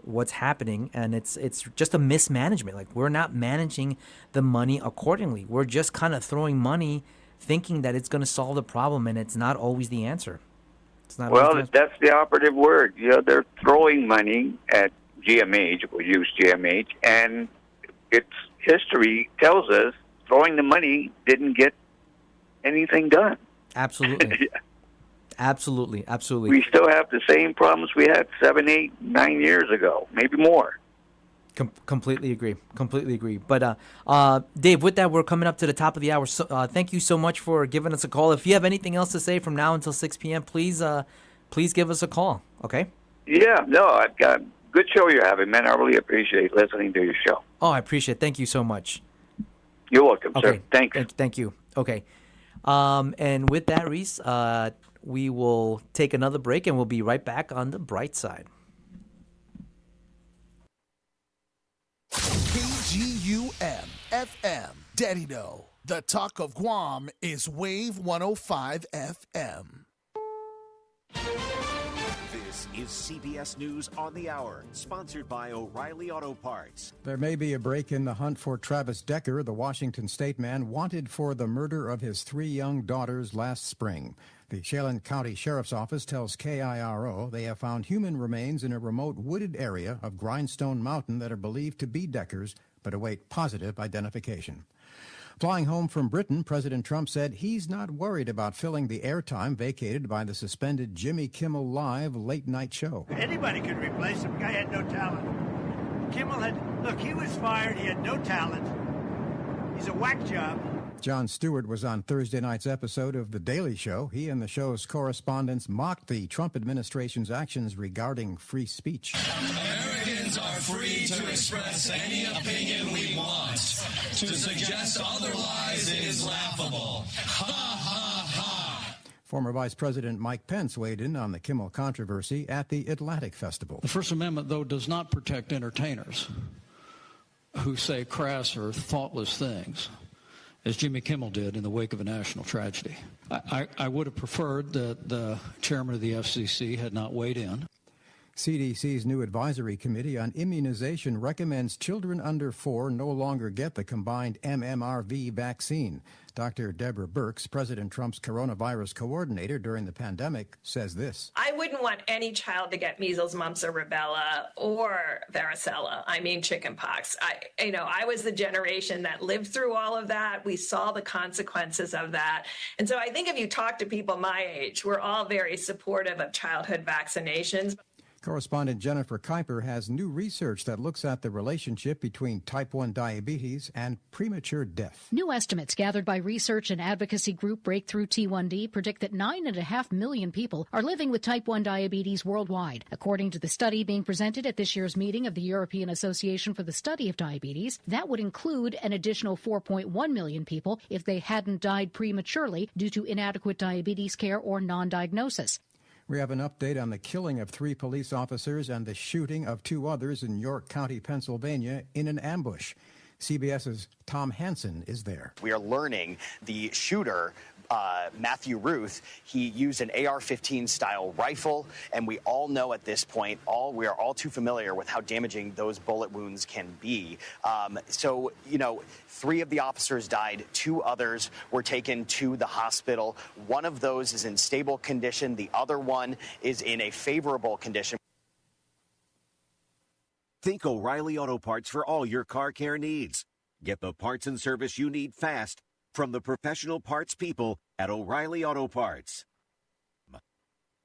what's happening, and it's just a mismanagement. Like, we're not managing the money accordingly. We're just kind of throwing money thinking that it's going to solve the problem, and it's not always the answer. It's not. Well, that's the operative word. They're throwing money at GMH. We'll use GMH, and it's history tells us throwing the money didn't get anything done. Absolutely. Absolutely. We still have the same problems we had 7, 8, 9 years ago, maybe more. Completely agree. But Dave, with that, we're coming up to the top of the hour. So, thank you so much for giving us a call. If you have anything else to say from now until 6 p.m., please give us a call. Okay? Yeah, no, I've got good show you're having, man. I really appreciate listening to your show. Oh, I appreciate it. Thank you so much. You're welcome, Okay. sir. Thanks. Thank you. Okay. And with that, Reese, we will take another break, and we'll be right back on the bright side. KGUM FM, Dedido. The talk of Guam is Wave 105 FM. This is CBS News on the Hour, sponsored by O'Reilly Auto Parts. There may be a break in the hunt for Travis Decker, the Washington state man wanted for the murder of his 3 young daughters last spring. The Chelan County Sheriff's Office tells KIRO they have found human remains in a remote wooded area of Grindstone Mountain that are believed to be Decker's, but await positive identification. Flying home from Britain, President Trump said he's not worried about filling the airtime vacated by the suspended Jimmy Kimmel Live late-night show. Anybody could replace him. Guy had no talent. Kimmel he was fired. He had no talent. He's a whack job. Jon Stewart was on Thursday night's episode of The Daily Show. He and the show's correspondents mocked the Trump administration's actions regarding free speech. Americans are free to express any opinion we want. To suggest otherwise is laughable. Ha, ha, ha. Former Vice President Mike Pence weighed in on the Kimmel controversy at the Atlantic Festival. The First Amendment, though, does not protect entertainers who say crass or thoughtless things, as Jimmy Kimmel did in the wake of a national tragedy. I would have preferred that the chairman of the FCC had not weighed in. CDC's new advisory committee on immunization recommends children under 4 no longer get the combined MMRV vaccine. Dr. Deborah Birx, President Trump's coronavirus coordinator during the pandemic, says this. I wouldn't want any child to get measles, mumps, or rubella, or varicella. I mean chickenpox. I was the generation that lived through all of that. We saw the consequences of that. And so I think if you talk to people my age, we're all very supportive of childhood vaccinations. Correspondent Jennifer Kuiper has new research that looks at the relationship between type 1 diabetes and premature death. New estimates gathered by research and advocacy group Breakthrough T1D predict that 9.5 million people are living with type 1 diabetes worldwide. According to the study being presented at this year's meeting of the European Association for the Study of Diabetes, that would include an additional 4.1 million people if they hadn't died prematurely due to inadequate diabetes care or non-diagnosis. We have an update on the killing of 3 police officers and the shooting of 2 others in York County, Pennsylvania, in an ambush. CBS's Tom Hansen is there. We are learning the shooter, Matthew Ruth, he used an AR-15 style rifle, and we all know at this point, we are all too familiar with how damaging those bullet wounds can be. 3 of the officers died, 2 others were taken to the hospital. One of those is in stable condition. The other one is in a favorable condition. Think O'Reilly Auto Parts for all your car care needs. Get the parts and service you need fast from the professional parts people at O'Reilly Auto Parts.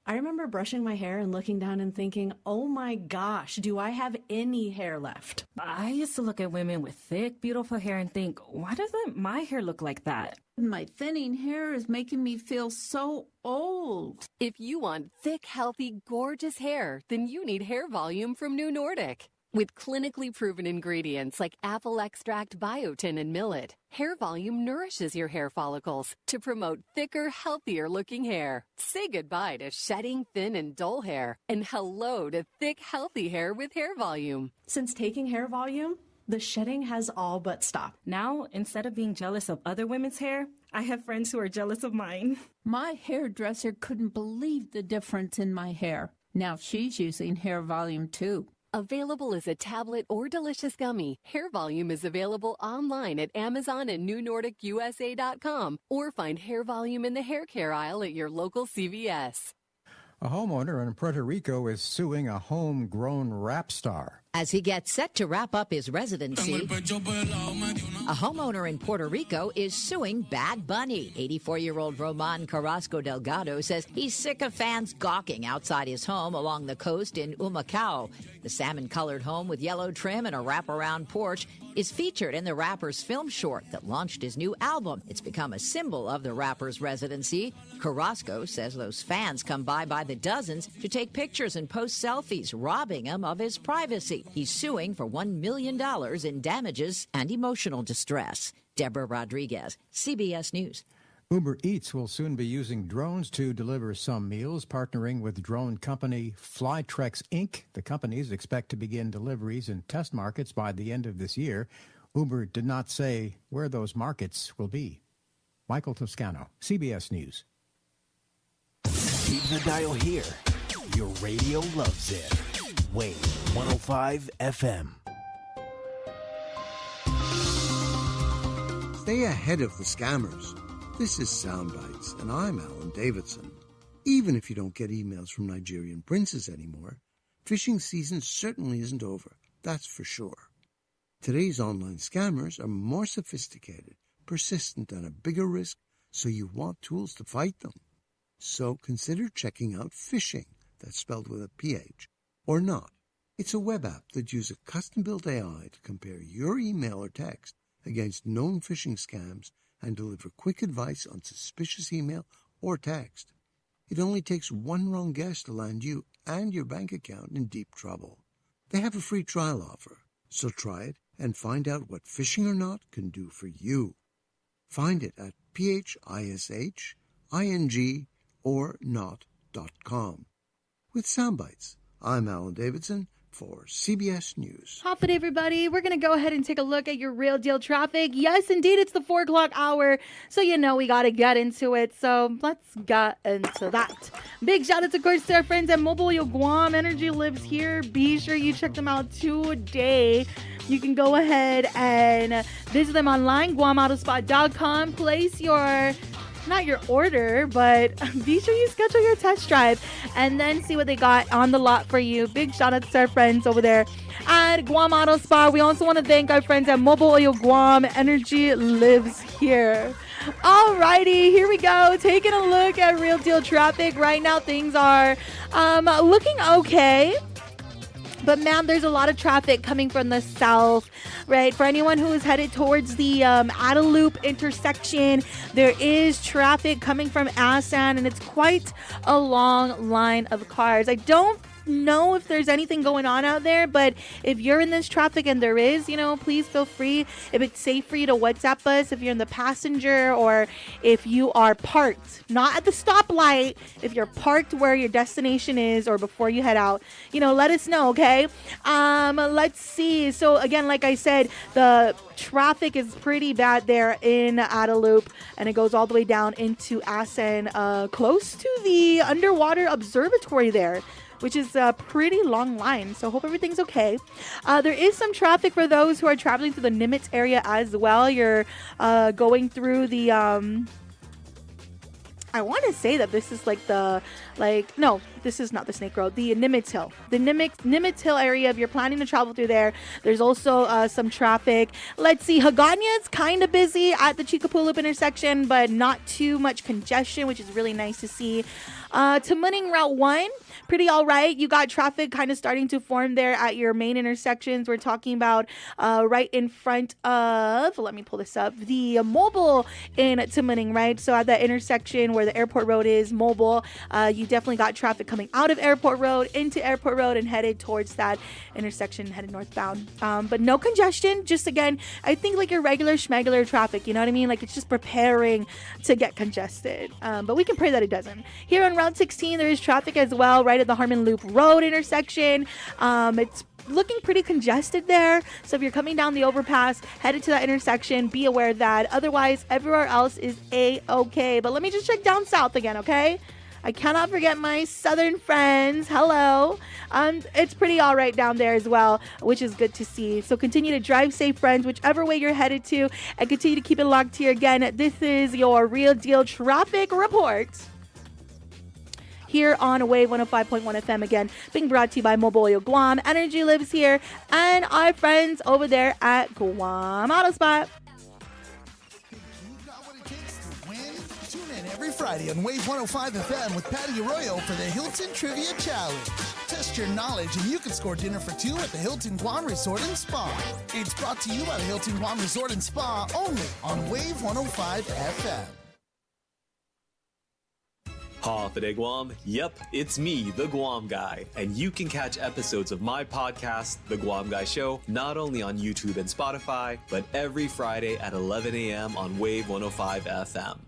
I remember brushing my hair and looking down and thinking, oh my gosh, do I have any hair left? I used to look at women with thick, beautiful hair and think, why doesn't my hair look like that? My thinning hair is making me feel so old. If you want thick, healthy, gorgeous hair, then you need Hair Volume from New Nordic. With clinically proven ingredients like apple extract, biotin, and millet, Hair Volume nourishes your hair follicles to promote thicker, healthier-looking hair. Say goodbye to shedding, thin, and dull hair, and hello to thick, healthy hair with Hair Volume. Since taking Hair Volume, the shedding has all but stopped. Now, instead of being jealous of other women's hair, I have friends who are jealous of mine. My hairdresser couldn't believe the difference in my hair. Now she's using Hair Volume too. Available as a tablet or delicious gummy, Hair Volume is available online at Amazon and NewNordicUSA.com, or find Hair Volume in the hair care aisle at your local CVS. A homeowner in Puerto Rico is suing a homegrown rap star. As he gets set to wrap up his residency, a homeowner in Puerto Rico is suing Bad Bunny. 84-year-old Roman Carrasco Delgado says he's sick of fans gawking outside his home along the coast in Humacao. The salmon-colored home with yellow trim and a wraparound porch is featured in the rapper's film short that launched his new album. It's become a symbol of the rapper's residency. Carrasco says those fans come by the dozens to take pictures and post selfies, robbing him of his privacy. He's suing for $1 million in damages and emotional distress. Deborah Rodriguez, CBS News. Uber Eats will soon be using drones to deliver some meals, partnering with drone company Flytrex Inc. The companies expect to begin deliveries in test markets by the end of this year. Uber did not say where those markets will be. Michael Toscano, CBS News. Keep the dial here. Your radio loves it. Wave 105 FM. Stay ahead of the scammers. This is Soundbites, and I'm Alan Davidson. Even if you don't get emails from Nigerian princes anymore, phishing season certainly isn't over, that's for sure. Today's online scammers are more sophisticated, persistent, and a bigger risk, so you want tools to fight them. So consider checking out Phishing, that's spelled with a PH, or Not. It's a web app that uses a custom-built AI to compare your email or text against known phishing scams and deliver quick advice on suspicious email or text. It only takes one wrong guess to land you and your bank account in deep trouble. They have a free trial offer, so try it and find out what Phishing or Not can do for you. Find it at phishing or not.com. With Soundbites, I'm Alan Davidson for CBS News. Hop it, everybody. We're going to go ahead and take a look at your real deal traffic. Yes, indeed, it's the 4 o'clock hour, so you know we got to get into it. So let's get into that. Big shout out, of course, to our friends at Mobile Yo Guam. Energy lives here. Be sure you check them out today. You can go ahead and visit them online, guamautospa.com. Place your... not your order, but be sure you schedule your test drive and then see what they got on the lot for you. Big shout out to our friends over there at Guam Auto Spa. We also want to thank our friends at Mobile Oil Guam. Energy lives here. Alrighty, here we go. Taking a look at real deal traffic. Right now, things are looking okay. But, man, there's a lot of traffic coming from the south, right? For anyone who is headed towards the Adelup intersection, there is traffic coming from Asan, and it's quite a long line of cars. I don't know if there's anything going on out there, but if you're in this traffic and there is, please feel free, if it's safe for you, to WhatsApp us if you're in the passenger, or if you are parked, not at the stoplight, if you're parked where your destination is or before you head out, let us know, okay? Let's see. So again, like I said, the traffic is pretty bad there in Adelup, and it goes all the way down into Asan, close to the underwater observatory there, which is a pretty long line. So hope everything's okay. There is some traffic for those who are traveling through the Nimitz area as well. You're going through the... I want to say that this is no, this is not the Snake Road, the Nimitz Hill. The Nimitz Hill area, if you're planning to travel through there, there's also some traffic. Let's see, Hagåtña's kind of busy at the Chicapulip intersection, but not too much congestion, which is really nice to see. Tamuning Route 1, pretty all right. You got traffic kind of starting to form there at your main intersections. We're talking about right in front of, let me pull this up, the Mobile in Tamuning, right? So at that intersection where the Airport Road is, Mobile, you definitely got traffic coming out of Airport Road into Airport Road and headed towards that intersection, headed northbound. But no congestion. Just, again, I think like your regular schmegular traffic, you know what I mean? Like it's just preparing to get congested. But we can pray that it doesn't. Here on Route 16, there is traffic as well, right at the Harmon Loop Road intersection. It's looking pretty congested there. So if you're coming down the overpass, headed to that intersection, be aware of that. Otherwise, everywhere else is A-okay. But let me just check down south again, okay? I cannot forget my southern friends. Hello. It's pretty all right down there as well, which is good to see. So continue to drive safe, friends, whichever way you're headed to, and continue to keep it locked here. Again, this is your Real Deal Traffic Report here on Wave 105.1 FM. Again, being brought to you by Mobile Oil Guam. Energy lives here. And our friends over there at Guam Auto Spot. Tune in every Friday on Wave 105 FM with Patty Arroyo for the Hilton Trivia Challenge. Test your knowledge and you can score dinner for two at the Hilton Guam Resort and Spa. It's brought to you by the Hilton Guam Resort and Spa only on Wave 105 FM. Hawthade Guam. Yep, it's me, the Guam Guy. And you can catch episodes of my podcast, The Guam Guy Show, not only on YouTube and Spotify, but every Friday at 11 a.m. on Wave 105 FM.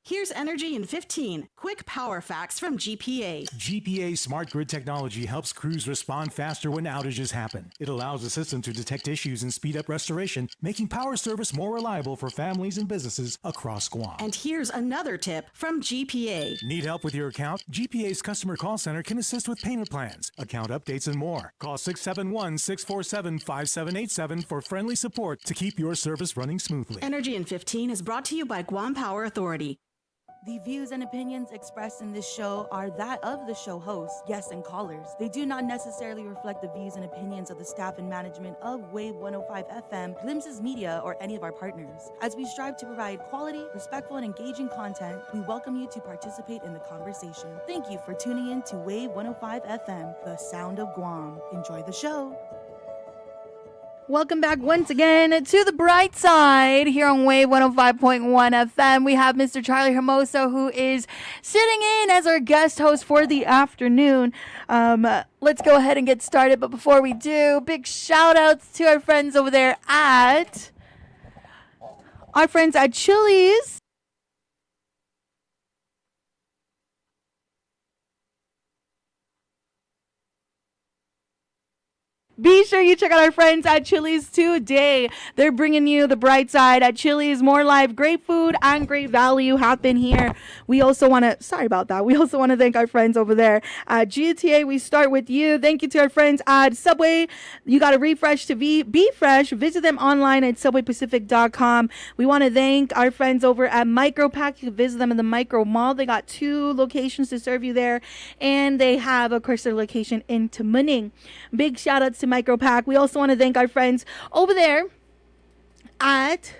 Here's Energy in 15. Quick power facts from GPA. GPA Smart Grid technology helps crews respond faster when outages happen. It allows the system to detect issues and speed up restoration, making power service more reliable for families and businesses across Guam. And here's another tip from GPA. Need help with your account? GPA's customer call center can assist with payment plans, account updates, and more. Call 671-647-5787 for friendly support to keep your service running smoothly. Energy in 15 is brought to you by Guam Power Authority. The views and opinions expressed in this show are that of the show hosts, guests, and callers. They do not necessarily reflect the views and opinions of the staff and management of Wave 105 FM, Glimpses Media, or any of our partners. As we strive to provide quality, respectful, and engaging content, we welcome you to participate in the conversation. Thank you for tuning in to Wave 105 FM, the sound of Guam. Enjoy the show. Welcome back once again to the bright side here on Wave 105.1 FM. We have Mr. Charlie Hermoso, who is sitting in as our guest host for the afternoon. Let's go ahead and get started. But before we do, big shout outs to our friends over there at Chili's. Be sure you check out our friends at Chili's today. They're bringing you the bright side at Chili's. More live, great food and great value happen here. We also want to thank our friends over there at GTA. We start with you. Thank you to our friends at Subway. You got to refresh to be fresh. Visit them online at subwaypacific.com. We want to thank our friends over at Micropack. You can visit them in the Micro Mall. They got 2 locations to serve you there. And they have, of course, their location in Tamuning. Big shout outs to Micropack. We also want to thank our friends over there at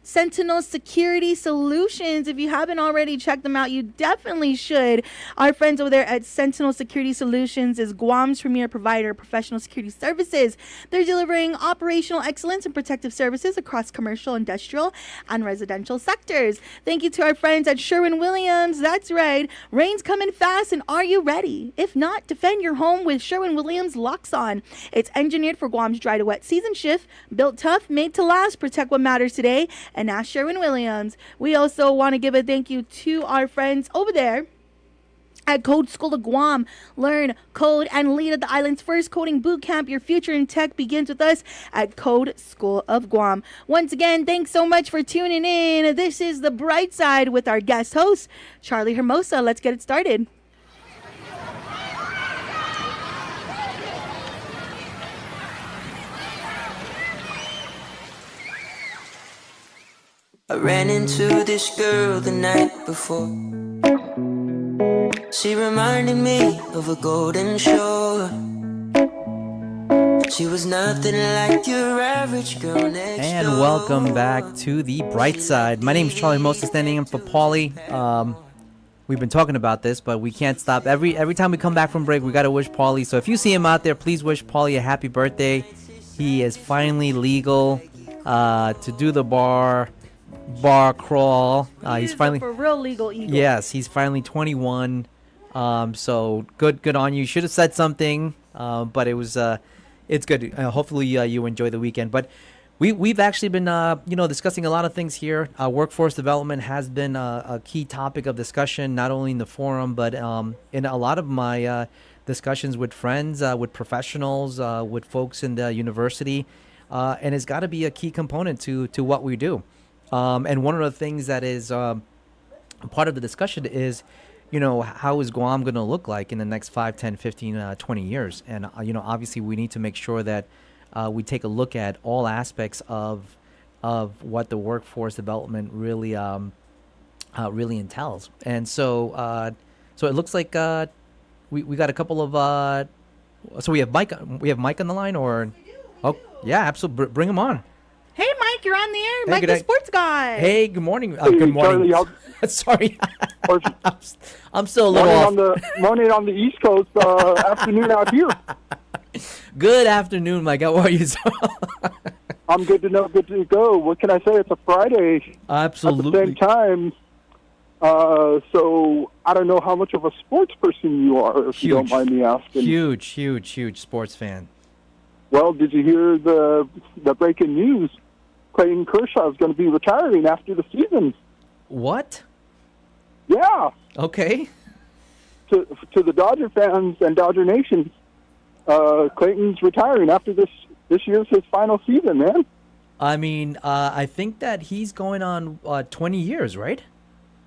Sentinel Security Solutions. If you haven't already checked them out, you definitely should. Our friends over there at Sentinel Security Solutions is Guam's premier provider of professional security services. They're delivering operational excellence and protective services across commercial, industrial, and residential sectors. Thank you to our friends at Sherwin-Williams. That's right. Rain's coming fast, and are you ready? If not, defend your home with Sherwin-Williams Locks On. It's engineered for Guam's dry to wet season shift, built tough, made to last. Protect what matters today. And ask Sherwin-Williams. We also want to give a thank you to our friends over there at Code School of Guam. Learn, code, and lead at the island's first coding boot camp. Your future in tech begins with us at Code School of Guam. Once again, thanks so much for tuning in. This is The Bright Side with our guest host, Charlie Hermoso. Let's get it started. I ran into this girl the night before. She reminded me of a golden shore. She was nothing like your average girl next door. And welcome back to the Bright Side. My name is Charlie Hermoso, standing in for Paulie. We've been talking about this, but we can't stop. Every time we come back from break, we got to wish Paulie. So if you see him out there, please wish Paulie a happy birthday. He is finally legal to do the bar crawl. He's finally for real legal eagle. Yes, he's finally 21. So good on you. Should have said something, but it's good. Hopefully you enjoy the weekend. But we've actually been discussing a lot of things here. Workforce development has been a key topic of discussion, not only in the forum but in a lot of my discussions with friends, with professionals, with folks in the university, and it's got to be a key component to what we do. And one of the things that is part of the discussion is, how is Guam going to look like in the next 5, 10, 15, 20 years? And, obviously we need to make sure that we take a look at all aspects of what the workforce development really really entails. And so so it looks like we got a couple of so we have Mike on the line, or oh yeah, absolutely, bring him on. Hey, Mike, you're on the air. Hey, Mike, good the day. sports guy. Hey, good morning. Good morning. Charlie, Sorry, I'm still a little off. Morning on the East Coast, afternoon out here. Good afternoon, Mike. How are you? I'm good to know, good to go. What can I say? It's a Friday. Absolutely. At the same time, so I don't know how much of a sports person you are, if you don't mind me asking. Huge sports fan. Well, did you hear the breaking news? Clayton Kershaw is going to be retiring after the season. What? Yeah. Okay. To the Dodger fans and Dodger Nation, Clayton's retiring after this year's his final season, man. I mean, I think that he's going on 20 years, right?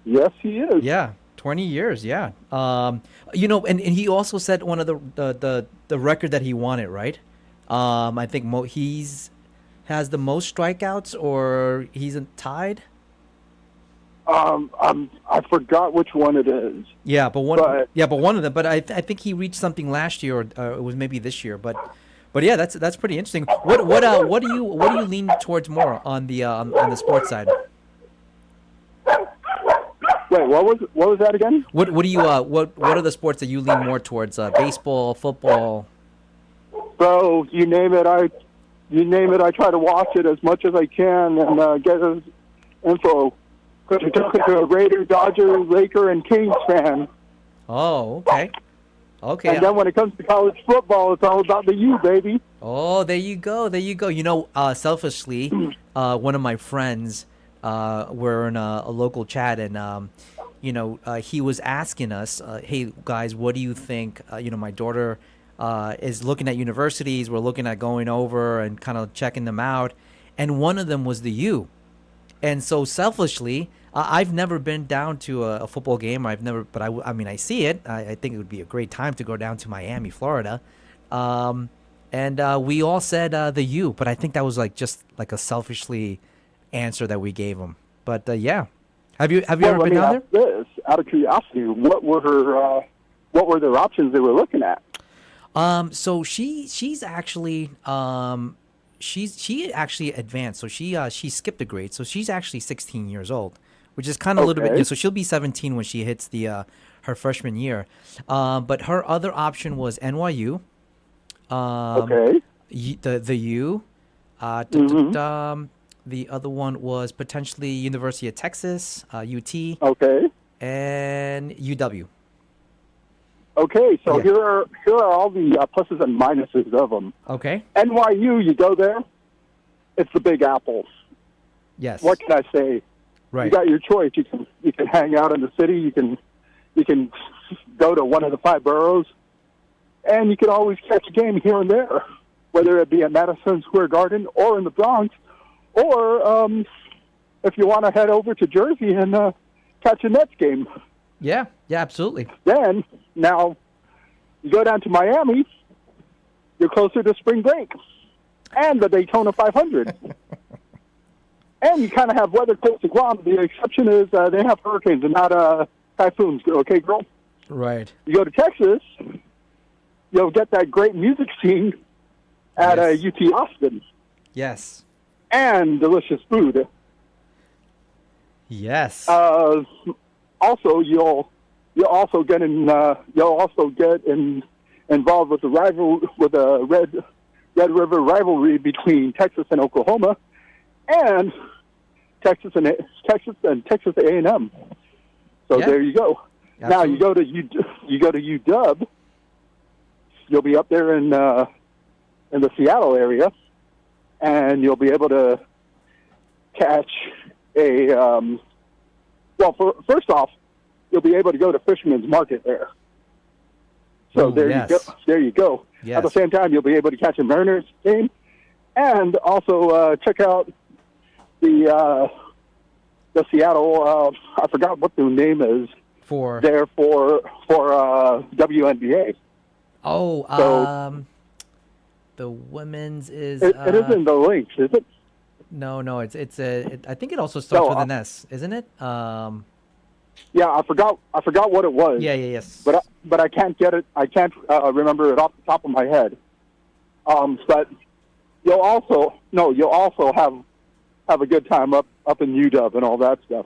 Yes, he is. Yeah, 20 years, yeah. And he also set one of the record that he wanted, right? I think he's has the most strikeouts, or he's tied. I forgot which one it is. Yeah, but one of them. But I think he reached something last year, or it was maybe this year. But yeah, that's pretty interesting. What do you lean towards more on the sports side? Wait, what was that again? What do you what are the sports that you lean more towards? Baseball, football. Bro, you name it. I try to watch it as much as I can and get his info. Because you're talking to a Raider, Dodger, Laker, and Kings fan. Oh, okay. Okay. And then when it comes to college football, it's all about the U, baby. Oh, there you go. Selfishly, one of my friends, we're in a local chat, and he was asking us, "Hey guys, what do you think? My daughter is looking at universities. We're looking at going over and kind of checking them out, and one of them was the U." And so selfishly, I've never been down to a football game. But I mean, I see it. I think it would be a great time to go down to Miami, Florida. And we all said the U, but I think that was just a selfishly answer that we gave them. But yeah, have you ever been down there? This, out of curiosity, what were their options they were looking at? So she's actually she actually advanced. So she skipped a grade. So she's actually 16 years old, which is kind of a little bit. So she'll be 17 when she hits her freshman year. But her other option was NYU. The U. The other one was potentially University of Texas, UT. Okay. And UW. Okay, so here are all the pluses and minuses of them. Okay. NYU, you go there, it's the Big Apple. Yes. What can I say? Right. You got your choice. You can hang out in the city. You can go to one of the 5 boroughs, and you can always catch a game here and there, whether it be at Madison Square Garden or in the Bronx, or if you want to head over to Jersey and catch a Nets game. Yeah, absolutely. Then, now, you go down to Miami, you're closer to spring break and the Daytona 500. And you kind of have weather close to Guam. The exception is they have hurricanes and not typhoons. Okay, girl? Right. You go to Texas, you'll get that great music scene at UT Austin. Yes. And delicious food. Yes. Also, you'll also get involved with the Red River rivalry between Texas and Oklahoma, and Texas A&M. So there you go. Absolutely. Now you go to UW. You'll be up there in the Seattle area, and you'll be able to catch a. First off, you'll be able to go to Fisherman's Market there. So there you go. Yes. At the same time, you'll be able to catch a Mariners game, and also check out the Seattle. I forgot what the name is for WNBA. Oh, so, the women's is. It isn't the Lynx, is it? No, it's I think it also starts with an S, isn't it? Yeah, I forgot what it was. Yeah, yes. But I can't get it. I can't remember it off the top of my head. But you'll also have a good time up in UW and all that stuff.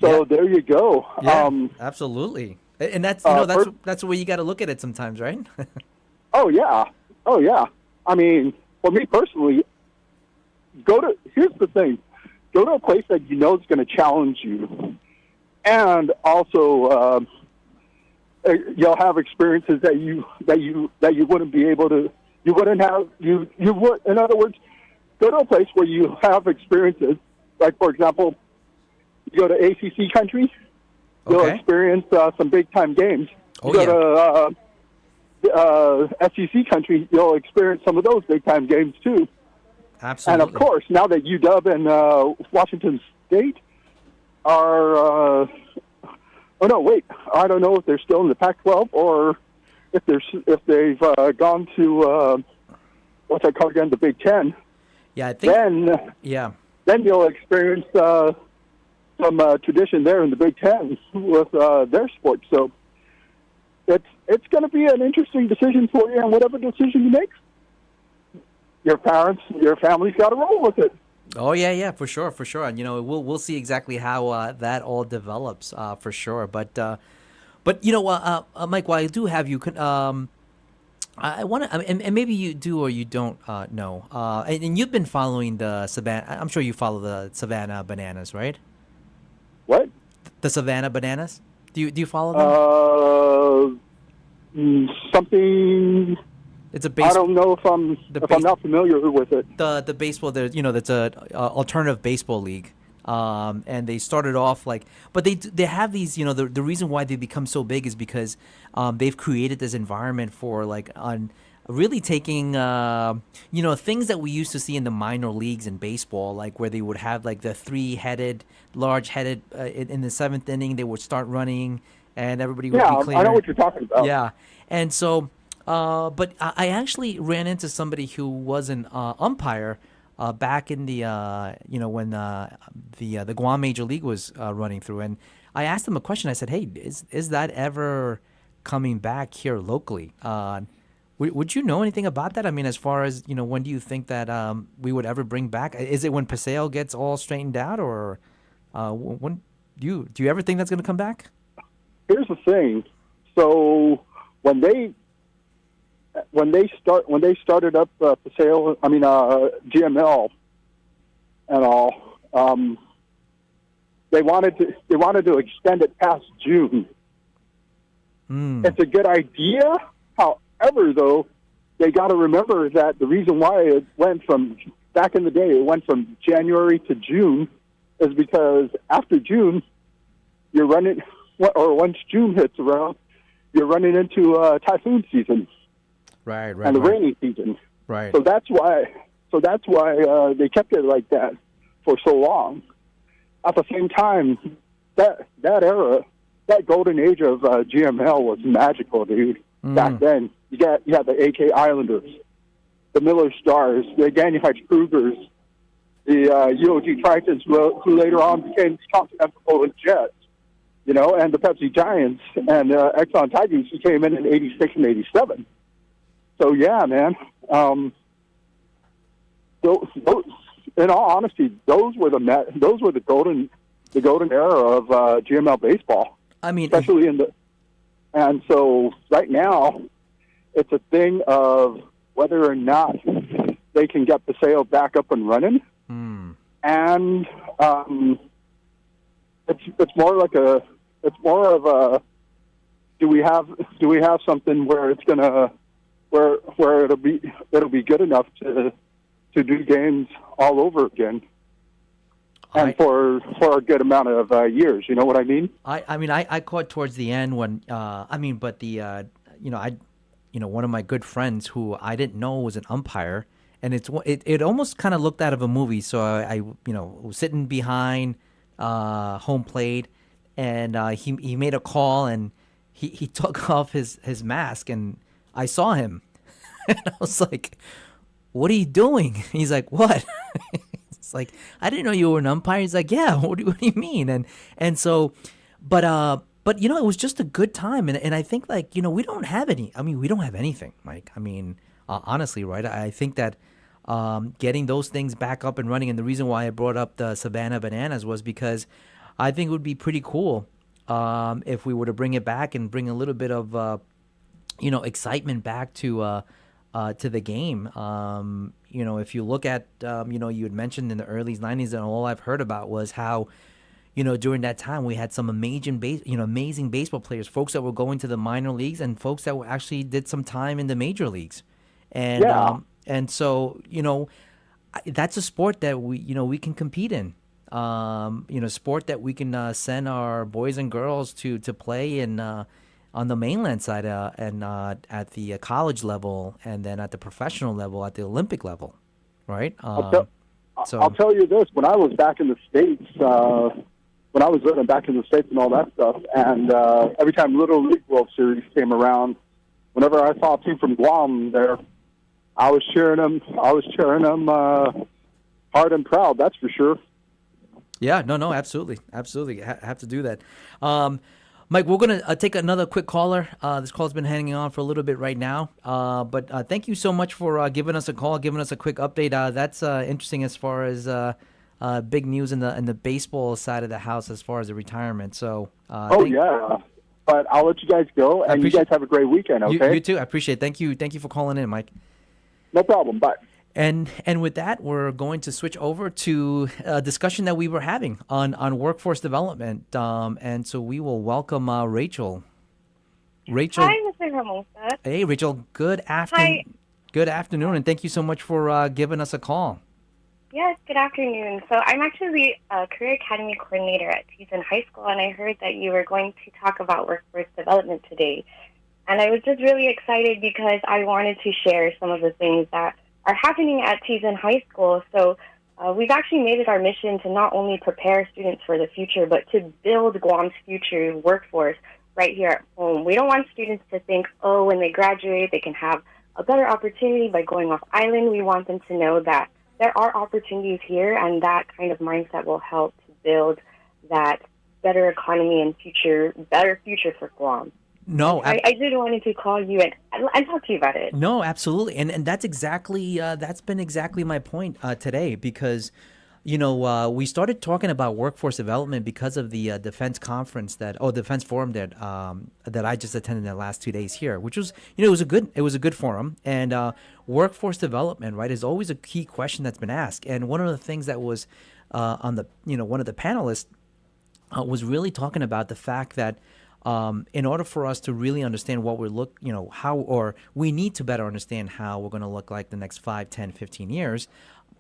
So there you go. Yeah, absolutely. And that's that's the way you got to look at it sometimes, right? Oh yeah. I mean, for me personally, here's the thing: go to a place that you know is going to challenge you, and also you'll have experiences that you wouldn't be able to. You wouldn't have you would. In other words, go to a place where you have experiences. Like for example, you go to ACC country, you'll experience some big time games. You go to SEC country, you'll experience some of those big time games too. Absolutely. And of course, now that UW and Washington State are, I don't know if they're still in the Pac-12 or if they've gone to what's that called again, the Big Ten. Yeah, I think. Then you'll experience some tradition there in the Big Ten with their sport. So it's going to be an interesting decision for you, and whatever decision you make, your parents, your family's got to roll with it. Oh yeah, for sure. And we'll see exactly how that all develops for sure. But Mike, while I do have you, I want to, and maybe you do or you don't know. And you've been following the Savannah. I'm sure you follow the Savannah Bananas, right? What? The Savannah Bananas. Do you follow them? Something. It's a I don't know if I'm not familiar with it. The baseball, that's a alternative baseball league, and they started off but they have these, the reason why they become so big is because they've created this environment for on really taking things that we used to see in the minor leagues in baseball, like where they would have the large-headed in the seventh inning, they would start running and everybody would be clear. I know what you're talking about. Yeah, and so. But I actually ran into somebody who was an umpire back in the when the Guam Major League was running through, and I asked him a question. I said, "Hey, is that ever coming back here locally? Would you know anything about that? I mean, as far as when do you think that we would ever bring back? Is it when Paseo gets all straightened out, or when do you ever think that's going to come back?" Here's the thing. So when they started up Paseo, GML and all, they wanted to extend it past June. It's a good idea. However, though, they got to remember that the reason why it went from back in the day, it went from January to June, is because after June, you're running, or once June hits around, you're running into typhoon season. Right. And the rainy season. Right. So that's why they kept it like that for so long. At the same time, that era, that golden age of GML was magical, dude. Back then, you had the AK Islanders, the Miller Stars, the Danny Heights Cougars, the UOG Tritons, who later on became Continental Jets, and the Pepsi Giants and Exxon Tigers, who came in '86 and '87. So yeah, man. Those, in all honesty, those were the golden era of GML baseball. I mean, especially and so right now, it's a thing of whether or not they can get the sale back up and running, and it's more of a do we have something where it's gonna where it'll be good enough to do games all over again, and for a good amount of years. You know what I mean? I caught towards the end when one of my good friends who I didn't know was an umpire, and it almost kind of looked out of a movie. So I was sitting behind home plate, and he made a call, and he took off his mask, and I saw him, and I was like, "What are you doing?" He's like, "What?" It's like, I didn't know you were an umpire. He's like, yeah, what do you mean? And so, but it was just a good time. And I think, like, we don't have anything, Mike. I mean, honestly, right? I think that getting those things back up and running, and the reason why I brought up the Savannah Bananas was because I think it would be pretty cool if we were to bring it back and bring a little bit of, excitement back to the game. If you look at, you had mentioned in the early 90s, and all I've heard about was how, during that time we had some amazing baseball players, folks that were going to the minor leagues and folks that actually did some time in the major leagues. And so, that's a sport that we can compete in. Sport that we can send our boys and girls to play in on the mainland side and at the college level, and then at the professional level, at the Olympic level, right? I'll tell you this: when I was back in the States, when I was living back in the States and all that stuff, and every time Little League World Series came around, whenever I saw a team from Guam there, I was cheering them. Hard and proud. That's for sure. Yeah, no, absolutely. Have to do that. Mike, we're going to take another quick caller. This call's been hanging on for a little bit right now. But thank you so much for giving us a call, giving us a quick update. That's interesting as far as big news in the baseball side of the house as far as the retirement. So, yeah. But I'll let you guys go, and you guys have a great weekend, okay? You too. I appreciate it. Thank you for calling in, Mike. No problem. Bye. And with that, we're going to switch over to a discussion that we were having on workforce development. And so we will welcome Rachel. Rachel. Hi, Mr. Hermosa. Hey, Rachel. Good afternoon. Hi. Good afternoon, and thank you so much for giving us a call. Yes, good afternoon. So I'm actually a Career Academy coordinator at Teason High School, and I heard that you were going to talk about workforce development today. And I was just really excited because I wanted to share some of the things that are happening at Teason High School. So we've actually made it our mission to not only prepare students for the future, but to build Guam's future workforce right here at home. We don't want students to think, when they graduate, they can have a better opportunity by going off island. We want them to know that there are opportunities here, and that kind of mindset will help to build that better economy and better future for Guam. No, I did wanted to call you and talk to you about it. No, absolutely, and that's exactly that's been exactly my point today, because we started talking about workforce development because of the defense conference defense forum that I just attended the last 2 days here, which was it was a good forum, and workforce development, right, is always a key question that's been asked. And one of the things that was on the one of the panelists was really talking about the fact that in order for us to really understand what we need to better understand how we're going to look like the next 5, 10, 15 years,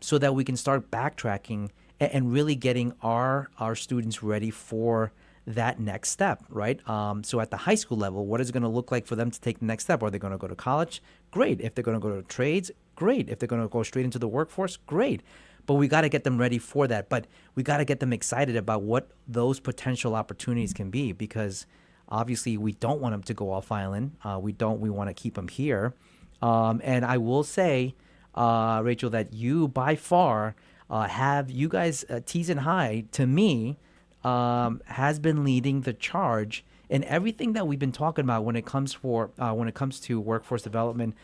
so that we can start backtracking and really getting our students ready for that next step, right? So at the high school level, what is it going to look like for them to take the next step? Are they going to go to college? Great. If they're going to go to trades, great. If they're going to go straight into the workforce, great. But we got to get them ready for that. But we got to get them excited about what those potential opportunities can be, because obviously we don't want them to go off island. We want to keep them here. And I will say, Rachel, that you by far you guys, Teason High, to me, has been leading the charge in everything that we've been talking about when it comes to workforce development,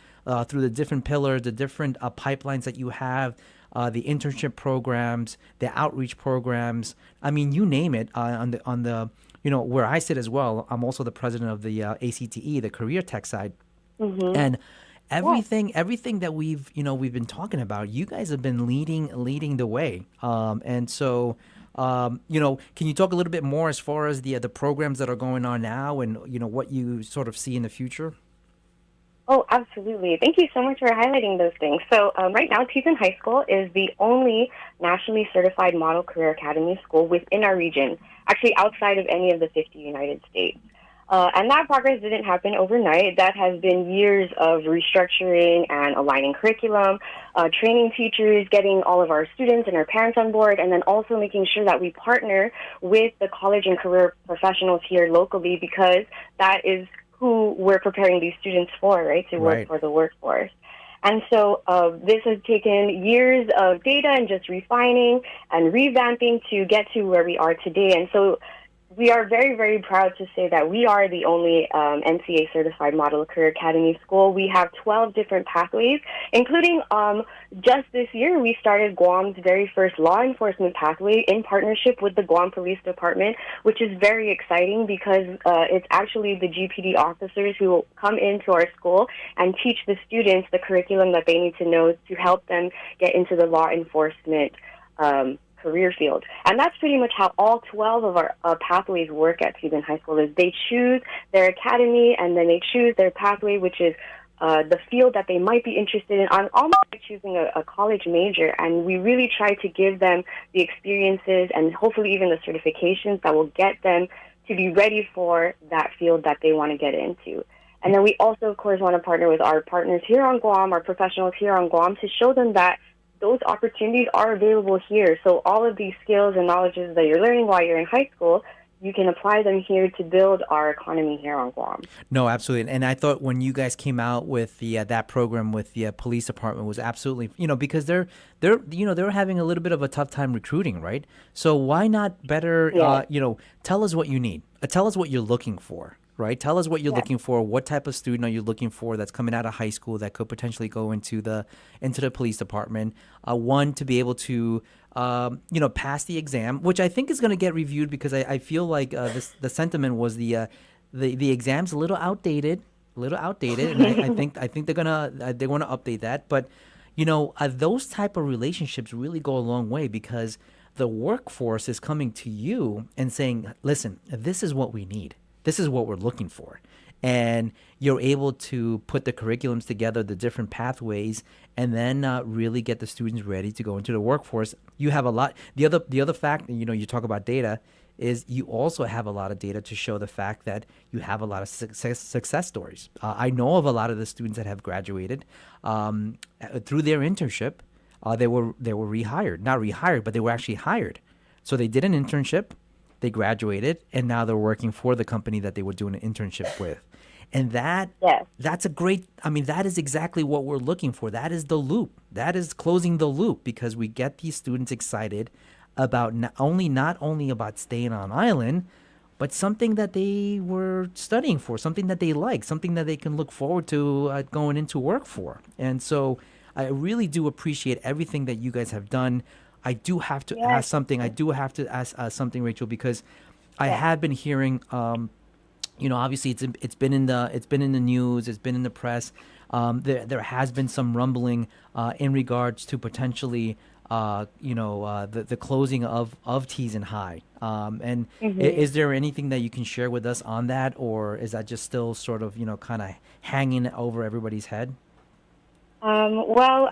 through the different pillars, the different pipelines that you have, the internship programs, the outreach programs. I mean, you name it. On the where I sit as well, I'm also the president of the ACTE, the career tech side, and everything that we've been talking about, you guys have been leading the way. And so, can you talk a little bit more as far as the programs that are going on now, and what you sort of see in the future? Oh, absolutely. Thank you so much for highlighting those things. So right now, Teason High School is the only nationally certified model career academy school within our region, actually outside of any of the 50 United States. And that progress didn't happen overnight. That has been years of restructuring and aligning curriculum, training teachers, getting all of our students and our parents on board, and then also making sure that we partner with the college and career professionals here locally, because that is who we're preparing these students for, right, to work for the workforce. And so this has taken years of data and just refining and revamping to get to where we are today. And so we are very, very proud to say that we are the only NCA certified Model Career Academy school. We have 12 different pathways, including just this year we started Guam's very first law enforcement pathway in partnership with the Guam Police Department, which is very exciting because it's actually the GPD officers who will come into our school and teach the students the curriculum that they need to know to help them get into the law enforcement career field. And that's pretty much how all 12 of our pathways work at Teagan High School. Is they choose their academy and then they choose their pathway, which is the field that they might be interested in, on almost like choosing a college major. And we really try to give them the experiences and hopefully even the certifications that will get them to be ready for that field that they want to get into. And then we also, of course, want to partner with our partners here on Guam, our professionals here on Guam, to show them that those opportunities are available here. So all of these skills and knowledges that you're learning while you're in high school, you can apply them here to build our economy here on Guam. No, absolutely. And I thought when you guys came out with the that program with the police department was absolutely, because they're having a little bit of a tough time recruiting, right? So why not better, tell us what you need. Tell us what you're looking for. Right? Tell us what you're looking for. What type of student are you looking for that's coming out of high school that could potentially go into the police department? One, to be able to pass the exam, which I think is going to get reviewed because I feel like the sentiment was the exam's a little outdated, and I think they want to update that. But those type of relationships really go a long way because the workforce is coming to you and saying, listen, this is what we need. This is what we're looking for. And you're able to put the curriculums together, the different pathways, and then really get the students ready to go into the workforce. You have a lot. The other fact, you talk about data, is you also have a lot of data to show the fact that you have a lot of success stories. I know of a lot of the students that have graduated through their internship. They were rehired, not rehired, but they were actually hired. So they did an internship. They graduated, and now they're working for the company that they were doing an internship with. And that's a great, that is exactly what we're looking for. That is the loop. That is closing the loop because we get these students excited about not only about staying on island, but something that they were studying for, something that they like, something that they can look forward to going into work for. And so I really do appreciate everything that you guys have done. I do have to ask something. Something, Rachel, because I have been hearing, obviously it's been in the news, it's been in the press. There has been some rumbling in regards to potentially, the closing of Teagan High. Is there anything that you can share with us on that, or is that just still sort of kind of hanging over everybody's head? Well,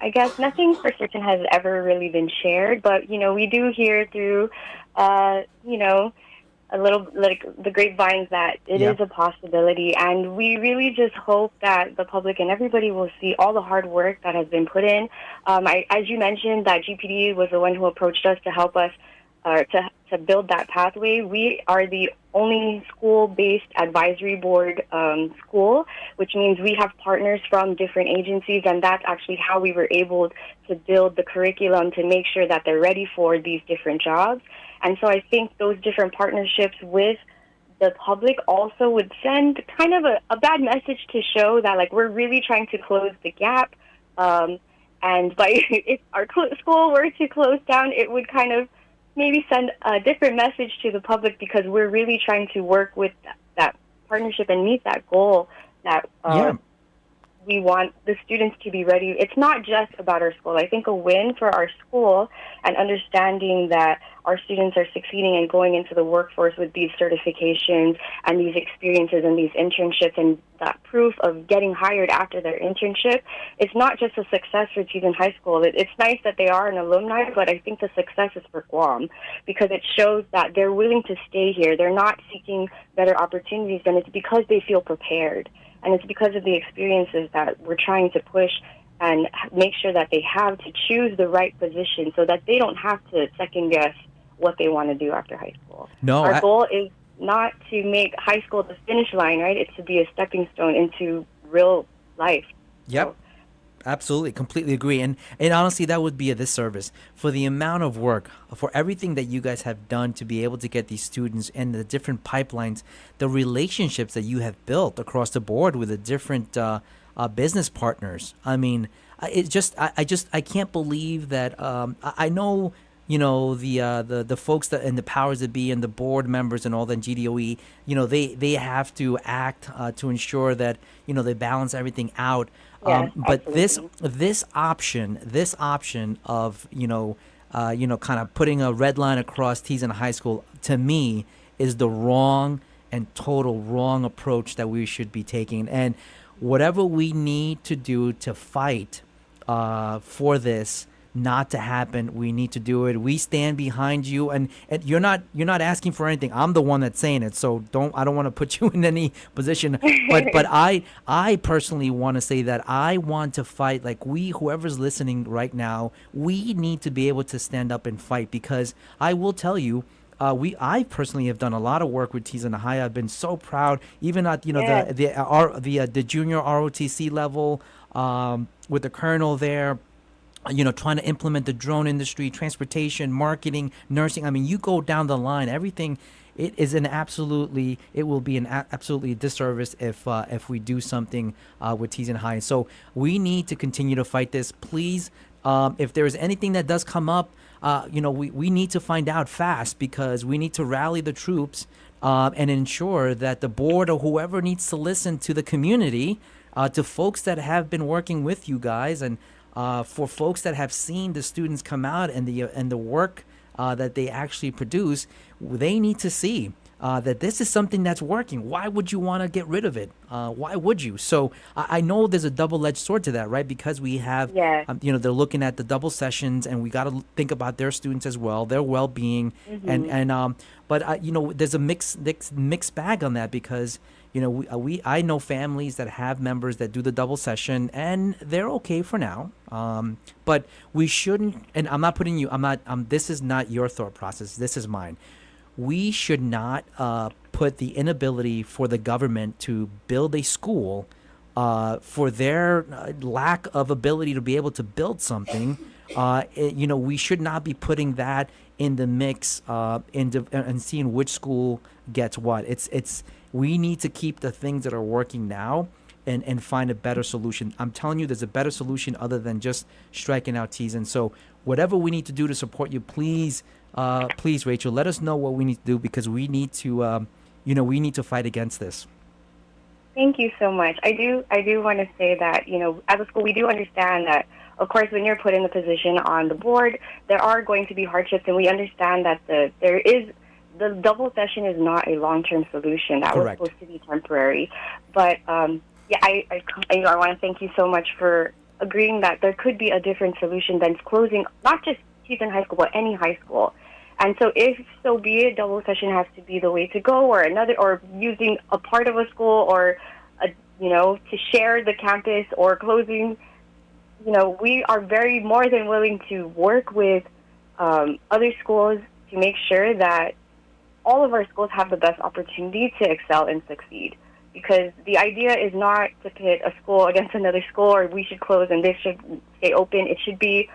I guess nothing for certain has ever really been shared, but, we do hear through, a little, like, the grapevines that it is a possibility, and we really just hope that the public and everybody will see all the hard work that has been put in. As you mentioned, that GPD was the one who approached us to help us to build that pathway. We are the only school-based advisory board school, which means we have partners from different agencies, and that's actually how we were able to build the curriculum to make sure that they're ready for these different jobs. And so I think those different partnerships with the public also would send kind of a bad message to show that, like, we're really trying to close the gap. And if our school were to close down, it would kind of maybe send a different message to the public because we're really trying to work with that partnership and meet that goal that we want the students to be ready. It's not just about our school. I think a win for our school and understanding that our students are succeeding and going into the workforce with these certifications and these experiences and these internships and that proof of getting hired after their internship. It's not just a success for Teagan High School. It's nice that they are an alumni, but I think the success is for Guam because it shows that they're willing to stay here. They're not seeking better opportunities, and it's because they feel prepared. And it's because of the experiences that we're trying to push and make sure that they have to choose the right position so that they don't have to second guess what they want to do after high school. Our goal is not to make high school the finish line, right? It's to be a stepping stone into real life. Yep. Absolutely, completely agree. And honestly, that would be a disservice for the amount of work, for everything that you guys have done to be able to get these students and the different pipelines, the relationships that you have built across the board with the different business partners. I mean, I can't believe that. I know, the folks that and the powers that be and the board members and all that in GDOE, they have to act to ensure that they balance everything out. Yes, But absolutely. this option of kind of putting a red line across Teason High School, to me, is the wrong and total wrong approach that we should be taking. And whatever we need to do to fight for this not to happen, we need to do it. We stand behind you, and you're not asking for anything. I'm the one that's saying it, so I don't want to put you in any position. But I personally want to say that I want to fight. Like, whoever's listening right now, we need to be able to stand up and fight, because I will tell you, I personally have done a lot of work with Teason High. I've been so proud, even at the junior ROTC level, with the colonel there. Trying to implement the drone industry, transportation, marketing, nursing. I mean, you go down the line, everything. It will be an absolutely disservice if we do something with Teason High. So we need to continue to fight this. Please, if there is anything that does come up, we need to find out fast, because we need to rally the troops and ensure that the board or whoever needs to listen to the community, to folks that have been working with you guys, and for folks that have seen the students come out and the work that they actually produce, they need to see that this is something that's working. Why would you want to get rid of it? Why would you? So I know there's a double-edged sword to that, right? Because we have, they're looking at the double sessions, and we got to think about their students as well, their well-being, but there's a mixed bag on that, because I know families that have members that do the double session, and they're okay for now. But we shouldn't, and I'm not putting you, this is not your thought process. This is mine. We should not put the inability for the government to build a school for their lack of ability to be able to build something. We should not be putting that in the mix and seeing which school gets what. We need to keep the things that are working now and find a better solution. I'm telling you, there's a better solution other than just striking out Teason. So whatever we need to do to support you, please, Rachel, let us know what we need to do, because we need to, we need to fight against this. Thank you so much. I do want to say that, as a school, we do understand that, of course, when you're put in the position on the board, there are going to be hardships, and we understand that the double session is not a long-term solution. That Correct. was supposed to be temporary. But, I want to thank you so much for agreeing that there could be a different solution than closing not just Teason High School, but any high school. And so if so be it, double session has to be the way to go, or using a part of a school, or, to share the campus, or closing, we are very more than willing to work with other schools to make sure that all of our schools have the best opportunity to excel and succeed. Because the idea is not to pit a school against another school, or we should close and this should stay open. It should be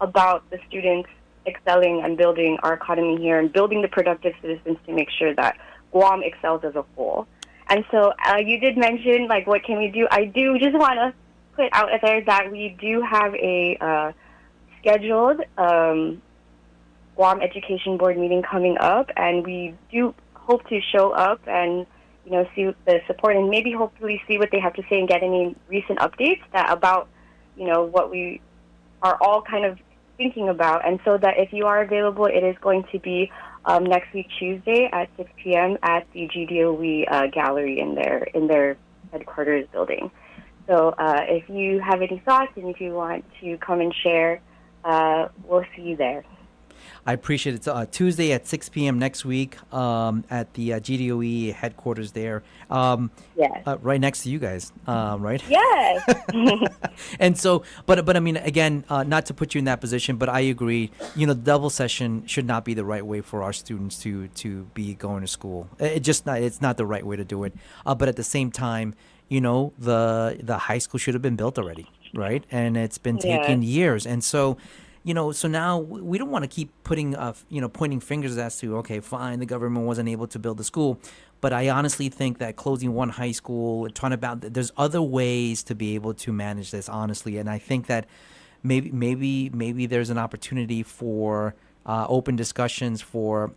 about the students excelling and building our economy here, and building the productive citizens to make sure that Guam excels as a whole. And so you did mention, what can we do? I do just want to put out there that we do have a scheduled Guam Education Board meeting coming up, and we do hope to show up and see the support, and maybe hopefully see what they have to say and get any recent updates about what we are all kind of thinking about. And so that if you are available, it is going to be next week Tuesday at 6 p.m. at the GDOE gallery in their headquarters building. So if you have any thoughts and if you want to come and share, we'll see you there. I appreciate it. It's Tuesday at 6 p.m. next week at the GDOE headquarters there. Yes. Right next to you guys, right? Yes. And so, but I mean, again, not to put you in that position, but I agree, the double session should not be the right way for our students to be going to school. It's not the right way to do it. But at the same time, the high school should have been built already, right? And it's been taking years. And so, so now we don't want to keep putting, pointing fingers as to, okay, fine, the government wasn't able to build the school. But I honestly think that closing one high school, there's other ways to be able to manage this, honestly. And I think that maybe there's an opportunity for open discussions for,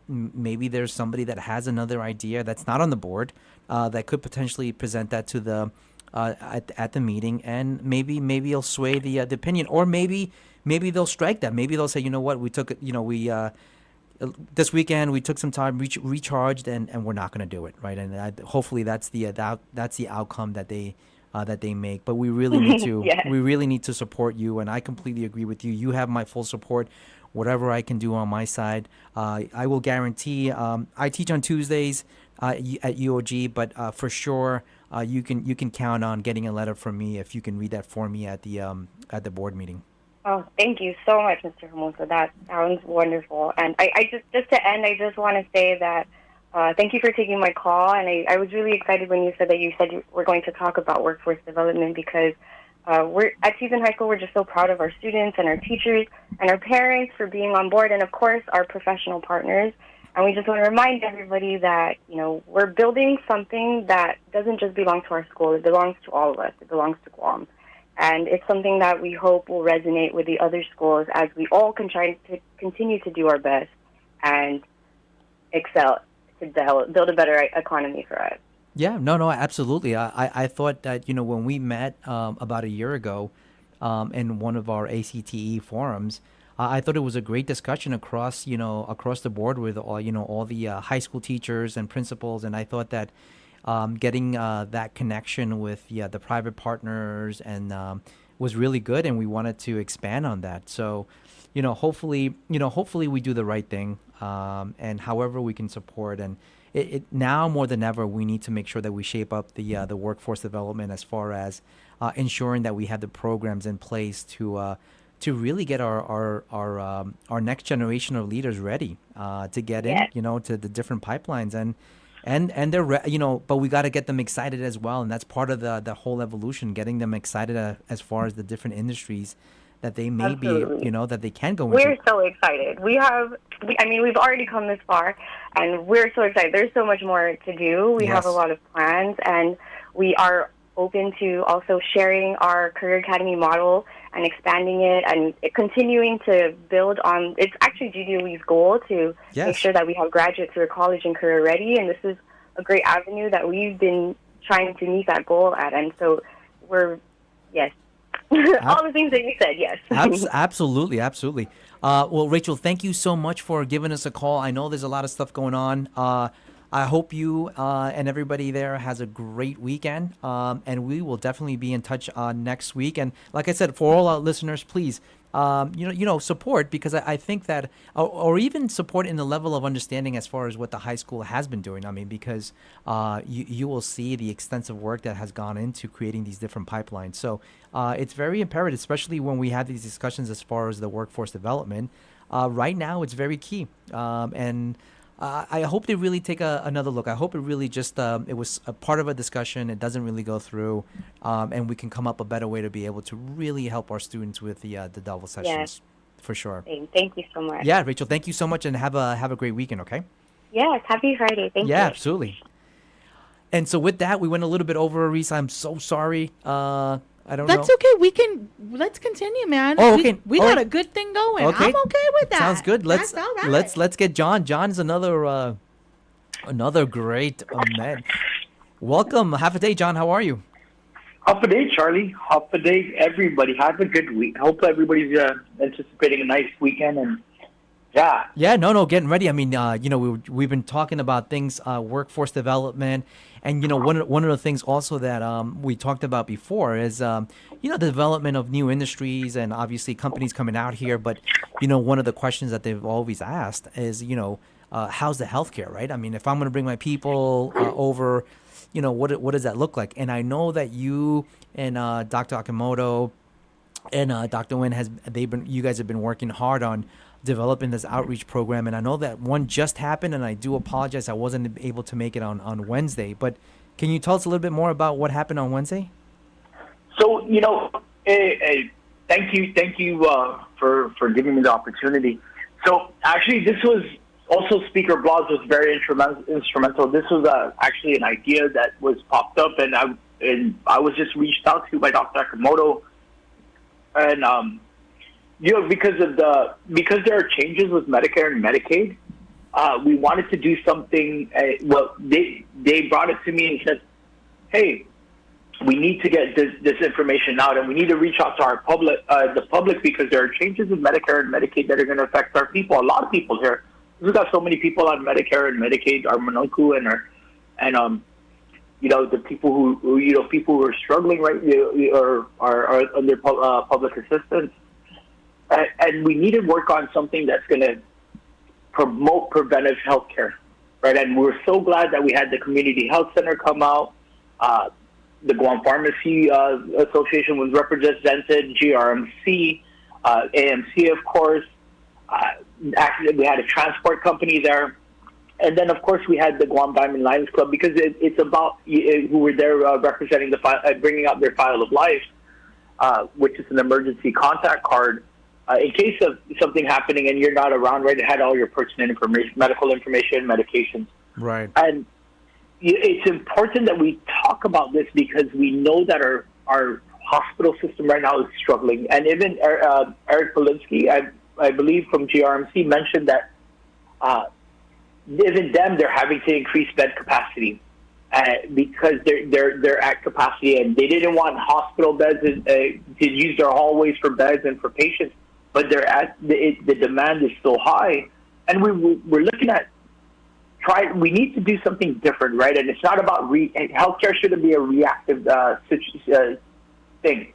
maybe there's somebody that has another idea that's not on the board that could potentially present that to the at the meeting, and maybe it'll sway the opinion, or maybe they'll strike that. Maybe they'll say, you know what, we took it, this weekend we took some time, recharged, and we're not going to do it, right? And hopefully that's the outcome that they make. But we really need to we really need to support you, and I completely agree with you. You have my full support. Whatever I can do on my side, I will guarantee. I teach on Tuesdays at UOG, but for sure you can count on getting a letter from me if you can read that for me at the board meeting. Oh, thank you so much, Mr. Hermoso. That sounds wonderful. And I just to end, I just want to say that thank you for taking my call. And I was really excited when you said you were going to talk about workforce development, because we're at Season High School. We're just so proud of our students and our teachers and our parents for being on board, and of course our professional partners. And we just want to remind everybody that we're building something that doesn't just belong to our school. It belongs to all of us. It belongs to Guam. And it's something that we hope will resonate with the other schools as we all can try to continue to do our best and excel to build a better economy for us. Yeah, no, absolutely. I thought that, when we met about a year ago in one of our ACTE forums, I thought it was a great discussion across the board with all the high school teachers and principals. And I thought that getting that connection with the private partners and was really good, and we wanted to expand on that. So, hopefully we do the right thing, and however we can support. And it now more than ever, we need to make sure that we shape up the workforce development as far as ensuring that we have the programs in place to really get our next generation of leaders ready to get in, to the different pipelines. And they're, but we got to get them excited as well. And that's part of the whole evolution, getting them excited as far as the different industries that they may be, that they can go into. We're so excited. We've already come this far, and we're so excited. There's so much more to do. We have a lot of plans, and we are open to also sharing our Career Academy model and expanding it and continuing to build on. It's actually GDOE's goal to make sure that we have graduates who are college and career ready, and this is a great avenue that we've been trying to meet that goal at. And so all the things that you said, yes. Absolutely. Well, Rachel, thank you so much for giving us a call. I know there's a lot of stuff going on. I hope you and everybody there has a great weekend, and we will definitely be in touch next week. And like I said, for all our listeners, please, support, because I think that, or even support in the level of understanding as far as what the high school has been doing. I mean, because you will see the extensive work that has gone into creating these different pipelines. So it's very imperative, especially when we have these discussions as far as the workforce development. Right now, it's very key, and I hope they really take another look. I hope it really just it was a part of a discussion. It doesn't really go through, and we can come up a better way to be able to really help our students with the double sessions, for sure. Thank you so much. Yeah, Rachel, thank you so much, and have a great weekend. Okay. Yes, happy Friday. Thank you. Yeah, absolutely. And so with that, we went a little bit over, Reese. I'm so sorry. I don't know. That's okay. Let's continue, man. Oh, okay. We got a good thing going. Okay. I'm okay with that. Sounds good. That's all right. Let's get John. John is another great man. Welcome. Half a day, John. How are you? Half a day, Charlie. Half a day, everybody. Have a good week. Hope everybody's anticipating a nice weekend, and Yeah, no, getting ready. I mean, we've been talking about things, workforce development, and one of the things also that we talked about before is the development of new industries and obviously companies coming out here. But one of the questions that they've always asked is how's the healthcare, right? I mean, if I'm going to bring my people over, what does that look like? And I know that you and Dr. Akamoto and Dr. Nguyen you guys have been working hard on developing this outreach program, and I know that one just happened, and I do apologize I wasn't able to make it on Wednesday, but Can you tell us a little bit more about what happened on Wednesday? So, thank you for giving me the opportunity. So, actually, this was also Speaker Blas was very instrumental. This was actually an idea that was popped up, and I was just reached out to by Dr. Akamoto, and because there are changes with Medicare and Medicaid, we wanted to do something. They brought it to me and said, "Hey, we need to get this information out, and we need to reach out to our the public, because there are changes in Medicare and Medicaid that are going to affect our people. A lot of people here. We've got so many people on Medicare and Medicaid, our Manunku the people who people who are struggling, right, or are under public assistance, and we need to work on something that's going to promote preventive health care, right? And we're so glad that we had the Community Health Center come out. The Guam Pharmacy Association was represented, GRMC, AMC, of course. Actually, we had a transport company there. And then, of course, we had the Guam Diamond Lions Club, because it's about who were there representing bringing out their file of life, which is an emergency contact card. In case of something happening and you're not around, right, it had all your pertinent information, medical information, medications. Right. And it's important that we talk about this, because we know that our hospital system right now is struggling. And even Eric Polinsky, I believe from GRMC, mentioned that even them, they're having to increase bed capacity because they're at capacity, and they didn't want hospital beds to use their hallways for beds and for patients, but the demand is so high, and we're looking at we need to do something different, right? And it's not about healthcare shouldn't be a reactive thing.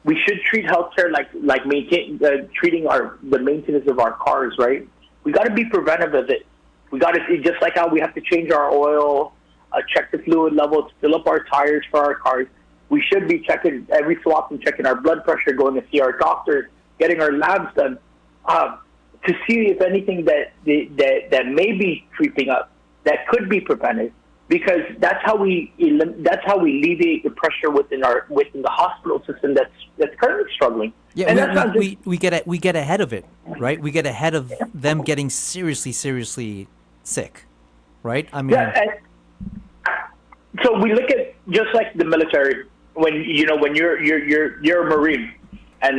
We should treat healthcare like treating the maintenance of our cars, right? We got to be preventive of it. We got to, just like how we have to change our oil, check the fluid levels, fill up our tires for our cars. We should be checking every so often, checking our blood pressure, going to see our doctors, getting our labs done, to see if anything that may be creeping up that could be prevented. Because that's how we alleviate the pressure within the hospital system that's currently struggling. Yeah, and we get ahead of it, right? We get ahead of them getting seriously sick, right? I mean, so we look at just like the military. When you're a Marine, and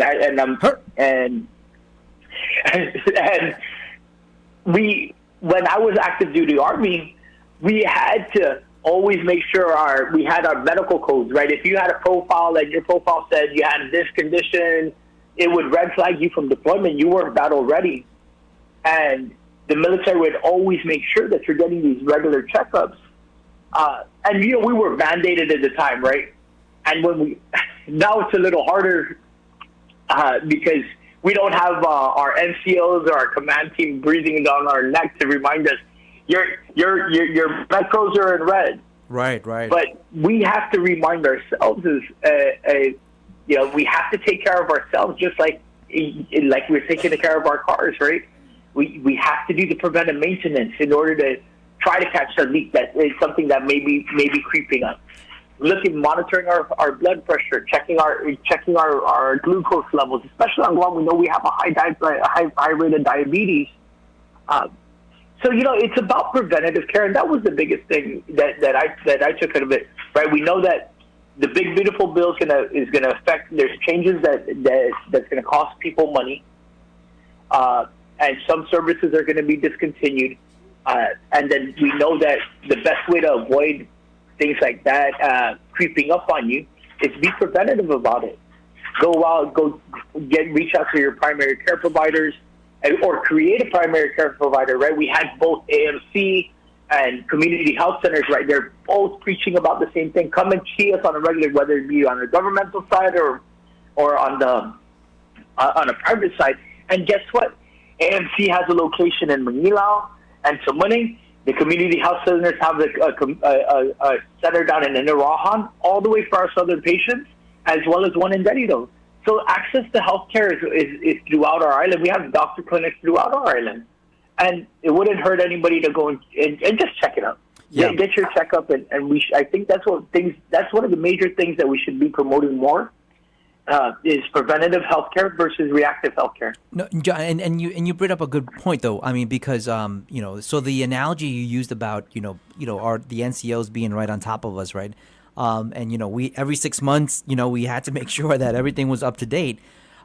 when I was active duty Army, we had to always make sure we had our medical codes, right? If you had a profile and your profile said you had this condition, it would red flag you from deployment. You weren't battle ready. And the military would always make sure that you're getting these regular checkups. And, we were mandated at the time, right? And now it's a little harder because we don't have our NCOs or our command team breathing down our neck to remind us, your metros are in red. Right. But we have to remind ourselves we have to take care of ourselves just like we're taking care of our cars, right? We have to do the preventive maintenance in order to try to catch a leak that is something that may be creeping up. Monitoring our blood pressure, checking our glucose levels, especially on Guam. We know we have a high rate of diabetes. So it's about preventative care, and that was the biggest thing that I took out of it. Right, we know that the big beautiful bill is gonna affect. There's changes that's gonna cost people money, and some services are gonna be discontinued. And then we know that the best way to avoid things like that creeping up on you is be preventative about it. Reach out to your primary care providers, or create a primary care provider, right? We had both AMC and community health centers, right? They're both preaching about the same thing. Come and see us on a regular, whether it be on the governmental side or on a private side. And guess what? AMC has a location in Manila and Tamuning. The community health centers have a center down in Inarajan, all the way for our southern patients, as well as one in Derrida. So access to healthcare is throughout our island. We have doctor clinics throughout our island. And it wouldn't hurt anybody to go and just check it out. Yeah. Get your checkup, and I think that's one of the major things that we should be promoting more. Is preventative healthcare versus reactive healthcare. No, and you brought up a good point though. I mean, because so the analogy you used about the NCOs being right on top of us, right? And we every 6 months, we had to make sure that everything was up to date.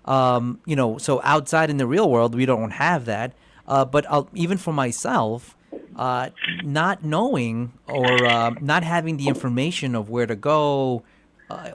So outside in the real world, we don't have that. But even for myself, not knowing or not having the information of where to go,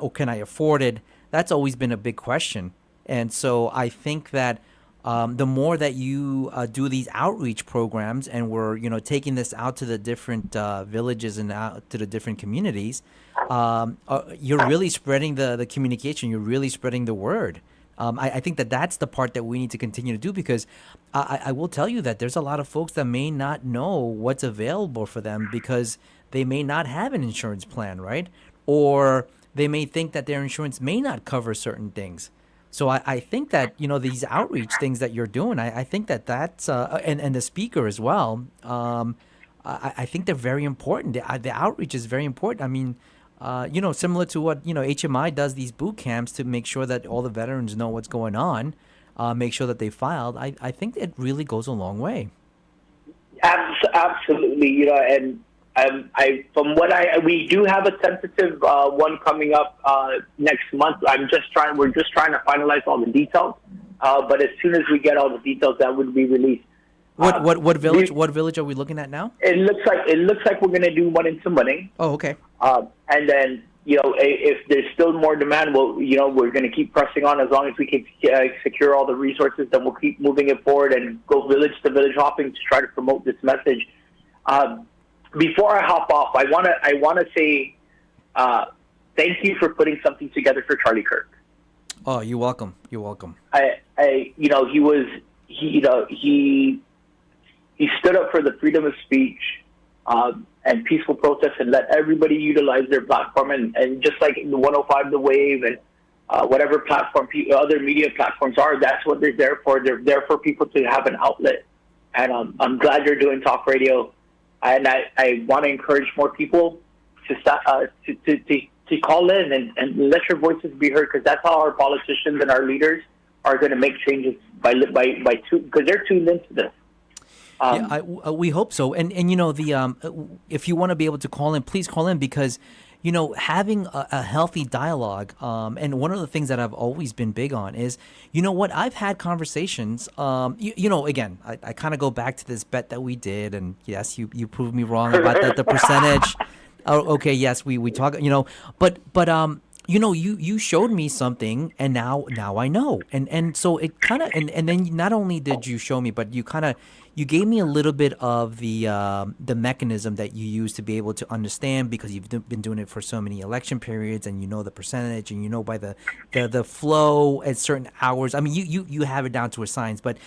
or can I afford it? That's always been a big question. And so I think that the more that you do these outreach programs, and we're taking this out to the different villages and out to the different communities, you're really spreading the communication. You're really spreading the word. I think that's the part that we need to continue to do, because I will tell you that there's a lot of folks that may not know what's available for them because they may not have an insurance plan, right? Or they may think that their insurance may not cover certain things. So I think that, these outreach things that you're doing, I think that's, and the speaker as well, I think they're very important. The outreach is very important. I mean, similar to what, HMI does these boot camps to make sure that all the veterans know what's going on, make sure that they filed. I think it really goes a long way. Absolutely, and we do have a tentative one coming up next month. We're just trying to finalize all the details. But as soon as we get all the details, that would be released. What village? What village are we looking at now? It looks like we're going to do one in Summoning. Oh, okay. And then if there's still more demand, we're going to keep pressing on. As long as we can secure all the resources, then we'll keep moving it forward and go village to village hopping to try to promote this message. Before I hop off, I want to say thank you for putting something together for Charlie Kirk. Oh, you're welcome. You're welcome. He stood up for the freedom of speech and peaceful protest, and let everybody utilize their platform. And just like the 105 The Wave and whatever platform other media platforms are, that's what they're there for. They're there for people to have an outlet. And I'm glad you're doing talk radio. And I want to encourage more people to call in and let your voices be heard, because that's how our politicians and our leaders are going to make changes because they're tuned into this. We hope so. And if you want to be able to call in, please call in, because having a healthy dialogue, and one of the things that I've always been big on is, I've had conversations, again, I kind of go back to this bet that we did, and yes, you proved me wrong about the percentage. Oh, okay, yes, we talk, but you showed me something, and now I know, and so it kind of, and then not only did you show me, but you gave me a little bit of the mechanism that you use to be able to understand, because you've been doing it for so many election periods, and the percentage, and by the flow at certain hours. I mean, you have it down to a science, but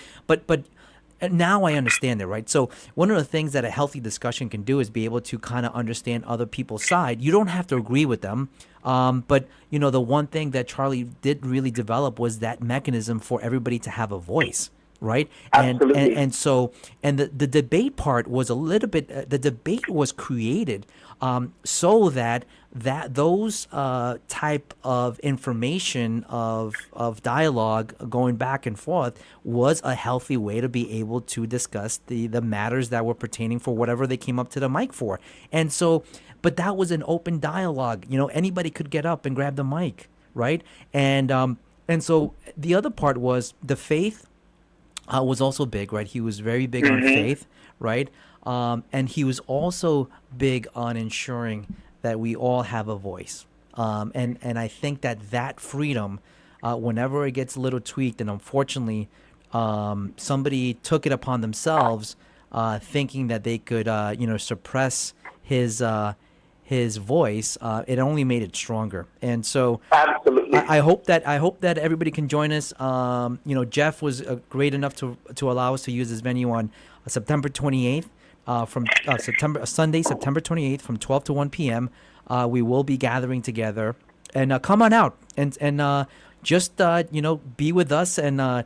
now I understand it, right? So one of the things that a healthy discussion can do is be able to kind of understand other people's side. You don't have to agree with them, but the one thing that Charlie did really develop was that mechanism for everybody to have a voice. Right. Absolutely. And so the debate part was a little bit, the debate was created so that those type of information of dialogue going back and forth was a healthy way to be able to discuss the matters that were pertaining for whatever they came up to the mic for. And so, but that was an open dialogue. Anybody could get up and grab the mic. Right. And so the other part was the faith. Was also big, right? He was very big on faith, right? And he was also big on ensuring that we all have a voice. And I think that freedom, whenever it gets a little tweaked, and unfortunately, somebody took it upon themselves, thinking that they could, suppress his voice, it only made it stronger. And so absolutely, I hope that everybody can join us. Jeff was great enough to allow us to use this venue on September 28th, from Sunday, September 28th, from 12 to 1 p.m. We will be gathering together, and come on out and just be with us and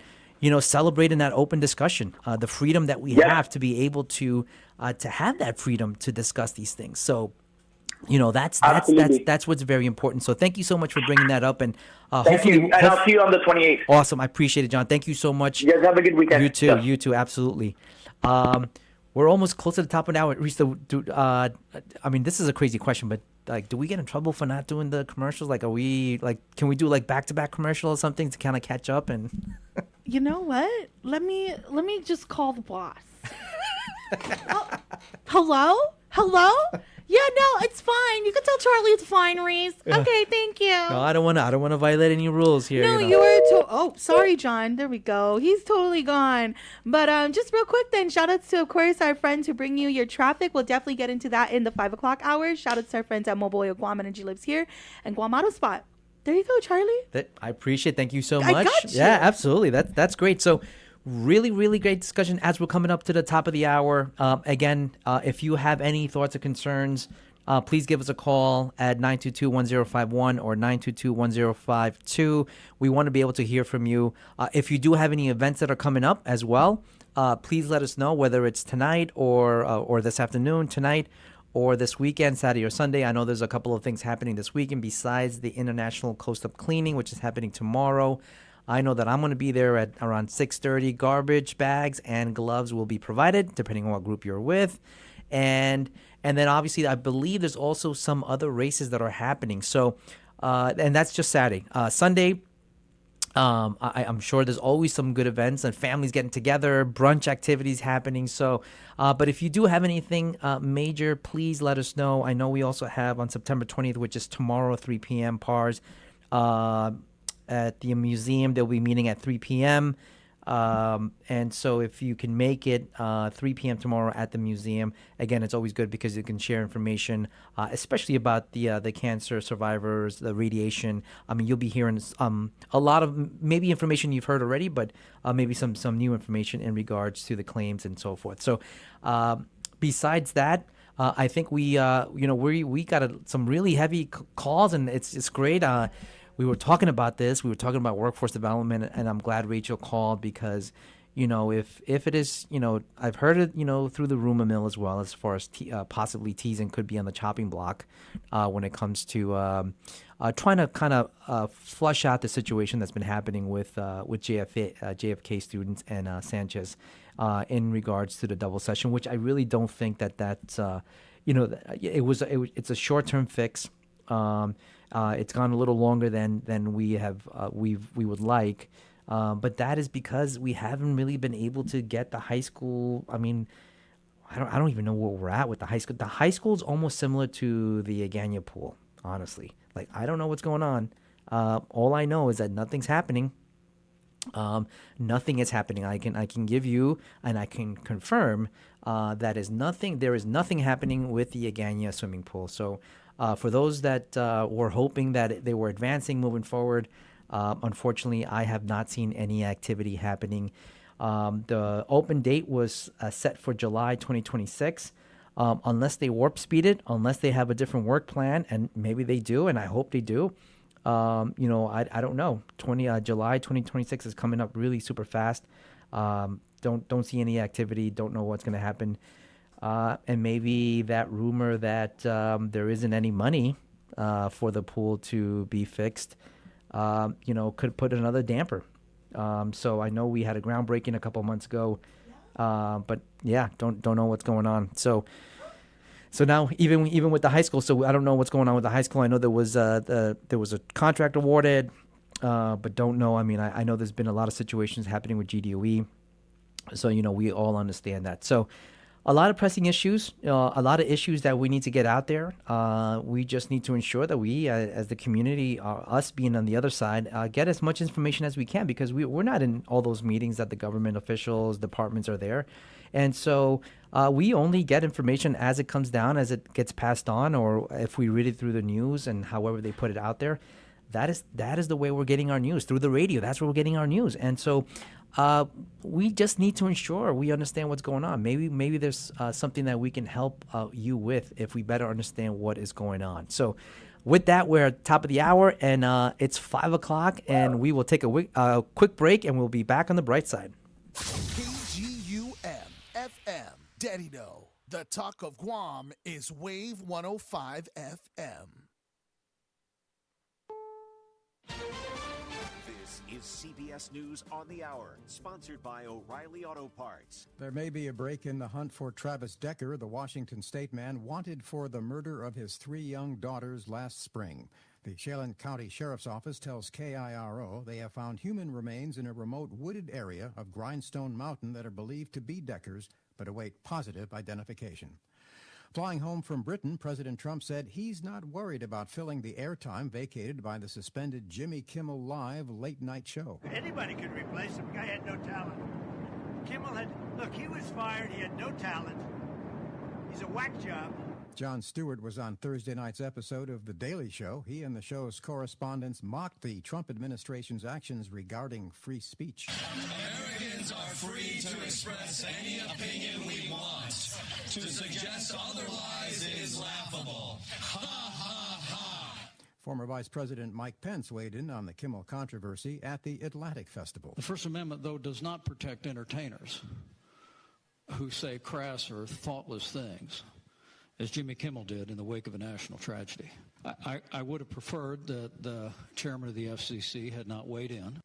celebrate in that open discussion, the freedom that we have to be able to to have that freedom to discuss these things. So, that's what's very important. So thank you so much for bringing that up, and Thank you, and I'll see you on the 28th. Awesome, I appreciate it, John. Thank you so much. You guys have a good weekend. You too. Yeah. You too. Absolutely. We're almost close to the top of an hour. This is a crazy question, but do we get in trouble for not doing the commercials? Can we do back-to-back commercials or something to kind of catch up? And you know what? Let me just call the boss. Hello? Yeah, no, it's fine. You can tell Charlie it's fine, Reese. Okay, thank you. No, I don't want to violate any rules here. No, you were sorry, John. There we go. He's totally gone. But just real quick then, shout outs to, of course, our friends who bring you your traffic. We'll definitely get into that in the 5 o'clock hours. Shout outs to our friends at Mobile Oil Guam Energy Lives Here and Guam Auto Spot. There you go, Charlie. I appreciate it. Thank you so much. I got you. Yeah, absolutely. That's great. So really, really great discussion as we're coming up to the top of the hour. Again, if you have any thoughts or concerns, please give us a call at 922-1051 or 922-1052. We want to be able to hear from you. If you do have any events that are coming up as well, please let us know, whether it's tonight or this afternoon, tonight, or this weekend, Saturday or Sunday. I know there's a couple of things happening this weekend besides the International Coast Up Cleaning, which is happening tomorrow. I know that I'm going to be there at around 6:30. Garbage bags and gloves will be provided, depending on what group you're with. And then obviously I believe there's also some other races that are happening. So, and that's just Saturday. Sunday, I'm sure there's always some good events and families getting together, brunch activities happening. So, but if you do have anything major, please let us know. I know we also have on September 20th, which is tomorrow, 3 p.m. PARS, at the museum. They'll be meeting at 3 p.m. And so if you can make it 3 p.m. tomorrow at the museum, again, it's always good because you can share information, especially about the cancer survivors, the radiation. I mean, you'll be hearing a lot of maybe information you've heard already, but maybe some new information in regards to the claims and so forth. So besides that, I think we got some really heavy calls, and it's great. We were talking about this. We were talking about workforce development, and I'm glad Rachel called because, if it is, I've heard it, through the rumor mill as well, as far as possibly teasing could be on the chopping block when it comes to trying to kind of flush out the situation that's been happening with JFK students and Sanchez in regards to the double session, which I really don't think that's it's a short-term fix. It's gone a little longer than we would like, but that is because we haven't really been able to get the high school. I mean, I don't even know where we're at with the high school. The high school is almost similar to the Agania pool, honestly. Like, I don't know what's going on. All I know is that nothing's happening. Nothing is happening. I can give you and I can confirm there is nothing happening with the Agania swimming pool. So. For those that were hoping that they were advancing moving forward, unfortunately, I have not seen any activity happening. The open date was set for July 2026. Unless they warp speed it, unless they have a different work plan, and maybe they do, and I hope they do. I don't know. July 2026 is coming up really super fast. Don't see any activity. Don't know what's going to happen. And maybe that rumor that there isn't any money for the pool to be fixed, could put another damper. So I know we had a groundbreaking a couple months ago, but yeah, don't know what's going on. So now even with the high school, so I don't know what's going on with the high school. I know there was a contract awarded, but don't know. I mean, I know there's been a lot of situations happening with GDOE, so we all understand that. So. A lot of pressing issues, a lot of issues that we need to get out there. We just need to ensure that we, as the community, us being on the other side, get as much information as we can, because we're not in all those meetings that the government officials, departments are there. And so we only get information as it comes down, as it gets passed on, or if we read it through the news and however they put it out there. That is the way we're getting our news, through the radio. That's where we're getting our news. And so we just need to ensure we understand what's going on. Maybe there's something that we can help you with if we better understand what is going on. So with that, we're at the top of the hour, and it's 5 o'clock, and we will take a quick break, and we'll be back on the bright side. KGUM FM, Daddy No, The talk of Guam is Wave 105 FM. This is CBS News on the Hour, sponsored by O'Reilly Auto Parts. There may be a break in the hunt for Travis Decker, the Washington state man wanted for the murder of his 3 young daughters last spring. The Chelan County Sheriff's Office tells KIRO they have found human remains in a remote wooded area of Grindstone Mountain that are believed to be Decker's, but await positive identification. Flying home from Britain, President Trump said he's not worried about filling the airtime vacated by the suspended Jimmy Kimmel Live late-night show. Anybody could replace him. Guy had no talent. Kimmel he was fired. He had no talent. He's a whack job. Jon Stewart was on Thursday night's episode of The Daily Show. He and the show's correspondents mocked the Trump administration's actions regarding free speech. Americans are free to express any opinion we want. To suggest otherwise is laughable. Ha, ha, ha. Former Vice President Mike Pence weighed in on the Kimmel controversy at the Atlantic Festival. The First Amendment, though, does not protect entertainers who say crass or thoughtless things, as Jimmy Kimmel did in the wake of a national tragedy. I would have preferred that the chairman of the FCC had not weighed in.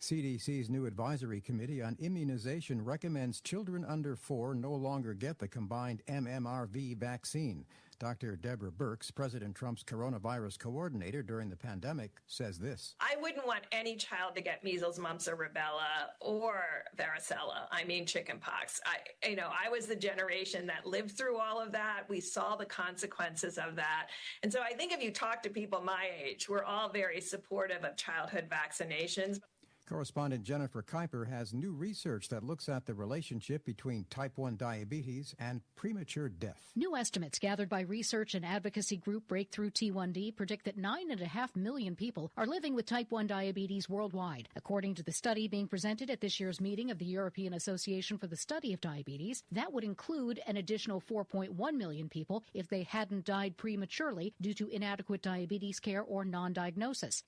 CDC's new advisory committee on immunization recommends children under 4 no longer get the combined MMRV vaccine. Dr. Deborah Birx, President Trump's coronavirus coordinator during the pandemic, says this. I wouldn't want any child to get measles, mumps, or rubella, or varicella. I mean chickenpox. I was the generation that lived through all of that. We saw the consequences of that. And so I think if you talk to people my age, we're all very supportive of childhood vaccinations. Correspondent Jennifer Kuiper has new research that looks at the relationship between type 1 diabetes and premature death. New estimates gathered by research and advocacy group Breakthrough T1D predict that 9.5 million people are living with type 1 diabetes worldwide. According to the study being presented at this year's meeting of the European Association for the Study of Diabetes, that would include an additional 4.1 million people if they hadn't died prematurely due to inadequate diabetes care or non-diagnosis.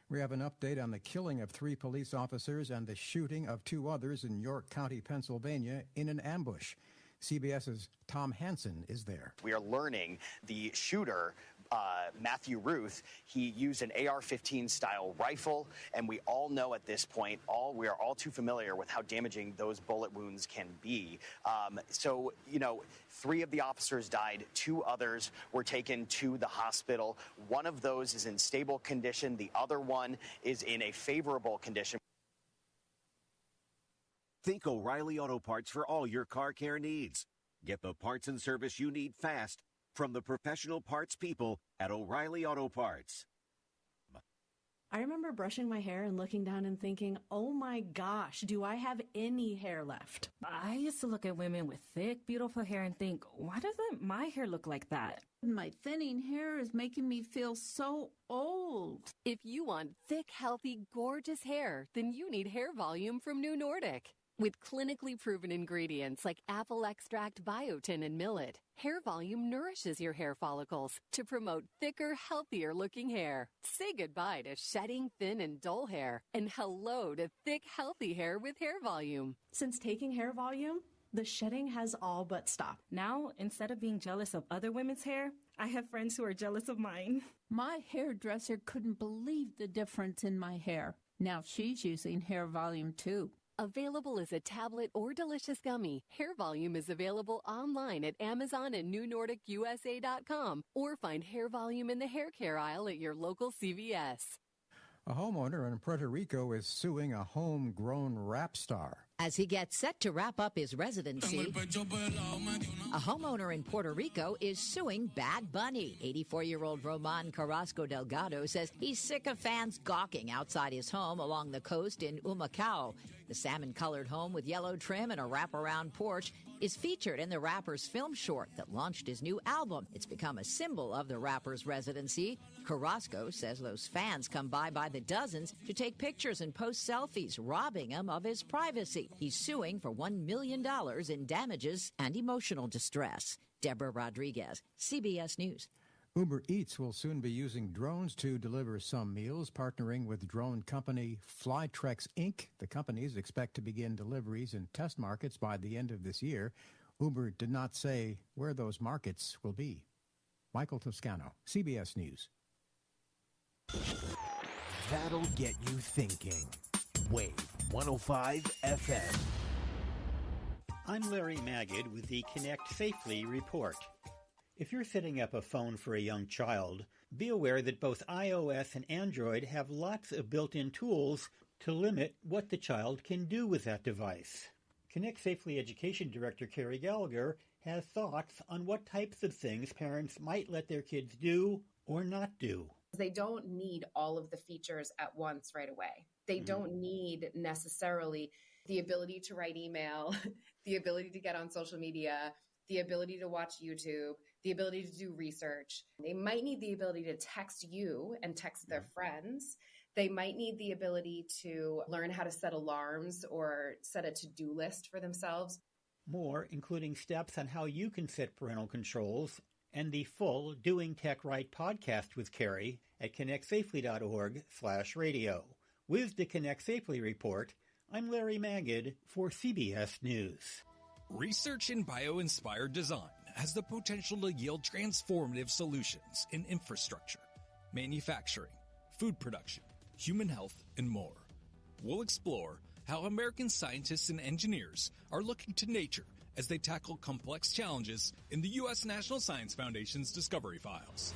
We have an update on the killing of 3 police officers and the shooting of 2 others in York County, Pennsylvania, in an ambush. CBS's Tom Hansen is there. We are learning the shooter, Matthew Ruth, he used an AR-15 style rifle, and we all know at this point, we are all too familiar with how damaging those bullet wounds can be. 3 of the officers died, 2 others were taken to the hospital. 1 of those is in stable condition. The other one is in a favorable condition. Think O'Reilly Auto Parts for all your car care needs. Get the parts and service you need fast from the professional parts people at O'Reilly Auto Parts. I remember brushing my hair and looking down and thinking, oh my gosh, do I have any hair left? I used to look at women with thick, beautiful hair and think, why doesn't my hair look like that? My thinning hair is making me feel so old. If you want thick, healthy, gorgeous hair, then you need hair volume from New Nordic. With clinically proven ingredients like apple extract, biotin, and millet, hair volume nourishes your hair follicles to promote thicker, healthier-looking hair. Say goodbye to shedding, thin, and dull hair, and hello to thick, healthy hair with hair volume. Since taking hair volume, the shedding has all but stopped. Now, instead of being jealous of other women's hair, I have friends who are jealous of mine. My hairdresser couldn't believe the difference in my hair. Now she's using hair volume too. Available as a tablet or delicious gummy, Hair Volume is available online at Amazon and NewNordicUSA.com, or find Hair Volume in the hair care aisle at your local CVS. A homeowner in Puerto Rico is suing a homegrown rap star. As he gets set to wrap up his residency, a homeowner in Puerto Rico is suing Bad Bunny. 84-year-old Roman Carrasco Delgado says he's sick of fans gawking outside his home along the coast in Humacao. The salmon-colored home with yellow trim and a wraparound porch is featured in the rapper's film short that launched his new album. It's become a symbol of the rapper's residency. Carrasco says those fans come by the dozens to take pictures and post selfies, robbing him of his privacy. He's suing for $1 million in damages and emotional distress. Deborah Rodriguez, CBS News. Uber Eats will soon be using drones to deliver some meals, partnering with drone company Flytrex Inc. The companies expect to begin deliveries in test markets by the end of this year. Uber did not say where those markets will be. Michael Toscano, CBS News. That'll get you thinking. Wave 105 FM. I'm Larry Magid with the Connect Safely report. If you're setting up a phone for a young child, be aware that both iOS and Android have lots of built-in tools to limit what the child can do with that device. Connect Safely Education Director Carrie Gallagher has thoughts on what types of things parents might let their kids do or not do. They don't need all of the features at once right away. They don't need necessarily the ability to write email, the ability to get on social media, the ability to watch YouTube, the ability to do research. They might need the ability to text you and text their friends. They might need the ability to learn how to set alarms or set a to-do list for themselves. More, including steps on how you can set parental controls, and the full Doing Tech Right podcast with Carrie at connectsafely.org/radio. With the Connect Safely report, I'm Larry Magid for CBS News. Research in bio-inspired design has the potential to yield transformative solutions in infrastructure, manufacturing, food production, human health, and more. We'll explore how American scientists and engineers are looking to nature as they tackle complex challenges in the U.S. National Science Foundation's Discovery Files.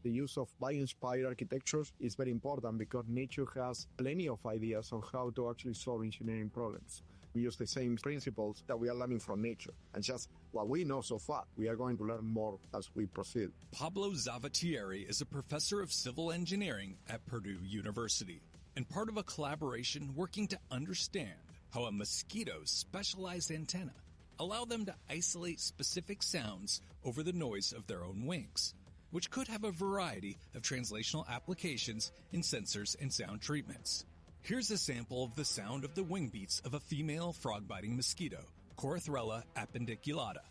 The use of bio-inspired architectures is very important because nature has plenty of ideas on how to actually solve engineering problems. We use the same principles that we are learning from nature. And just what we know so far, we are going to learn more as we proceed. Pablo Zavatieri is a professor of civil engineering at Purdue University and part of a collaboration working to understand how a mosquito's specialized antenna allow them to isolate specific sounds over the noise of their own wings, which could have a variety of translational applications in sensors and sound treatments. Here's a sample of the sound of the wing beats of a female frog-biting mosquito, Corythrella appendiculata.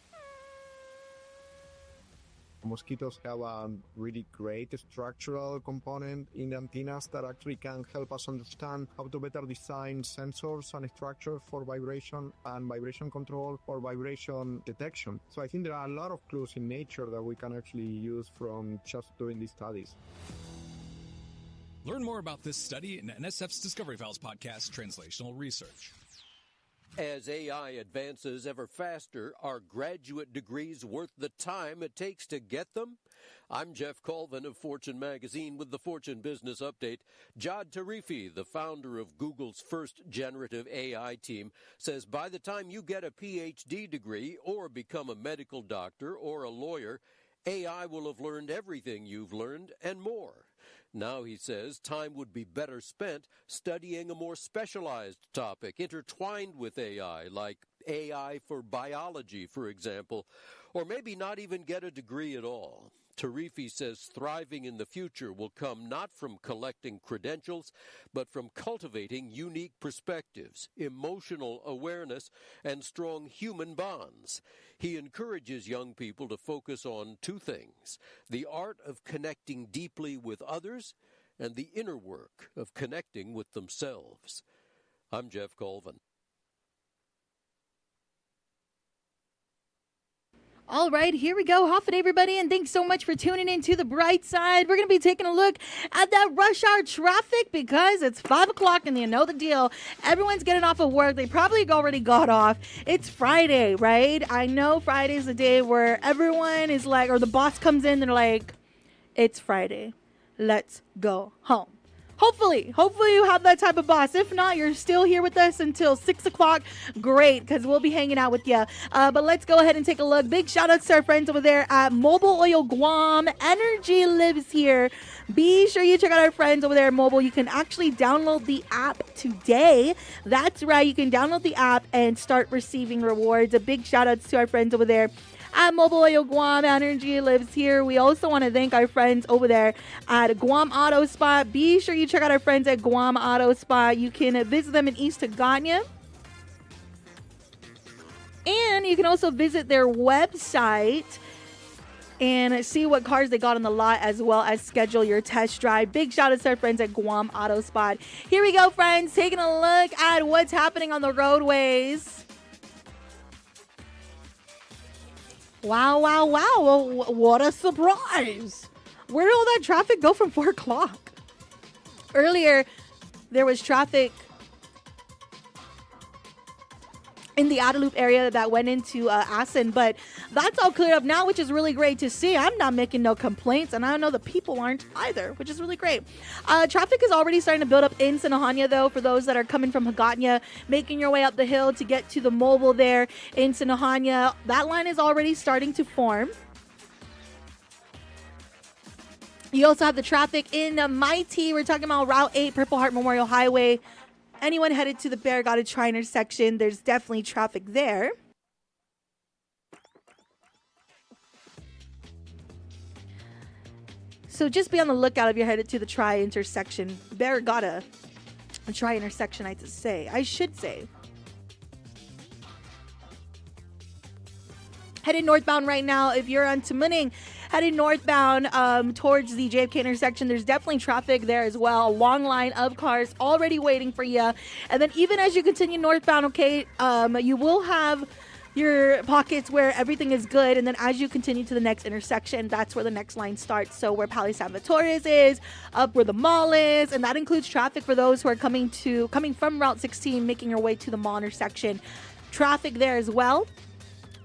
Mosquitoes have a really great structural component in the antennas that actually can help us understand how to better design sensors and structures for vibration and vibration control or vibration detection. So I think there are a lot of clues in nature that we can actually use from just doing these studies. Learn more about this study in NSF's Discovery Files podcast, Translational Research. As AI advances ever faster, are graduate degrees worth the time it takes to get them? I'm Jeff Colvin of Fortune Magazine with the Fortune Business Update. Jad Tarifi, the founder of Google's first generative AI team, says by the time you get a PhD degree or become a medical doctor or a lawyer, AI will have learned everything you've learned and more. Now, he says, time would be better spent studying a more specialized topic intertwined with AI, like AI for biology, for example, or maybe not even get a degree at all. Tarifi says thriving in the future will come not from collecting credentials, but from cultivating unique perspectives, emotional awareness, and strong human bonds. He encourages young people to focus on two things: the art of connecting deeply with others and the inner work of connecting with themselves. I'm Jeff Colvin. All right, here we go. Huff it, everybody, and thanks so much for tuning in to the Bright Side. We're going to be taking a look at that rush hour traffic because it's 5 o'clock and you know the deal. Everyone's getting off of work. They probably already got off. It's Friday, right? I know Friday's the day where everyone is like, or the boss comes in and they're like, it's Friday. Let's go home. Hopefully you have that type of boss. If not, you're still here with us until 6 o'clock. Great, because we'll be hanging out with you. But let's go ahead and take a look. Big shout out to our friends over there at Mobile Oil Guam. Energy lives here. Be sure you check out our friends over there at Mobile. You can actually download the app today. That's right. You can download the app and start receiving rewards. A big shout out to our friends over there at Mobile Oil Guam. Energy lives here. We also want to thank our friends over there at Guam Auto Spa. Be sure you check out our friends at Guam Auto Spa. You can visit them in East Tagania. And you can also visit their website and see what cars they got on the lot, as well as schedule your test drive. Big shout out to our friends at Guam Auto Spa. Here we go, friends, taking a look at what's happening on the roadways. Wow, wow, wow. Well, what a surprise. Where did all that traffic go from 4 o'clock? Earlier, there was traffic in the outer loop area that went into Assen, but that's all cleared up now, which is really great to see. I'm not making no complaints, and I know the people aren't either, which is really great. Traffic is already starting to build up in Sinahanya, though, for those that are coming from Hagåtña, making your way up the hill to get to the mobile there in Sinahanya. That line is already starting to form. You also have the traffic in Mighty. We're talking about Route 8, Purple Heart Memorial Highway. Anyone headed to the Barragata Tri intersection, there's definitely traffic there. So just be on the lookout if you're headed to the Tri intersection. Barragata Tri intersection, I should say. Headed northbound right now, if you're on Tamuning, heading northbound towards the JFK intersection, there's definitely traffic there as well. A long line of cars already waiting for you. And then even as you continue northbound, okay, you will have your pockets where everything is good. And then as you continue to the next intersection, that's where the next line starts. So where Pali Salvatores is, up where the mall is. And that includes traffic for those who are coming from Route 16, making your way to the mall intersection. Traffic there as well.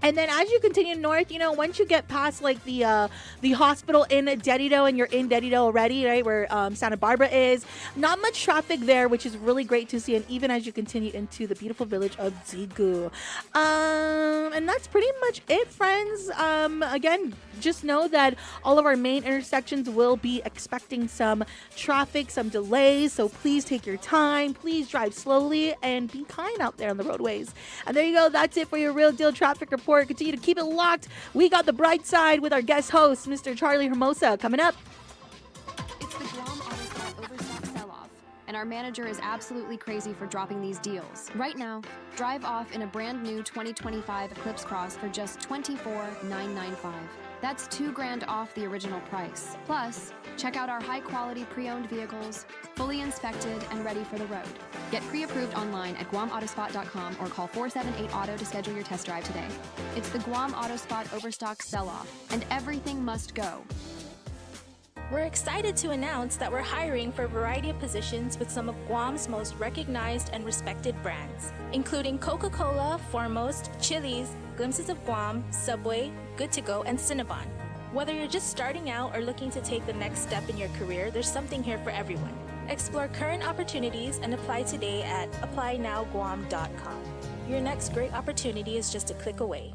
And then as you continue north, once you get past like the hospital in Dedido and you're in Dedido already, right, where Santa Barbara is, not much traffic there, which is really great to see. And even as you continue into the beautiful village of Zigu. And that's pretty much it, friends. Again, just know that all of our main intersections will be expecting some traffic, some delays. So please take your time. Please drive slowly and be kind out there on the roadways. And there you go. That's it for your Real Deal Traffic Report. Continue to keep it locked. We got the bright side with our guest host, Mr. Charlie Hermosa, coming up. It's the Guam Autospot Overstock Sell-Off, and our manager is absolutely crazy for dropping these deals. Right now, drive off in a brand new 2025 Eclipse Cross for just $24,995. That's $2,000 off the original price. Plus, check out our high-quality pre-owned vehicles, fully inspected and ready for the road. Get pre-approved online at GuamAutospot.com or call 478-AUTO to schedule your test drive today. It's the Guam Autospot Overstock Sell-Off, and everything must go. We're excited to announce that we're hiring for a variety of positions with some of Guam's most recognized and respected brands, including Coca-Cola, Foremost, Chili's, Glimpses of Guam, Subway, Good To Go, and Cinnabon. Whether you're just starting out or looking to take the next step in your career, there's something here for everyone. Explore current opportunities and apply today at applynowguam.com. Your next great opportunity is just a click away.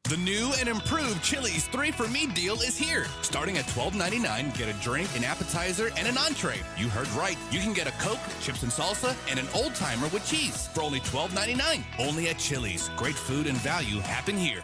The new and improved Chili's 3 for Me deal is here. Starting at $12.99, get a drink, an appetizer, and an entree. You heard right. You can get a Coke, chips and salsa, and an old timer with cheese for only $12.99. Only at Chili's. Great food and value happen here.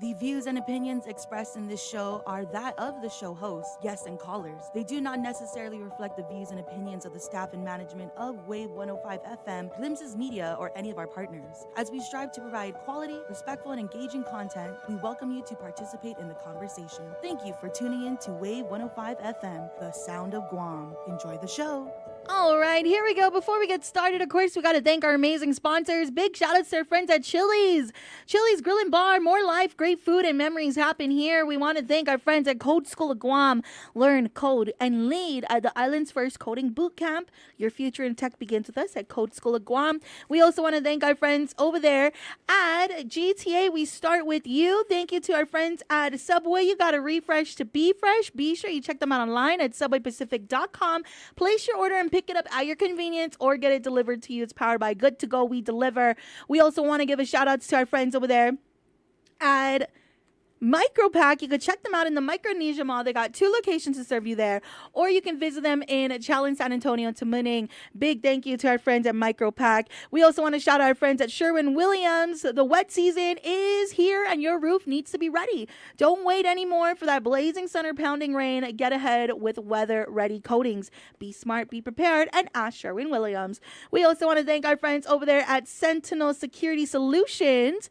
The views and opinions expressed in this show are that of the show hosts, guests, and callers. They do not necessarily reflect the views and opinions of the staff and management of Wave 105 FM, Glimpses Media, or any of our partners. As we strive to provide quality, respectful, and engaging content, we welcome you to participate in the conversation. Thank you for tuning in to Wave 105 FM, the sound of Guam. Enjoy the show. All right, here we go. Before we get started, of course, we got to thank our amazing sponsors. Big shout outs to our friends at Chili's. Chili's Grill and Bar, more life, great food, and memories happen here. We want to thank our friends at Code School of Guam. Learn, code, and lead at the Island's first coding boot camp. Your future in tech begins with us at Code School of Guam. We also want to thank our friends over there at GTA. We start with you. Thank you to our friends at Subway. You got to refresh to be fresh. Be sure you check them out online at subwaypacific.com. Place your order and pick it up at your convenience or get it delivered to you. It's powered by Good To Go. We deliver. We also want to give a shout out to our friends over there at Micropack. You could check them out in the Micronesia Mall. They got 2 locations to serve you there, or you can visit them in Challen, San Antonio, to Muning. Big thank you to our friends at Micropack. We also want to shout out our friends at Sherwin-Williams. The wet season is here, and your roof needs to be ready. Don't wait anymore for that blazing sun or pounding rain. Get ahead with weather-ready coatings. Be smart, be prepared, and ask Sherwin-Williams. We also want to thank our friends over there at Sentinel Security Solutions.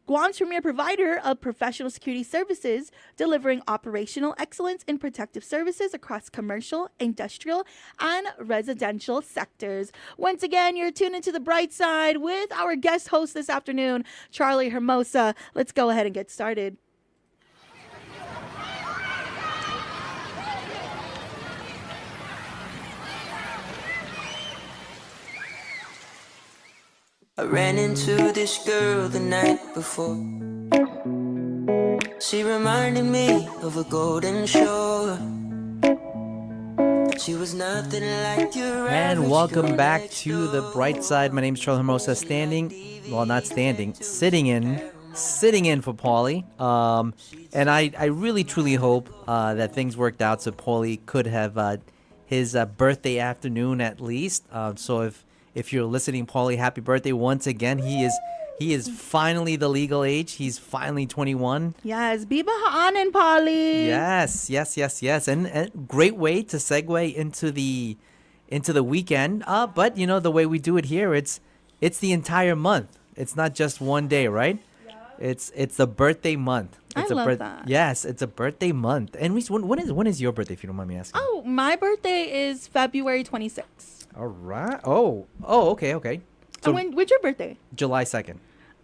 Guam's premier provider of professional security services, delivering operational excellence in protective services across commercial, industrial, and residential sectors. Once again, you're tuned into the Bright Side with our guest host this afternoon, Charlie Hermosa. Let's go ahead and get started. I ran into this girl the night before. She reminded me of a golden shore. She was nothing like your And welcome back to the Bright Side. My name is Charlie Hermosa, sitting in for Paulie. And I really truly hope that things worked out so Paulie could have his birthday afternoon at least. So if you're listening, Paulie, happy birthday once again. He is finally the legal age. He's finally 21. Yes, Biba Haanen, Polly. Yes. And great way to segue into the weekend. But you know the way we do it here, it's the entire month. It's not just one day, right? Yeah. It's the birthday month. I love that. Yes, it's a birthday month. And when is your birthday, if you don't mind me asking? Oh, my birthday is February 26th. All right. Oh, okay. So when's your birthday? July 2nd.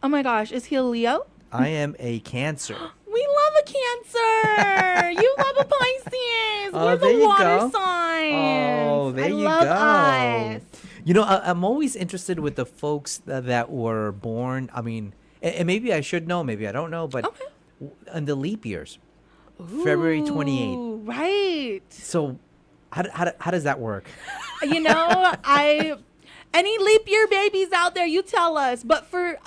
Oh my gosh, is he a Leo? I am a Cancer. We love a Cancer. You love a Pisces. Oh, We're there the you water go. signs. Oh, there I you love go. us. You know, I'm always interested with the folks that were born. I mean, and maybe I should know, maybe I don't know, but in the leap years, February 28th. Right. So, how does that work? You know, any leap year babies out there, you tell us. But for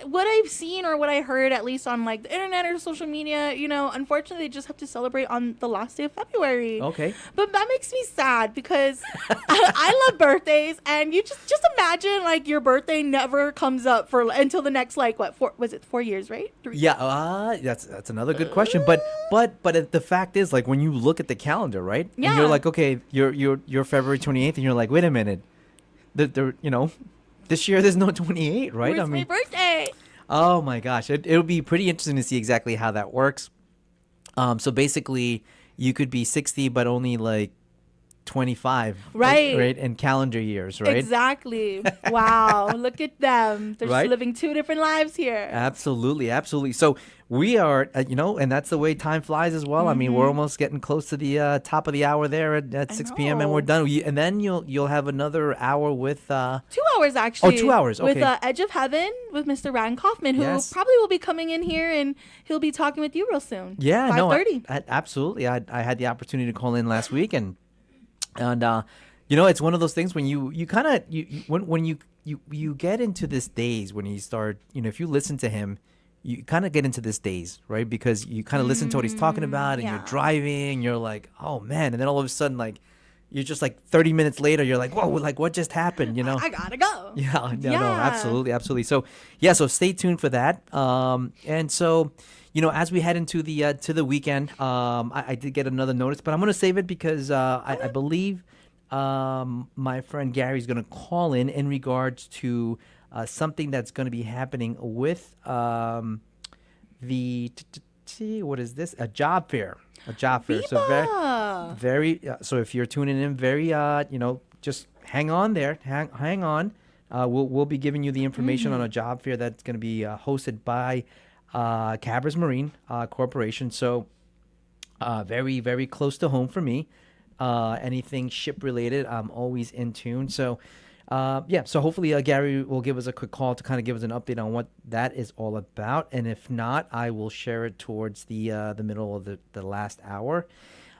what I've seen or what I heard, at least on like the internet or social media, you know, unfortunately, they just have to celebrate on the last day of February. Okay. But that makes me sad because I love birthdays, and you just imagine like your birthday never comes up until the next 4 years, right? 3 Yeah, that's another good question. But the fact is, like, when you look at the calendar, right? Yeah. And you're like, okay, you're February 28th, and you're like, wait a minute. This year there's no 28, right? Where's my birthday? Oh my gosh, it'll be pretty interesting to see exactly how that works. So basically, you could be 60, but only like 25, right? In calendar years, right? Exactly. Wow, look at them. They're just living two different lives here. Absolutely. So we are, and that's the way time flies as well. Mm-hmm. I mean, we're almost getting close to the top of the hour there at 6 p.m. and we're done. And then you'll have another hour with 2 hours actually. Oh, 2 hours. Okay. With Edge of Heaven with Mr. Ryan Kaufman, who probably will be coming in here and he'll be talking with you real soon. Yeah, 5:30. I absolutely. I had the opportunity to call in last week and it's one of those things when you kind of when you get into this daze when you start, if you listen to him, you kind of get into this daze, right? Because you kind of listen to what he's talking about and you're driving, you're like, oh man, and then all of a sudden, like, you're just like 30 minutes later, you're like, whoa, like what just happened, I gotta go. Yeah, no, absolutely. So stay tuned for that. And so, as we head into the to the weekend, I did get another notice, but I'm going to save it because I believe my friend Gary's going to call in regards to something that's going to be happening with what is this? A job fair. So very. So if you're tuning in, just hang on there. Hang on. We'll be giving you the information on a job fair that's going to be hosted by Cabras Marine Corporation. So very, very close to home for me. Anything ship related, I'm always in tune. So so hopefully Gary will give us a quick call to kind of give us an update on what that is all about. And if not, I will share it towards the middle of the last hour.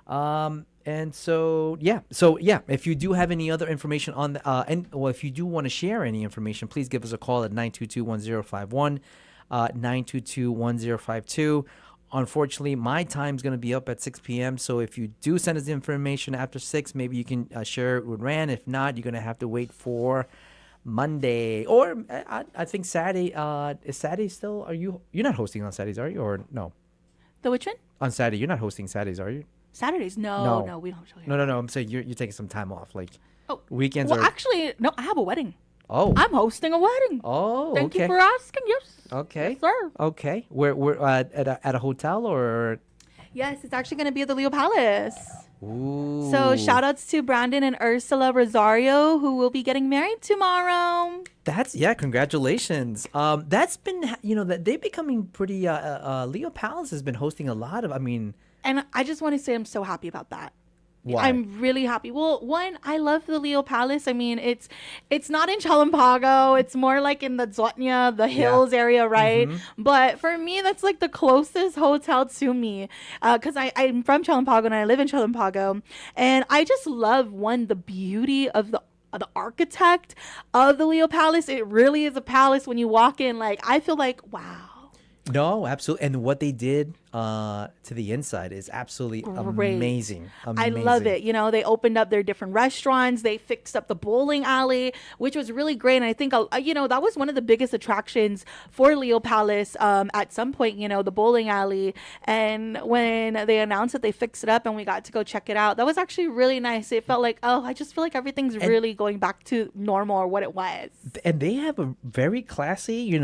If you do have any other information on if you do want to share any information, please give us a call at 922-1051, 922-1052. Unfortunately, my time's going to be up at 6 p.m. So if you do send us the information after 6, maybe you can share it with Ran. If not, you're going to have to wait for Monday. Or I think Saturday. Is Saturday still? You're not hosting on Saturdays, are you? Or no? The which one? On Saturday. You're not hosting Saturdays, are you? Saturdays? No, we don't. No. I'm saying you're taking some time off. Like, oh, weekends actually, no, I have a wedding. Oh. I'm hosting a wedding. Oh, Thank okay. you for asking. Yes. Okay. Yes, sir. Okay. Where at a hotel or? Yes, it's actually going to be at the Leo Palace. Ooh. So shout outs to Brandon and Ursula Rosario, who will be getting married tomorrow. Congratulations. That's been, that they're becoming pretty, Leo Palace has been hosting a lot of, And I just want to say I'm so happy about that. Why? I'm really happy. Well, one, I love the Leo Palace. I mean, it's not in Chalampago. It's more like in the Dzotnia, the hills area, right? Mm-hmm. But for me, that's like the closest hotel to me because I'm from Chalampago and I live in Chalampago. And I just love, one, the beauty of the architect of the Leo Palace. It really is a palace. When you walk in, like, I feel like, wow. No, absolutely. And what they did to the inside is absolutely amazing. I love it. They opened up their different restaurants. They fixed up the bowling alley, which was really great. And I think, that was one of the biggest attractions for Leo Palace at some point, the bowling alley. And when they announced that they fixed it up and we got to go check it out, that was actually really nice. It felt like, I just feel like everything's really going back to normal or what it was. And they have a very classy,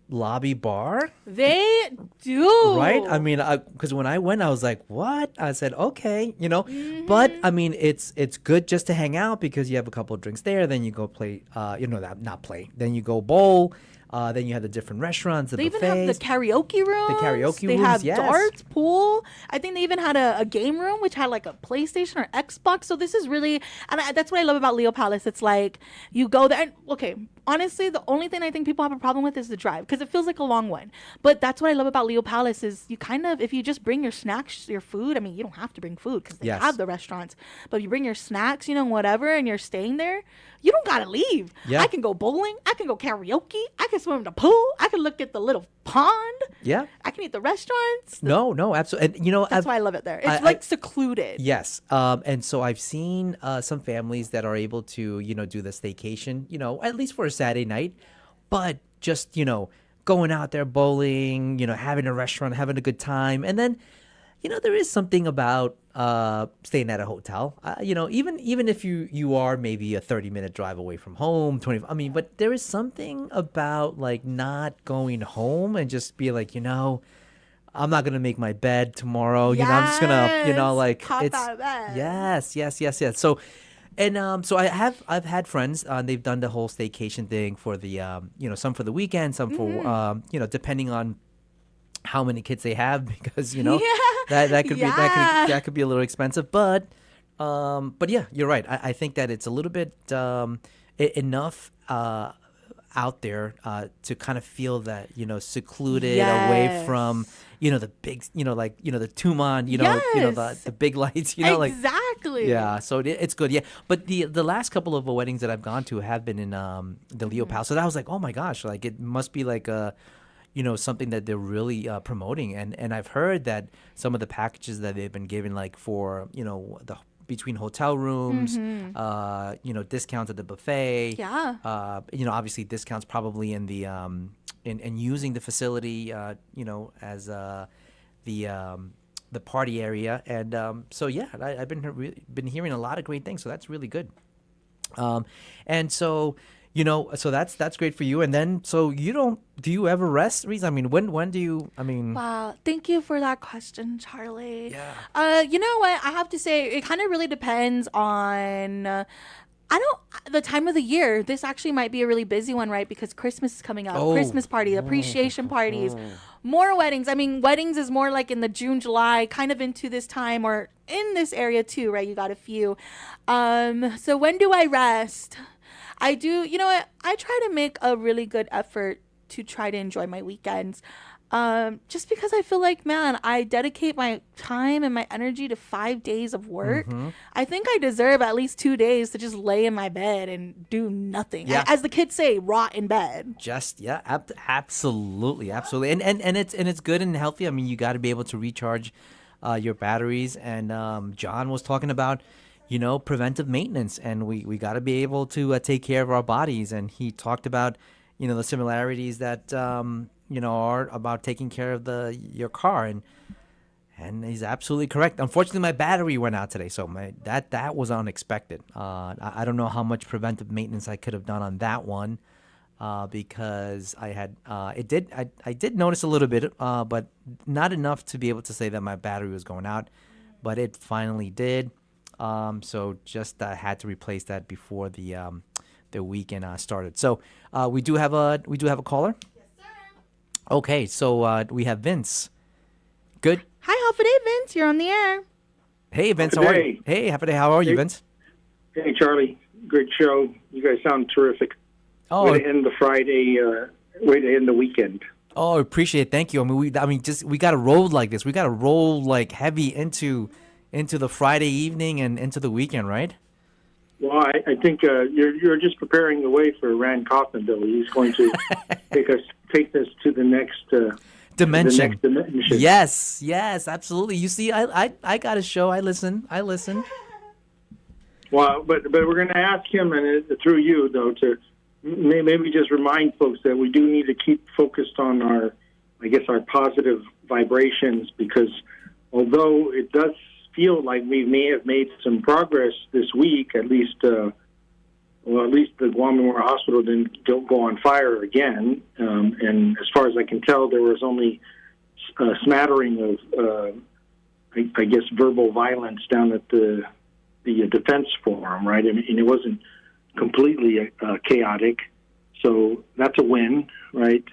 lobby bar. They do. Right? Because when I went, I was like, what? I said, okay, Mm-hmm. But, it's good just to hang out because you have a couple of drinks there. Then you go play, not play. Then you go bowl. Then you have the different restaurants, the They buffets. even have the karaoke rooms. The karaoke they rooms, have yes. darts, pool. I think they even had a game room, which had like a PlayStation or Xbox. So this is really, that's what I love about Leo Palace. It's like you go there. And, okay, honestly, the only thing I think people have a problem with is the drive because it feels like a long one. But that's what I love about Leo Palace is you kind of, if you just bring your snacks, your food. You don't have to bring food because they have the restaurants. But if you bring your snacks, whatever, and you're staying there, you don't gotta leave. Yeah. I can go bowling. I can go karaoke. I can swim in the pool. I can look at the little pond. Yeah. I can eat the restaurants. No, absolutely. And, That's why I love it there. It's secluded. Yes. And so I've seen some families that are able to, do the staycation, at least for a Saturday night, but just, going out there bowling, having a restaurant, having a good time. And then, there is something about staying at a hotel, even if you are maybe a 30-minute drive away from home, 20. But there is something about like not going home and just be like, I'm not gonna make my bed tomorrow. I'm just gonna, pop out of bed. Yes. So, and so I've had friends. They've done the whole staycation thing for the some for the weekend, some for depending on how many kids they have because that could be a little expensive, but yeah, you're right. I think that it's a little bit enough out there to kind of feel that secluded away from the big the Tumon the big lights exactly. Yeah, so it's good. Yeah, but the last couple of weddings that I've gone to have been in the Leo Palace, so that was like, oh my gosh, like it must be like a something that they're really promoting. And I've heard that some of the packages that they've been giving, like for, the between hotel rooms, discounts at the buffet. Yeah. Obviously discounts probably in the, in using the facility, as the party area. And so, yeah, I've been hearing a lot of great things. So that's really good. And so, so that's great for you. And then, so do you ever rest, Reese? When do you, Wow. Thank you for that question, Charlie. Yeah. You know what? I have to say, it kind of really depends on, the time of the year. This actually might be a really busy one, right? Because Christmas is coming up. Christmas party, appreciation parties, more weddings. Weddings is more like in the June, July, kind of into this time or in this area too, right? You got a few. So when do I rest? I do, I try to make a really good effort to try to enjoy my weekends. Just because I feel like, man, I dedicate my time and my energy to 5 days of work. Mm-hmm. I think I deserve at least 2 days to just lay in my bed and do nothing. Yeah. As the kids say, rot in bed. Absolutely. And it's good and healthy. You got to be able to recharge your batteries. And John was talking about, preventive maintenance, and we got to be able to take care of our bodies. And he talked about, the similarities that, are about taking care of your car. And And he's absolutely correct. Unfortunately, my battery went out today, so that was unexpected. I don't know how much preventive maintenance I could have done on that one, because I had I did notice a little bit, but not enough to be able to say that my battery was going out. But it finally did. So just had to replace that before the weekend started. So we do have a caller. Yes, sir. Okay, so we have Vince. Good. Hi, Happy Day, Vince. You're on the air. Hey, Vince. Happy How are day. you? Hey, Happy Day. How are you, Vince? Hey, Charlie. Great show. You guys sound terrific. Oh, way to end the Friday. Way to end the weekend. Oh, appreciate it. Thank you. We got to roll like this. We got to roll like heavy into the Friday evening and into the weekend, right? Well, I think you're just preparing the way for Rand Kaufman, Billy. He's going to take this to the next dimension. The next dimension. Yes, absolutely. You see, I got a show. I listen. Well, but we're going to ask him, and through you though, to maybe just remind folks that we do need to keep focused on our positive vibrations, because although it does feel like we may have made some progress this week, at least the Guam Memorial Hospital didn't go on fire again. And as far as I can tell, there was only a smattering of, verbal violence down at the defense forum, right? And it wasn't completely chaotic. So that's a win, right?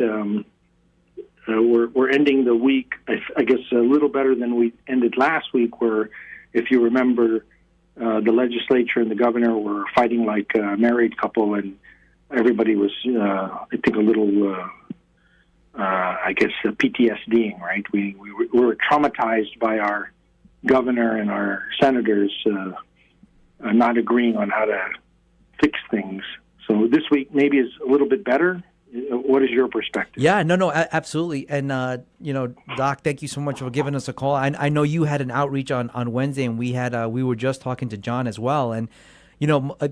We're ending the week, I guess, a little better than we ended last week, where, if you remember, the legislature and the governor were fighting like a married couple, and everybody was, I think, a little, PTSDing, right? We were traumatized by our governor and our senators not agreeing on how to fix things. So this week maybe is a little bit better. What is your perspective? Yeah, no, absolutely. And, Doc, thank you so much for giving us a call. I know you had an outreach on Wednesday, and we were just talking to John as well. And,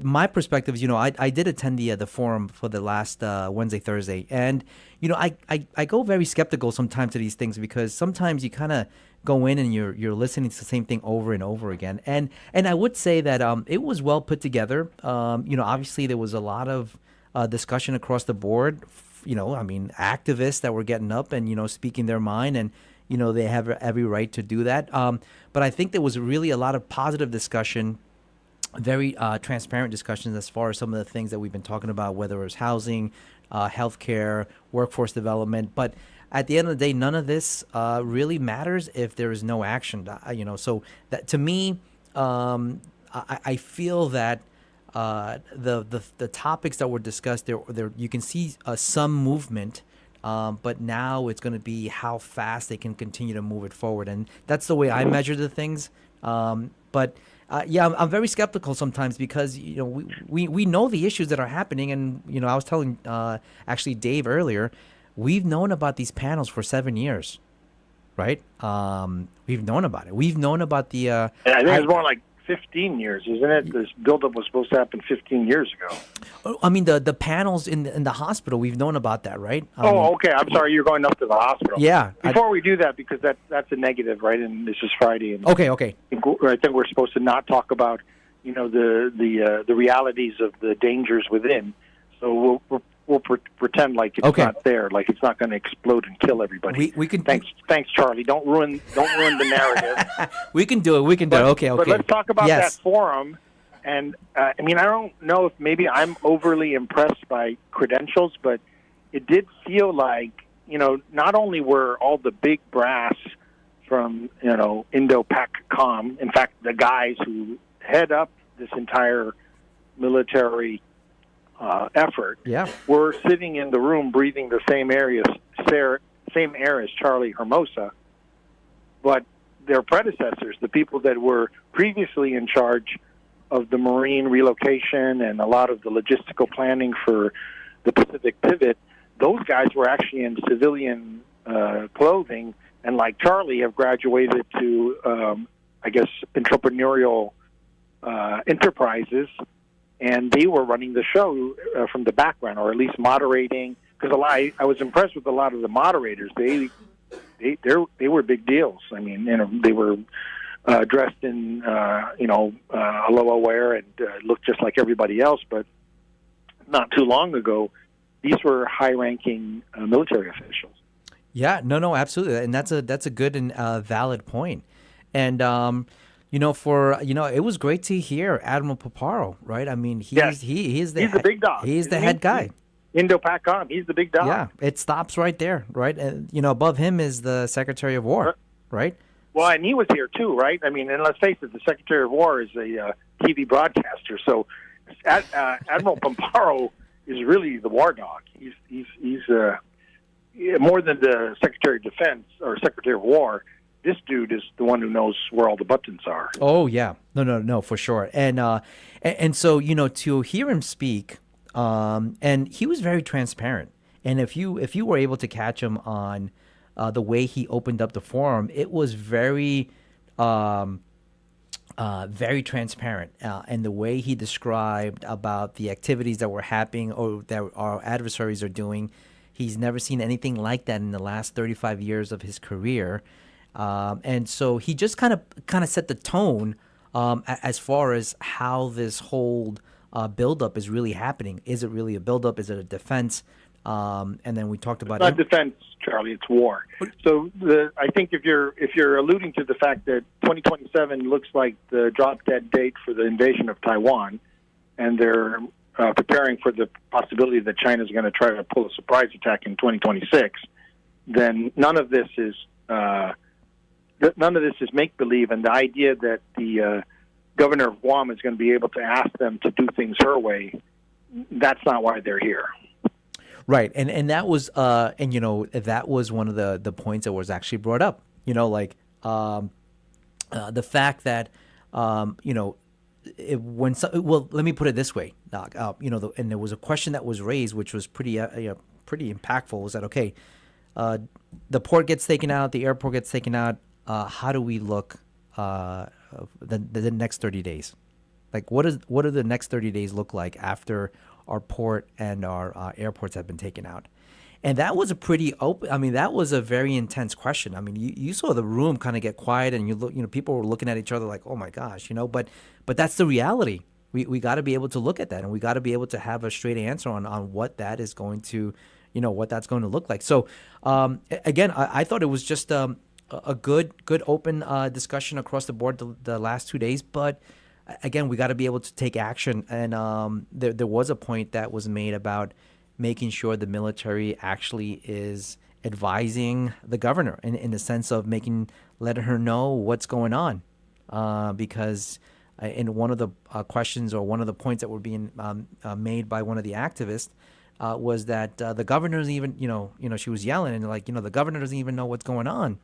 my perspective is, I did attend the forum for the last Wednesday, Thursday. And, I go very skeptical sometimes to these things, because sometimes you kind of go in and you're listening to the same thing over and over again. And I would say that it was well put together. Obviously there was a lot of discussion across the board, activists that were getting up and, speaking their mind, and, they have every right to do that. But I think there was really a lot of positive discussion, very transparent discussions as far as some of the things that we've been talking about, whether it was housing, healthcare, workforce development. But at the end of the day, none of this really matters if there is no action. So that, to me, I feel that the topics that were discussed there you can see some movement, but now it's going to be how fast they can continue to move it forward, and that's the way I measure the things. But I'm very skeptical sometimes, because we know the issues that are happening, and I was telling actually Dave earlier, we've known about these panels for 7 years, right? We've known about it. We've known about the. I think it's more like 15 years, isn't it? This buildup was supposed to happen 15 years ago. I mean, the panels in the hospital, we've known about that, right? Okay. I'm sorry, you're going up to the hospital. Yeah. Before we do that, because that's a negative, right? And this is Friday. And Okay. I think we're supposed to not talk about, the realities of the dangers within. So we'll pretend like it's not there, like it's not going to explode and kill everybody. We can. Thanks, Charlie. Don't ruin the narrative. We can do it. Okay. But let's talk about that forum. And I don't know if maybe I'm overly impressed by credentials, but it did feel like, not only were all the big brass from, Indo-Pac-Com, in fact, the guys who head up this entire military effort, were sitting in the room breathing the same air as Charlie Hermosa, but their predecessors, the people that were previously in charge of the Marine relocation and a lot of the logistical planning for the Pacific Pivot, those guys were actually in civilian clothing, and like Charlie, have graduated to, entrepreneurial enterprises, and they were running the show from the background, or at least moderating, because I was impressed with a lot of the moderators. They they were big deals. I mean, they were dressed in aloha wear and looked just like everybody else. But not too long ago, these were high-ranking military officials. Yeah, no, absolutely, and that's a good and valid point. And it was great to hear Admiral Paparo, right? I mean, he's the big dog. He's the head guy. Indo-PACOM, he's the big dog. Yeah, it stops right there, right? And above him is the Secretary of War, right? Well, and he was here too, right? I mean, and let's face it, the Secretary of War is a TV broadcaster, so Admiral Paparo is really the war dog. He's more than the Secretary of Defense or Secretary of War. This dude is the one who knows where all the buttons are. Oh yeah, no, for sure. And so to hear him speak, and he was very transparent. And if you were able to catch him on the way he opened up the forum, it was very transparent. And the way he described about the activities that were happening or that our adversaries are doing, he's never seen anything like that in the last 35 years of his career. And so he just kind of set the tone as far as how this whole buildup is really happening. Is it really a buildup? Is it a defense? And then we talked about it's not defense, Charlie. It's war. So I think if you're alluding to the fact that 2027 looks like the drop dead date for the invasion of Taiwan, and they're preparing for the possibility that China is going to try to pull a surprise attack in 2026, then none of this is make believe, and the idea that the governor of Guam is going to be able to ask them to do things her way, that's not why they're here. Right, and that was that was one of the points that was actually brought up. The fact that let me put it this way, Doc. And there was a question that was raised, which was pretty impactful. Was that okay? The port gets taken out, the airport gets taken out. How do we look the next 30 days? Like, what do the next 30 days look like after our port and our airports have been taken out? And that was a pretty open. I mean, that was a very intense question. I mean, you saw the room kind of get quiet, and people were looking at each other like, oh my gosh, But that's the reality. We got to be able to look at that, and we got to be able to have a straight answer on what that is going to, what that's going to look like. So, again, I thought it was just a good open discussion across the board the last 2 days. But again, we got to be able to take action. And there was a point that was made about making sure the military actually is advising the governor in the sense of letting her know what's going on. Because in one of the questions or one of the points that were being made by one of the activists was that the governor doesn't even, she was yelling and the governor doesn't even know what's going on.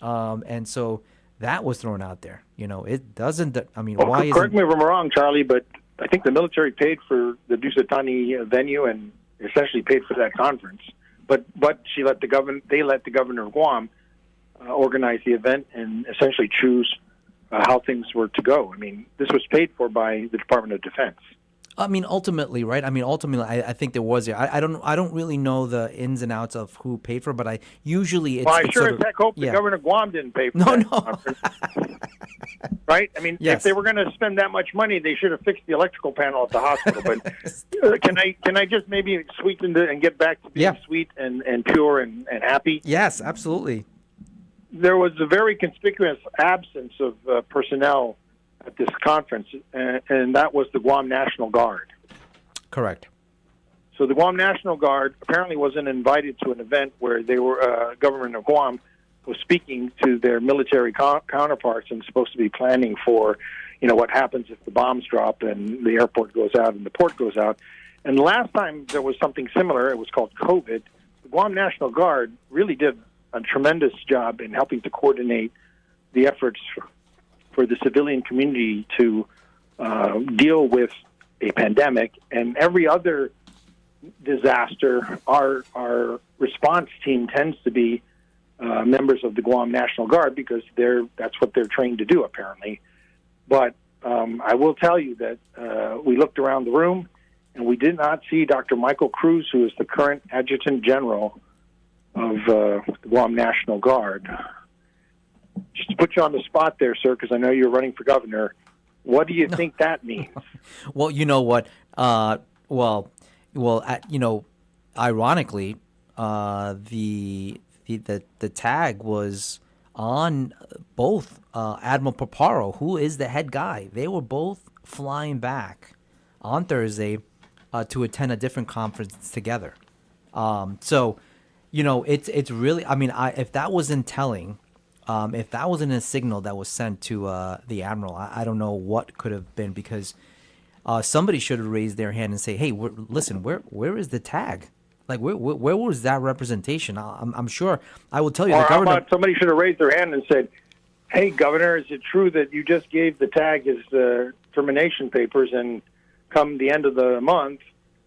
And so that was thrown out there. It doesn't. I mean, why? Correct me if I'm wrong, Charlie, but I think the military paid for the Dusatani venue and essentially paid for that conference. But they let the governor of Guam organize the event and essentially choose how things were to go. I mean, this was paid for by the Department of Defense. I mean, ultimately, right? I mean, I think there was. I don't really know the ins and outs of who paid for it, but I usually it's. Well, I sure as heck hope the governor of Guam didn't pay for that conference. Right? I mean, yes. If they were going to spend that much money, they should have fixed the electrical panel at the hospital. But can I just maybe sweeten and get back to being sweet and pure and happy? Yes, absolutely. There was a very conspicuous absence of personnel at this conference, and that was the Guam National Guard. Correct. So the Guam National Guard apparently wasn't invited to an event where they were government of Guam was speaking to their military counterparts and supposed to be planning for, what happens if the bombs drop and the airport goes out and the port goes out. And the last time there was something similar, it was called COVID. The Guam National Guard really did a tremendous job in helping to coordinate the efforts for the civilian community to deal with a pandemic. And every other disaster, our response team tends to be members of the Guam National Guard because that's what they're trained to do, apparently. But I will tell you that we looked around the room and we did not see Dr. Michael Cruz, who is the current Adjutant General of the Guam National Guard. Just to put you on the spot there, sir, because I know you're running for governor, what do you think that means? Well, you know what? Ironically, the tag was on both Admiral Paparo, who is the head guy. They were both flying back on Thursday to attend a different conference together. So, it's really. I mean, if that wasn't telling, if that wasn't a signal that was sent to the admiral, I don't know what could have been, because somebody should have raised their hand and say, "Hey, listen, where is the tag? Like, where was that representation?" I'm sure I will tell you. Or the governor. How about somebody should have raised their hand and said, "Hey, Governor, is it true that you just gave the tag his termination papers, and come the end of the month,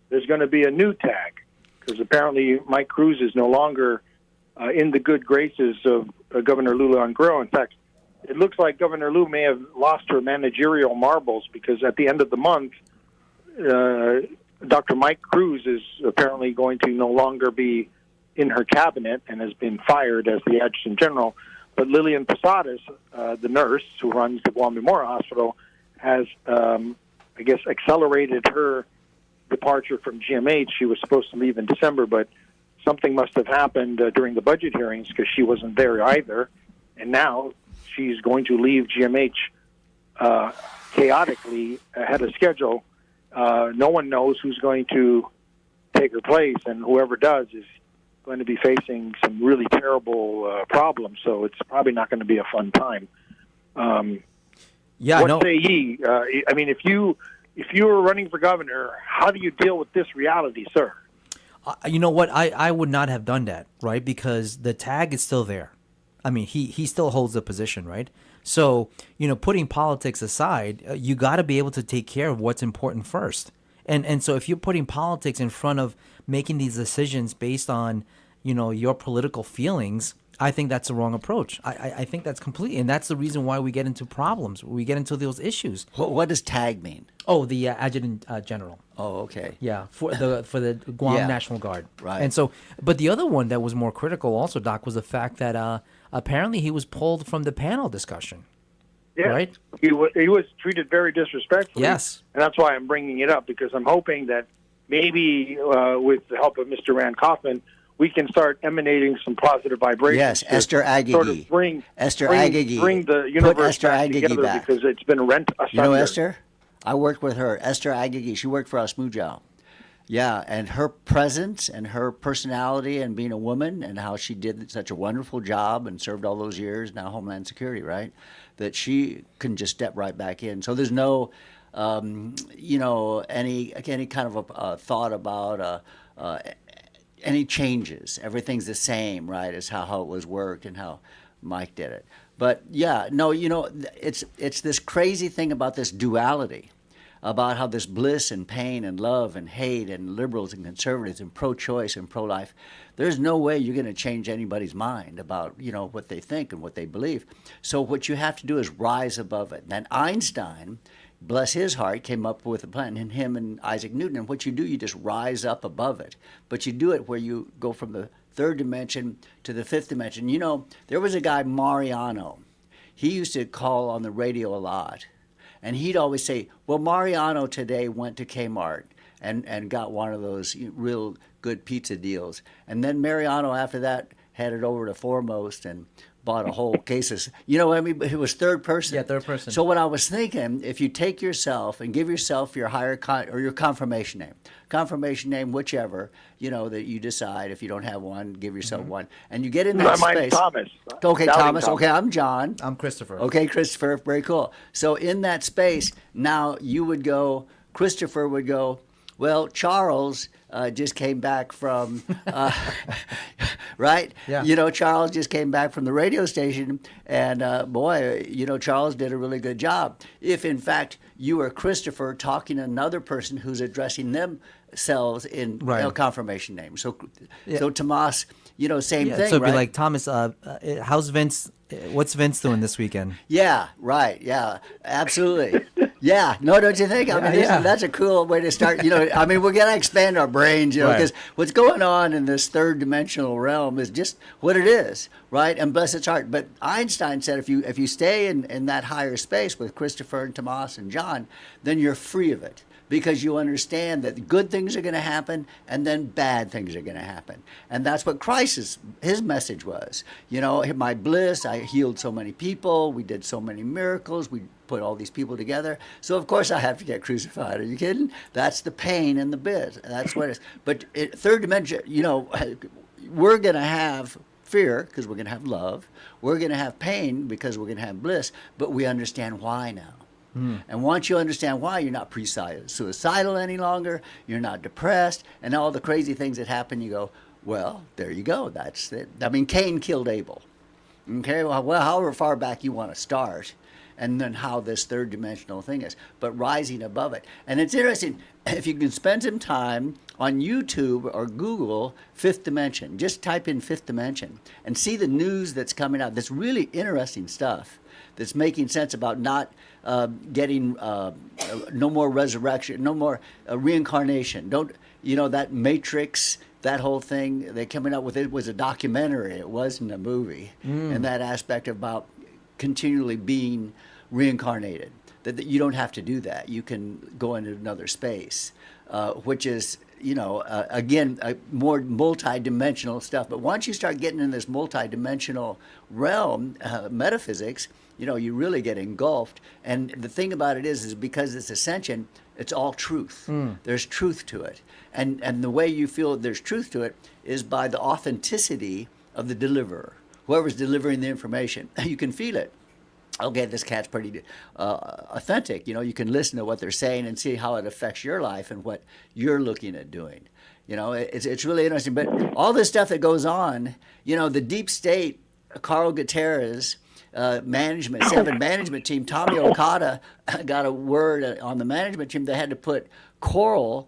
there's going to be a new tag?" Because apparently Mike Cruz is no longer in the good graces of Governor Lula Guerrero. In fact, it looks like Governor Lou may have lost her managerial marbles, because at the end of the month, Dr. Mike Cruz is apparently going to no longer be in her cabinet and has been fired as the Adjutant General. But Lillian Posadas, the nurse who runs the Guam Memorial Hospital, has, I guess, accelerated her departure from GMH. She was supposed to leave in December, but something must have happened during the budget hearings, because she wasn't there either. And now she's going to leave GMH chaotically ahead of schedule. No one knows who's going to take her place, and whoever does is going to be facing some really terrible problems. So it's probably not going to be a fun time. What say ye? I mean, if you were running for governor, how do you deal with this reality, sir? You know what? I would not have done that, right? Because the tag is still there. I mean, he still holds the position, right? So, putting politics aside, you got to be able to take care of what's important first. And so if you're putting politics in front of making these decisions based on, your political feelings, I think that's the wrong approach. I think that's completely, and that's the reason why we get into problems. We get into those issues. What does tag mean? Oh, the Adjutant General. Oh, okay. Yeah, for the Guam National Guard. Right. And so, but the other one that was more critical also, Doc, was the fact that apparently he was pulled from the panel discussion. Yeah, right? He was treated very disrespectfully. Yes. And that's why I'm bringing it up, because I'm hoping that maybe with the help of Mr. Rand Kaufman, we can start emanating some positive vibrations. Yes, Esther Agagi. Sort of bring the universe back together, because it's been rent asunder. You know Esther? I worked with her. Esther Agagi. She worked for us, Mujao. Yeah, and her presence and her personality and being a woman, and how she did such a wonderful job and served all those years, now Homeland Security, right? That she can just step right back in. So there's no, any kind of a thought about any changes. Everything's the same, right, as how it was worked and how Mike did it. But yeah, no, it's this crazy thing about this duality, about how this bliss and pain and love and hate and liberals and conservatives and pro-choice and pro-life. There's no way you're going to change anybody's mind about, what they think and what they believe. So what you have to do is rise above it. And Einstein, bless his heart, came up with a plan, and him and Isaac Newton. And what you do, you just rise up above it. But you do it where you go from the third dimension to the fifth dimension. There was a guy, Mariano. He used to call on the radio a lot. And he'd always say, well, Mariano today went to Kmart and got one of those real good pizza deals. And then Mariano, after that, headed over to Foremost and bought a whole case of, what I mean? It was third person. Yeah, third person. So what I was thinking, if you take yourself and give yourself your or your confirmation name, whichever, that you decide. If you don't have one, give yourself one. And you get in that space. Mine's Thomas. Okay, Thomas. Okay, I'm John. I'm Christopher. Okay, Christopher. Very cool. So in that space, now you would go, Christopher would go, well, Charles just came back from, right? Yeah. Charles just came back from the radio station, and Charles did a really good job. If, in fact, you are Christopher talking to another person who's addressing themselves in confirmation name. So Tomas, same thing, So it'd right? be like, Thomas, how's Vince? What's Vince doing this weekend? Yeah, right. Yeah, absolutely. Yeah, no, don't you think? I mean, that's a cool way to start. I mean, we're going to expand our brains, because what's going on in this third dimensional realm is just what it is, right? And bless its heart. But Einstein said if you stay in that higher space with Christopher and Tomas and John, then you're free of it. Because you understand that good things are going to happen and then bad things are going to happen. And that's what Christ, his message was. My bliss, I healed so many people, we did so many miracles, we put all these people together. So, of course, I have to get crucified. Are you kidding? That's the pain and the bit. That's what it is. But third dimension, we're going to have fear because we're going to have love. We're going to have pain because we're going to have bliss. But we understand why now. And once you understand why, you're not suicidal any longer, you're not depressed, and all the crazy things that happen, you go, well, there you go. That's it. I mean, Cain killed Abel. Okay, well, however far back you want to start, and then how this third dimensional thing is, but rising above it. And it's interesting, if you can spend some time on YouTube or Google fifth dimension, just type in fifth dimension and see the news that's coming out. That's really interesting stuff that's making sense about not getting no more resurrection, no more reincarnation. That Matrix, that whole thing they're coming up with, it was a documentary. It wasn't a movie. And that aspect about continually being reincarnated, that you don't have to do that. You can go into another space, which is, again, more multi-dimensional stuff. But once you start getting in this multi-dimensional realm, metaphysics, you really get engulfed. And the thing about it is because it's ascension, it's all truth. There's truth to it. And the way you feel there's truth to it is by the authenticity of the deliverer, whoever's delivering the information. You can feel it. Okay, this cat's pretty authentic. You can listen to what they're saying and see how it affects your life and what you're looking at doing. It's really interesting. But all this stuff that goes on, the deep state, Carl Gutierrez, seven management team, Tommy Okada got a word on the management team. They had to put gravel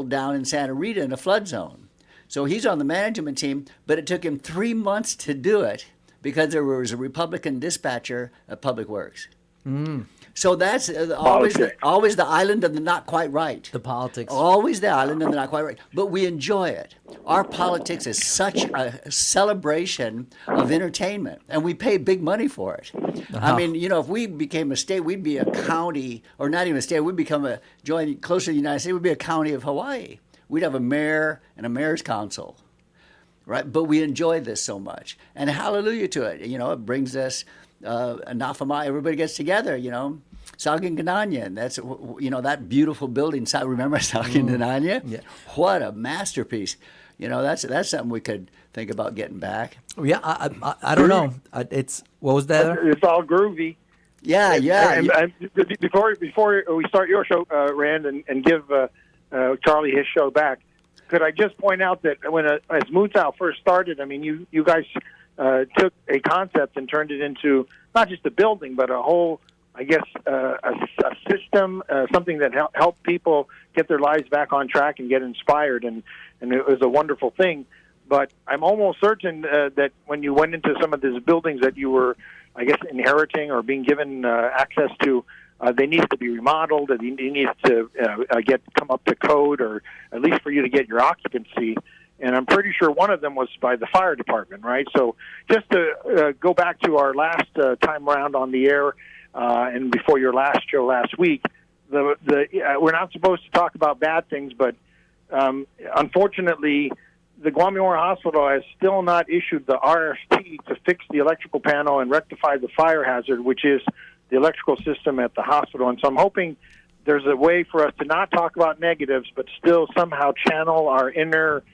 down in Santa Rita in a flood zone. So he's on the management team, but it took him 3 months to do it because there was a Republican dispatcher at Public Works. So that's always the island of the not quite right. The politics. Always the island of the not quite right. But we enjoy it. Our politics is such a celebration of entertainment, and we pay big money for it. I mean, if we became a state, we'd be a county, or not even a state, we'd join closer to the United States, we'd be a county of Hawaii. We'd have a mayor and a mayor's council, right? But we enjoy this so much. And hallelujah to it. It brings us anaphema, everybody gets together, Sagin Gananya, that's, that beautiful building. Remember Sagin Gananya? Yeah. What a masterpiece. That's something we could think about getting back. Yeah, I don't know. What was that? It's all groovy. Yeah. And before we start your show, Rand, and give Charlie his show back, could I just point out that as Moonsow first started, I mean, you guys took a concept and turned it into not just a building, but a whole, I guess, a system, something that helped people get their lives back on track and get inspired, and it was a wonderful thing. But I'm almost certain that when you went into some of these buildings that you were, I guess, inheriting or being given access to, they needed to be remodeled, and they needed to come up to code, or at least for you to get your occupancy. And I'm pretty sure one of them was by the fire department, right? So just to go back to our last time around on the air, and before your last show last week, we're not supposed to talk about bad things, but unfortunately, the Guam Memorial Hospital has still not issued the RFP to fix the electrical panel and rectify the fire hazard, which is the electrical system at the hospital. And so I'm hoping there's a way for us to not talk about negatives, but still somehow channel our inner,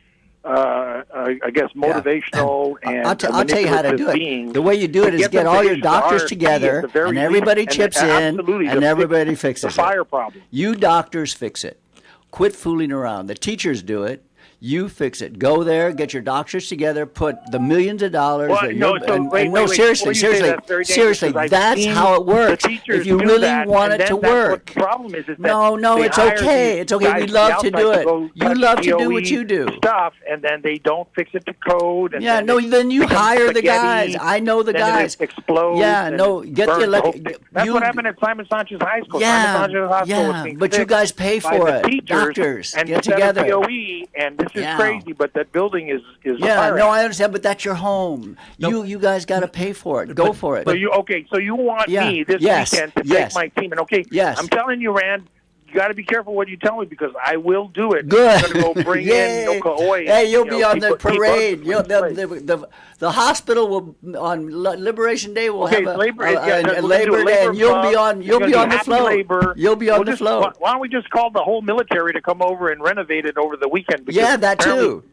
I guess, motivational and I'll tell you how to do it. The way you do it is get all your doctors together, and everybody chips in, and everybody fixes the fire problem. You doctors fix it. Quit fooling around. The teachers do it. You fix it. Go there, get your doctors together, put the millions of dollars. Well, no, so wait, seriously, that's how it works. If you really want it to work. The problem is that no, it's okay. It's okay. We love to do it. You love to do what you do. Stuff, and then they don't fix it to code. And then you hire the guys. I know the guys. It explodes. Yeah, no, get the electric. That's what happened at Simon Sanchez High School. Simon Sanchez High School was being but you guys pay for it. Doctors, and get together. COE, and this is crazy, but that building is no, I understand, but that's your home. You guys got to pay for it. Go for it. So you want me this weekend to take my team, and I'm telling you, Rand. You got to be careful what you tell me because I will do it. Good. I'm going to go bring in Okooi. Hey, you'll be on the parade. The hospital will on Liberation Day will have Labor Day, and you'll be on the float. You'll be on the float. Why don't we just call the whole military to come over and renovate it over the weekend? That too.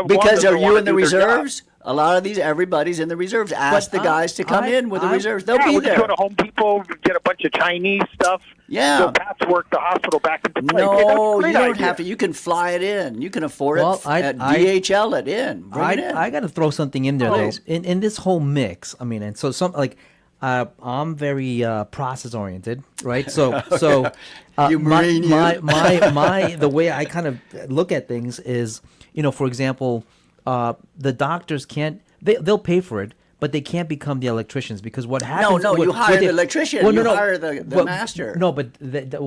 Because are you in the reserves? A lot of everybody's in the reserves. Ask the guys to come in with the reserves. They'll be there. Go to Home Depot, get a bunch of Chinese stuff. Yeah. So patchwork the hospital back into place. No, you don't have to. You can fly it in. You can afford it. DHL it in. Bring it in. I got to throw something in there, though. In this whole mix, I mean, and so I'm very process oriented, right? So the way I kind of look at things is, for example, the doctors they'll pay for it, but they can't become the electricians because what happens? You hire the electrician. You hire the master. No, but they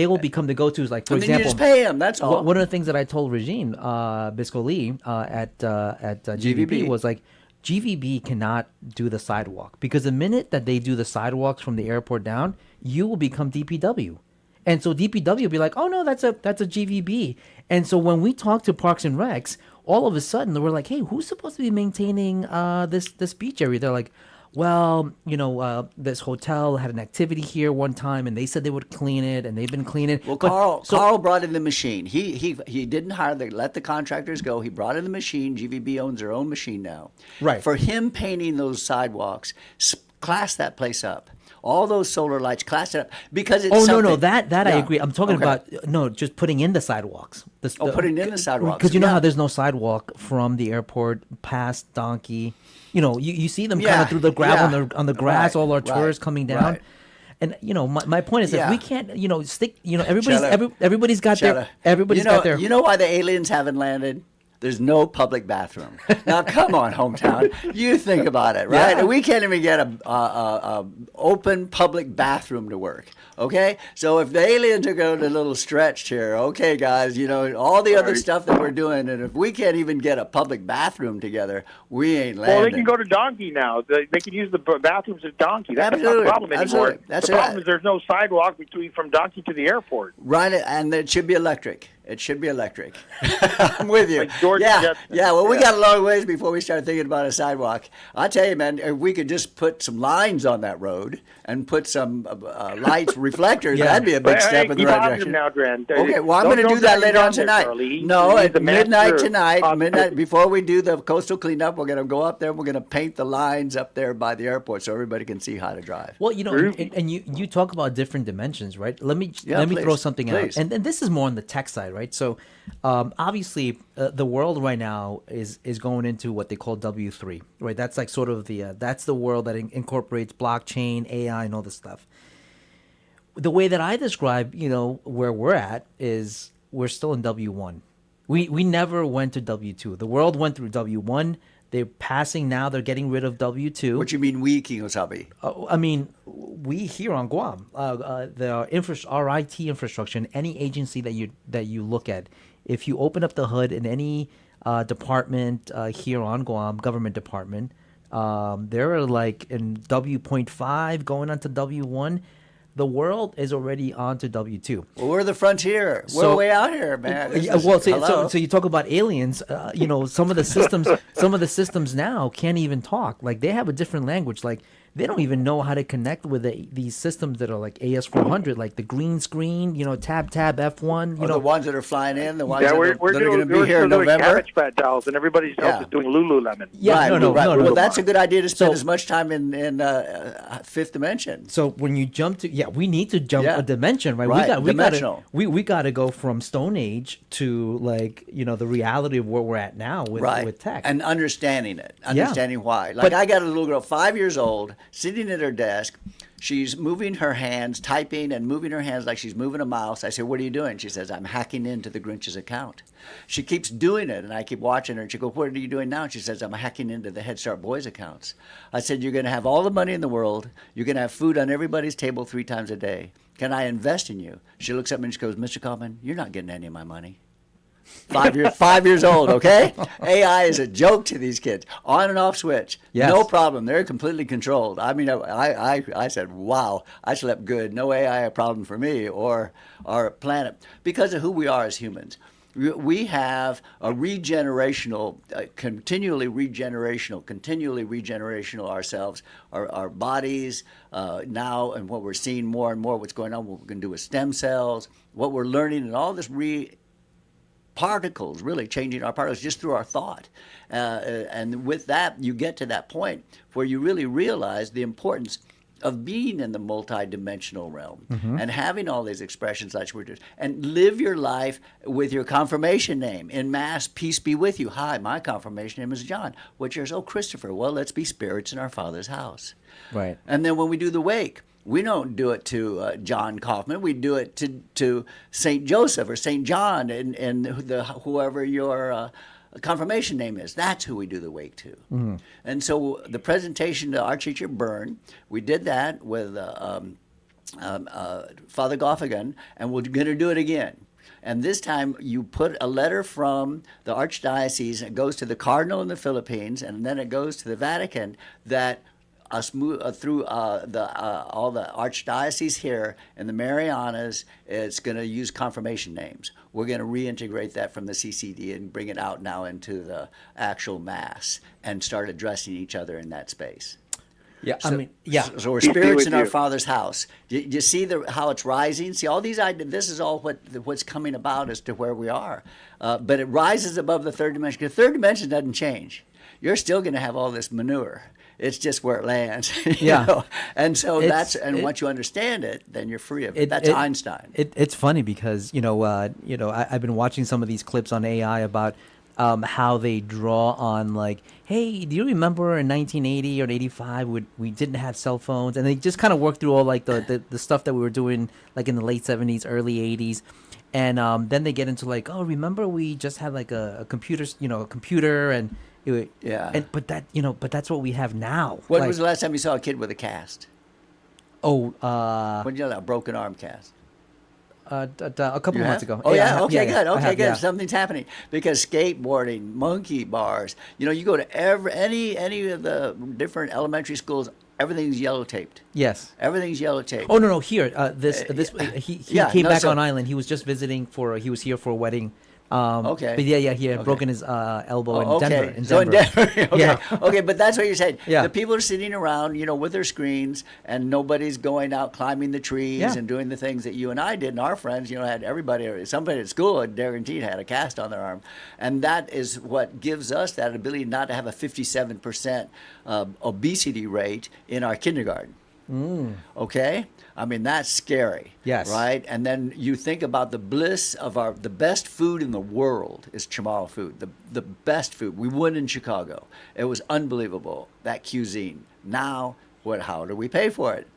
will become the go-tos. Like for example, you just pay them. That's all. One of the things that I told Regine Biscoli at GVB was like, GVB cannot do the sidewalk because the minute that they do the sidewalks from the airport down, you will become DPW. And so DPW will be like, oh no, that's a GVB. And so when we talk to Parks and Recs, all of a sudden we're like, hey, who's supposed to be maintaining this beach area? They're like, well, this hotel had an activity here one time, and they said they would clean it, and they've been cleaning. Well, Carl brought in the machine. He didn't let the contractors go. He brought in the machine. GVB owns their own machine now. Right. For him painting those sidewalks, class that place up. All those solar lights, class it up because it's. That I agree. I'm talking about just putting in the sidewalks. Putting in the sidewalks because how there's no sidewalk from the airport past Donkey. You see them kind of through the gravel on the grass. All our tourists coming down. Right. And my point is that we can't stick. Everybody's got their. You know why the aliens haven't landed? There's no public bathroom. Now, come on, hometown. You think about it, right? Yeah. We can't even get a open public bathroom to work, okay? So if the aliens are going a little stretched here, okay, guys, all the other stuff that we're doing, and if we can't even get a public bathroom together, we ain't landing. Well, they can go to Donkey now. They can use the bathrooms at Donkey. That's not the problem anymore. The problem is there's no sidewalk from Donkey to the airport. Right, and it should be electric. It should be electric. I'm with you. Well, we got a long ways before we start thinking about a sidewalk. I tell you, man, if we could just put some lines on that road and put some lights, reflectors, that'd be a big step in the right direction. Now, Dren. Okay, well, I'm going to do that later on tonight. No, at midnight tonight, before we do the coastal cleanup, we're going to go up there and we're going to paint the lines up there by the airport so everybody can see how to drive. Well, and you talk about different dimensions, right? Let me throw something out. And this is more on the tech side, right? So obviously the world right now is going into what they call W3, right? That's like sort of that's the world that incorporates blockchain, AI, and all this stuff. The way that I describe, where we're at is we're still in W1. We never went to W2. The world went through W1. They're passing now. They're getting rid of W2. What you mean we, Kingosabi? I mean, we here on Guam, our IT infrastructure, and any agency that you look at, if you open up the hood in any department here on Guam, government department, they're like in W.5 going on to W1. The world is already on to W2. Well, we're the frontier. We're way out here, man. So you talk about aliens. Some of the systems now can't even talk. Like they have a different language. Like they don't even know how to connect with these systems that are like AS400, like the green screen, tab F1. The ones that are flying in, the ones Yeah, that we're are going to be we're here still in doing November. Cabbage Patch dolls, and everybody else is doing Lululemon. Yeah, right, no. Well, that's a good idea to spend as much time in fifth dimension. So when you jump to, we need to jump a dimension, right? Right, We dimensional. got to go from Stone Age to the reality of where we're at now with tech. And understanding it, understanding why. Like But- I got a little girl, 5 years old, sitting at her desk. She's moving her hands, typing and moving her hands like she's moving a mouse. I say, "What are you doing?" She says, "I'm hacking into the Grinch's account." She keeps doing it, and I keep watching her. And she goes, "What are you doing now?" She says, "I'm hacking into the Head Start Boys accounts." I said, "You're going to have all the money in the world. You're going to have food on everybody's table 3 times a day. Can I invest in you?" She looks at me and she goes, "Mr. Kaufman, you're not getting any of my money." 5 years old, okay? AI is a joke to these kids. On and off switch. Yes. No problem. They're completely controlled. I mean, I said, wow, I slept good. No AI a problem for me or our planet because of who we are as humans. We have a continually regenerational ourselves, our bodies now, and what we're seeing more and more, what's going on, what we're going to do with stem cells, what we're learning, and all this particles, really changing our particles just through our thought. And with that, you get to that point where you really realize the importance of being in the multi-dimensional realm and having all these expressions like we're doing, and live your life with your confirmation name. In Mass, peace be with you. Hi, my confirmation name is John. What's yours? Oh, Christopher. Well, let's be spirits in our Father's house. Right. And then when we do the wake, we don't do it to John Kaufman. We do it to St. Joseph or St. John and whoever your confirmation name is. That's who we do the wake to. Mm-hmm. And so the presentation to our teacher, Byrne, we did that with Father Goffigan, and we're going to do it again. And this time you put a letter from the Archdiocese, and it goes to the Cardinal in the Philippines, and then it goes to the Vatican that through all the archdiocese here in the Marianas, it's going to use confirmation names. We're going to reintegrate that from the CCD and bring it out now into the actual Mass and start addressing each other in that space. Yeah, So we're spirits in our Father's house. You see how it's rising? See all these ideas. This is all what's coming about as to where we are. But it rises above the third dimension. Because the third dimension doesn't change. You're still going to have all this manure. It's just where it lands. you know? And so once you understand it, then you're free of it. That's Einstein. It's funny because I've been watching some of these clips on AI about how they draw on like, hey, do you remember in 1980 or 85 we didn't have cell phones, and they just kind of work through all like the stuff that we were doing like in the late 70s, early 80s. And then they get into like, oh, remember we just had like a computer, and but that's what we have now. When was the last time you saw a kid with a cast? When did you have a broken arm cast? A couple of months ago. Oh yeah, okay, good. Okay, good. Something's happening because skateboarding, monkey bars. You go to any of the different elementary schools. Everything's yellow taped. Yes. Everything's yellow taped. Oh no! Here, he came back on island. He was just visiting he was here for a wedding. Okay. But he had broken his elbow in Denver. Okay. Okay, but that's what you're saying. Yeah. The people are sitting around, with their screens, and nobody's going out climbing the trees and doing the things that you and I did, and our friends, had somebody at school guaranteed had a cast on their arm. And that is what gives us that ability not to have a 57% obesity rate in our kindergarten. Okay? I mean, that's scary. Yes. Right? And then you think about the bliss of the best food in the world is Chamorro food. The best food. We won in Chicago. It was unbelievable, that cuisine. Now, how do we pay for it?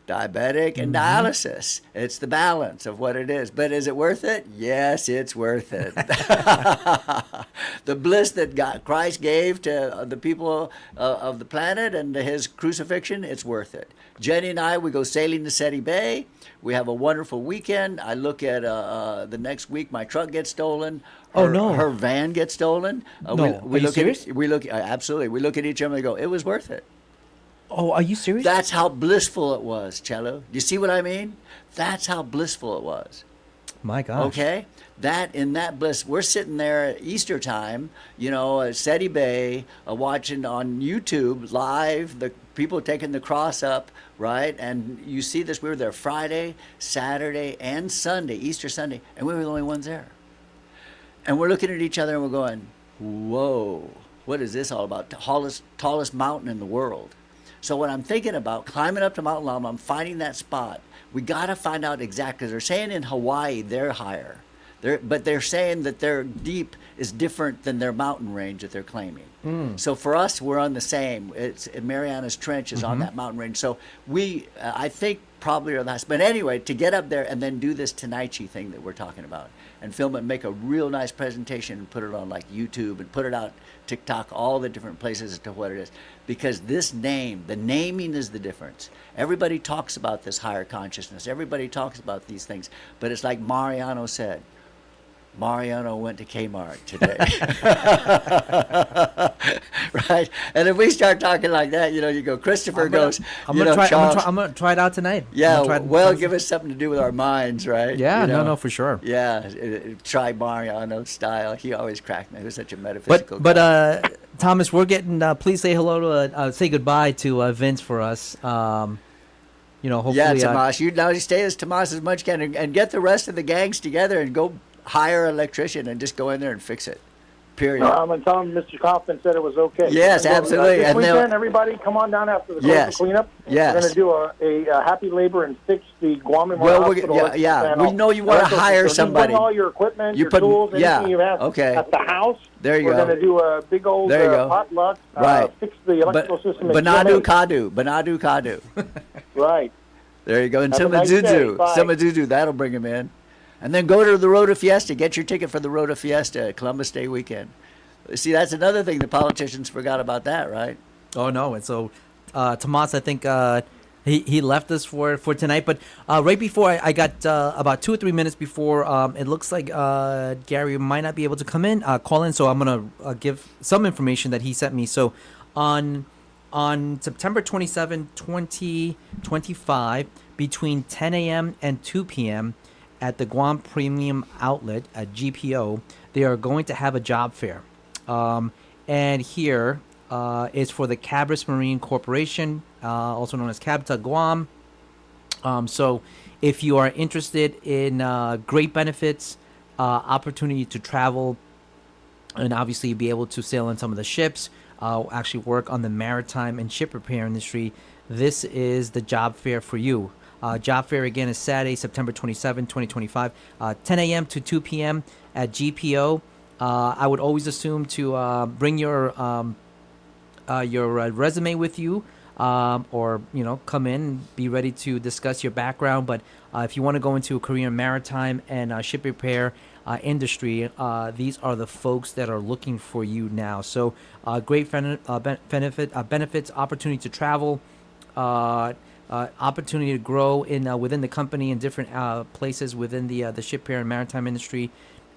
Diabetic and dialysis. It's the balance of what it is. But is it worth it? Yes, it's worth it. The bliss that Christ gave to the people of the planet and his crucifixion, it's worth it. Jenny and I, we go sailing to Seti Bay. We have a wonderful weekend. I look at the next week, my truck gets stolen. Her van gets stolen. No, we are you look serious? Absolutely. We look at each other and go, it was worth it. Oh, are you serious? That's how blissful it was, Cello. You see what I mean? That's how blissful it was. My gosh. Okay? That in that bliss, we're sitting there at Easter time, at Seti Bay, watching on YouTube live the people taking the cross up, right? And you see this. We were there Friday, Saturday, and Sunday, Easter Sunday, and we were the only ones there. And we're looking at each other and we're going, whoa, what is this all about? Tallest mountain in the world. So when I'm thinking about climbing up to Mount Lama, I'm finding that spot. We got to find out exactly. They're saying in Hawaii they're higher, but they're saying that their deep is different than their mountain range that they're claiming. So for us, we're on the same. It's Marianas Trench is on that mountain range. So I think probably are the highest. But anyway, to get up there and then do this Tenaichi thing that we're talking about and film it and make a real nice presentation and put it on like YouTube and put it out TikTok, all the different places as to what it is. Because this name, the naming is the difference. Everybody talks about this higher consciousness. Everybody talks about these things. But it's like Mariano said. Mariano went to Kmart today. Right? And if we start talking like that, you go, Christopher goes, I'm gonna try it out tonight. Yeah, well, give us something to do with our minds, right? Yeah, no, for sure. Yeah, try Mariano style. He always cracked me. He was such a metaphysical guy. But Thomas, we're getting, please say hello to, say goodbye to Vince for us. Hopefully. Yeah, Tomas, you stay as Tomas as much can and get the rest of the gangs together and go hire an electrician and just go in there and fix it. Period. I'm going to tell him Mr. Kaufman said it was okay. Yes, absolutely. This weekend, everybody come on down after the cleanup. Yes. We're going to do a happy labor and fix the Guam Memorial Hospital. Yeah. We know you want to hire somebody. Bring all your equipment, your tools, anything you have at the house. There you go. We're going to do a big old potluck. Right. Fix the electrical system. Banadu Kadu. Right. There you go. And Simazuzu, that'll bring him in. And then go to the Rota Fiesta. Get your ticket for the Rota Fiesta, Columbus Day weekend. See, that's another thing the politicians forgot about that, right? Oh, no. And so Tomas, I think he left us for tonight. But right before, I got about 2 or 3 minutes before, it looks like Gary might not be able to call in. So I'm going to give some information that he sent me. So on September 27, 2025, between 10 a.m. and 2 p.m., at the Guam Premium Outlet at GPO, they are going to have a job fair. And here is for the Cabras Marine Corporation, also known as Cabta Guam. So if you are interested in great benefits, opportunity to travel, and obviously be able to sail on some of the ships, actually work on the maritime and ship repair industry, this is the job fair for you. Job fair again is Saturday, September 27, 2025, 10 a.m. to 2 p.m. at GPO. I would always assume to bring your resume with you, or come in and be ready to discuss your background. But if you want to go into a career in maritime and ship repair industry, these are the folks that are looking for you now. So great benefits, opportunity to travel. Opportunity to grow within the company in different places within the ship repair and maritime industry,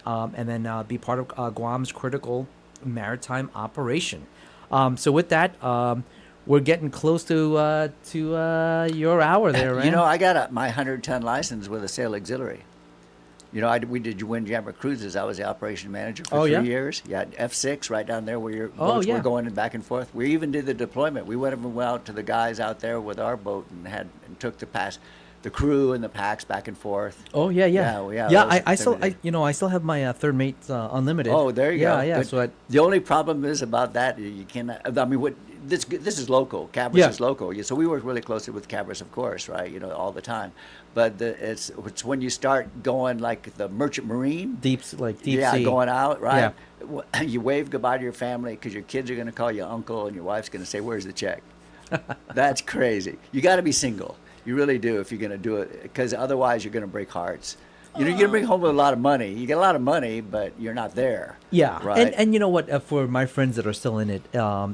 and then be part of Guam's critical maritime operation. So with that, we're getting close to your hour there, right? I got my 100-ton license with a sail auxiliary. We did Windjammer Cruises. I was the operation manager for 3 years. Yeah, F6 right down there where your boats were going back and forth. We even did the deployment. We went out to the guys out there with our boat and took the crew and the packs back and forth. Oh yeah. I still have my third mate unlimited. Oh, there you go. Yeah. So the only problem is about that you cannot. I mean, this is local. Cabras is local. So we work really closely with Cabras, of course, right? All the time. But it's when you start going like the merchant marine, deep sea, going out, right? Yeah. You wave goodbye to your family because your kids are going to call you uncle and your wife's going to say, "Where's the check?" That's crazy. You got to be single. You really do if you're going to do it, because otherwise you're going to break hearts. You're going to bring home with a lot of money. You get a lot of money, but you're not there. Yeah, right. And you know what? For my friends that are still in it,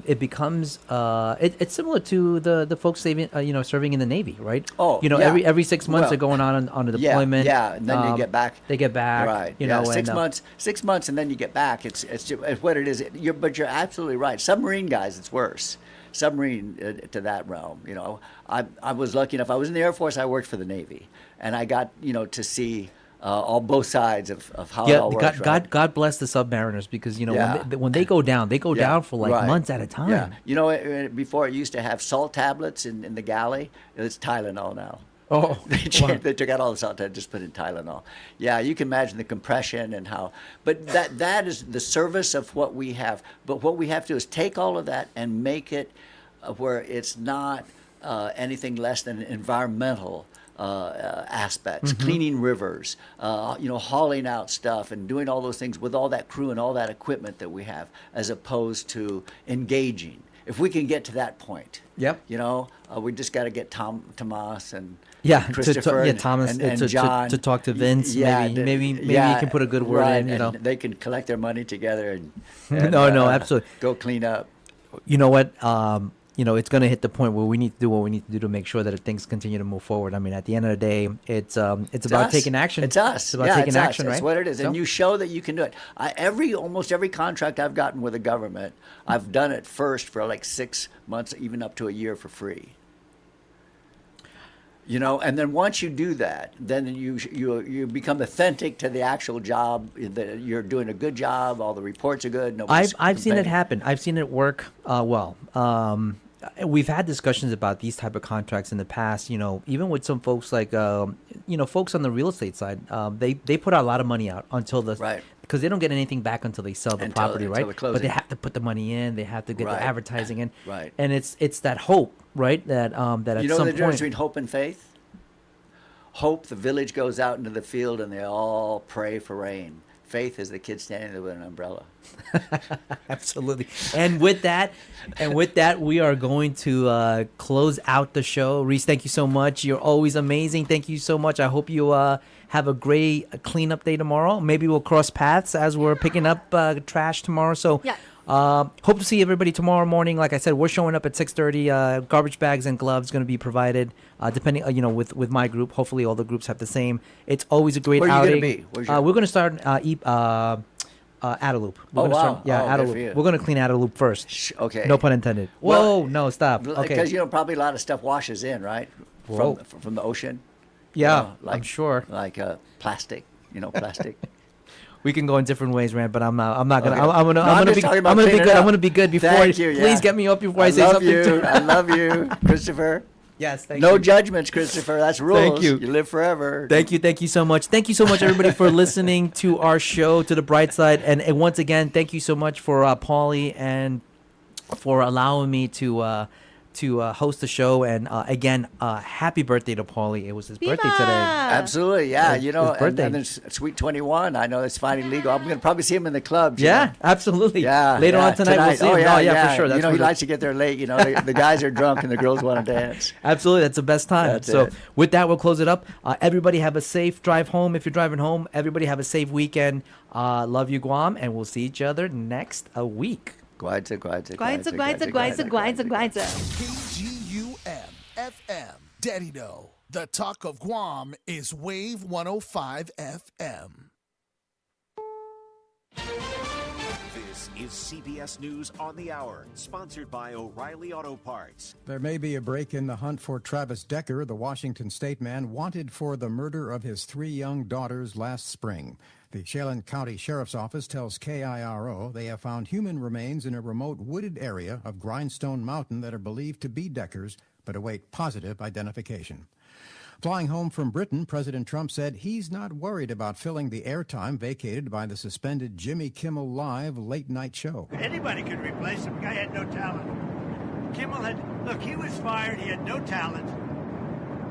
it becomes it's similar to the folks serving in the Navy, right? Oh, every 6 months they're going on a deployment. Yeah, and then you get back. They get back, right? 6 months, and then you get back. It's what it is. But you're absolutely right. Submarine guys, it's worse. Submarine to that realm. I was lucky enough. I was in the Air Force. I worked for the Navy, and I got to see all both sides of how it all works. God bless the submariners, because Yeah. when they go down, down for like months at a time. Yeah, before it used to have salt tablets in the galley. It's Tylenol now. Oh, they took out all the salt and just put in Tylenol. Yeah, you can imagine the compression and how. But that is the service of what we have. But what we have to do is take all of that and make it where it's not anything less than environmental aspects, cleaning rivers, hauling out stuff and doing all those things with all that crew and all that equipment that we have, as opposed to engaging. If we can get to that point, we just got to get Tomas and Christopher Thomas and John to talk to Vince. Maybe you can put a good word in. And they can collect their money together and no, absolutely go clean up. You know what? It's going to hit the point where we need to do what we need to do to make sure that things continue to move forward. I mean, at the end of the day, it's about us. taking action. It's us. It's about taking action, right? That's what it is. And you show that you can do it. Almost every contract I've gotten with the government, I've done it first for like 6 months, even up to a year for free. And then once you do that, then you become authentic to the actual job. That you're doing a good job. All the reports are good. I've seen it happen. I've seen it work well. We've had discussions about these type of contracts in the past. Even with some folks like folks on the real estate side, they put a lot of money out until because they don't get anything back until they sell the property, right? But they have to put the money in. They have to get the advertising in, right? And it's that hope, right? That at some point, the difference between hope and faith. Hope, the village goes out into the field and they all pray for rain. Faith is the kid standing there with an umbrella. Absolutely. And with that, we are going to close out the show. Reese, thank you so much. You're always amazing. Thank you so much. I hope you have a great cleanup day tomorrow. Maybe we'll cross paths as we're picking up trash tomorrow. So hope to see everybody tomorrow morning. Like I said, we're showing up at 6:30. Garbage bags and gloves going to be provided, depending, with my group. Hopefully all the groups have the same. It's always a great outing. Where are you going to be? We're going to start Adaloop. Adaloop. We're going to clean Adaloop first. Okay. No pun intended. Whoa, no, stop. Okay. Because, probably a lot of stuff washes in, right? From the ocean. Yeah, I'm sure. Like plastic, plastic. We can go in different ways, man, but I'm not gonna. Okay. I'm gonna be good. I'm gonna be good before. Please get me up before I say something. I love you, Christopher. Yes, thank you. No you. judgments, Christopher. That's rules. Thank you. You live forever. Thank you so much. Thank you so much, everybody, for listening to our show, to the Brightside, and once again, thank you so much for Paulie and for allowing me to host the show. And again, happy birthday to Paulie. It was his birthday today. Absolutely, yeah. His birthday. And then Sweet 21. I know it's finally legal. I'm going to probably see him in the clubs. Yeah, absolutely. Yeah, later on tonight we'll see him. Yeah, for sure. That's he likes to get there late. The guys are drunk and the girls want to dance. Absolutely, that's the best time. That's it. With that, we'll close it up. Everybody have a safe drive home. If you're driving home, everybody have a safe weekend. Love you, Guam, and we'll see each other next week. Guaidza. KGUM FM. Daddy No. The talk of Guam is Wave 105 FM. This is CBS News on the Hour, sponsored by O'Reilly Auto Parts. There may be a break in the hunt for Travis Decker, the Washington State man wanted for the murder of his 3 young daughters last spring. The Chelan County Sheriff's Office tells KIRO they have found human remains in a remote wooded area of Grindstone Mountain that are believed to be Decker's, but await positive identification. Flying home from Britain, President Trump said he's not worried about filling the airtime vacated by the suspended Jimmy Kimmel Live late-night show. Anybody could replace him. The guy had no talent. Kimmel he was fired. He had no talent.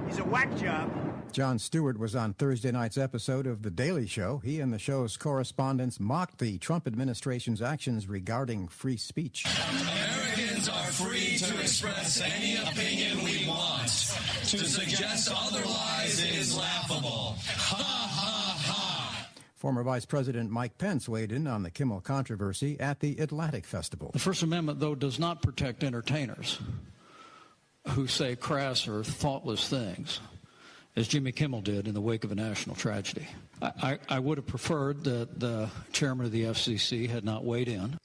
He's a whack job. Jon Stewart was on Thursday night's episode of The Daily Show. He and the show's correspondents mocked the Trump administration's actions regarding free speech. Americans are free to express any opinion we want. To suggest otherwise is laughable. Ha, ha, ha. Former Vice President Mike Pence weighed in on the Kimmel controversy at the Atlantic Festival. The First Amendment, though, does not protect entertainers who say crass or thoughtless things, as Jimmy Kimmel did in the wake of a national tragedy. I would have preferred that the chairman of the FCC had not weighed in.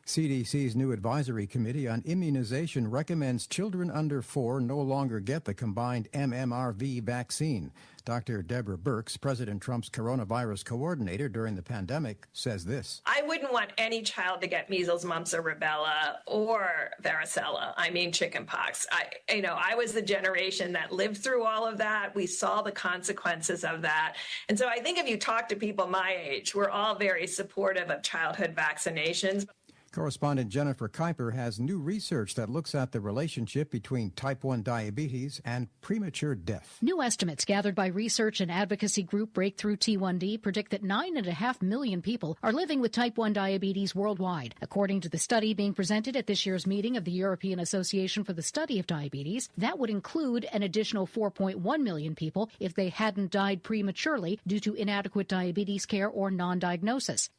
CDC's new advisory committee on immunization recommends children under 4 no longer get the combined MMRV vaccine. Dr. Deborah Birx, President Trump's coronavirus coordinator during the pandemic, says this. I wouldn't want any child to get measles, mumps, or rubella or varicella. I mean, chickenpox. I was the generation that lived through all of that. We saw the consequences of that. And so I think if you talk to people my age, we're all very supportive of childhood vaccinations. Correspondent Jennifer Kuiper has new research that looks at the relationship between type 1 diabetes and premature death. New estimates gathered by research and advocacy group Breakthrough T1D predict that 9.5 million people are living with type 1 diabetes worldwide. According to the study being presented at this year's meeting of the European Association for the Study of Diabetes, that would include an additional 4.1 million people if they hadn't died prematurely due to inadequate diabetes care or non-diagnosis.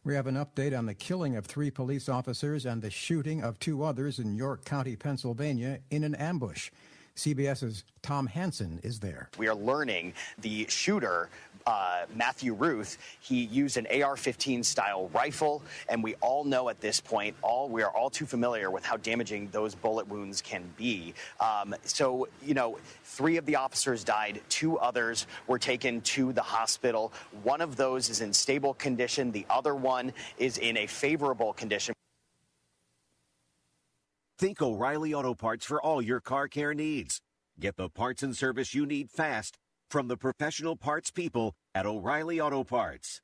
We have an update on the killing of 3 police officers and the shooting of 2 others in York County, Pennsylvania, in an ambush. CBS's Tom Hansen is there. We are learning the shooter, Matthew Ruth, he used an AR-15 style rifle, and we all know at this point, we are all too familiar with how damaging those bullet wounds can be. 3 of the officers died, 2 others were taken to the hospital. One of those is in stable condition. The other one is in a favorable condition. Think O'Reilly Auto Parts for all your car care needs. Get the parts and service you need fast from the professional parts people at O'Reilly Auto Parts.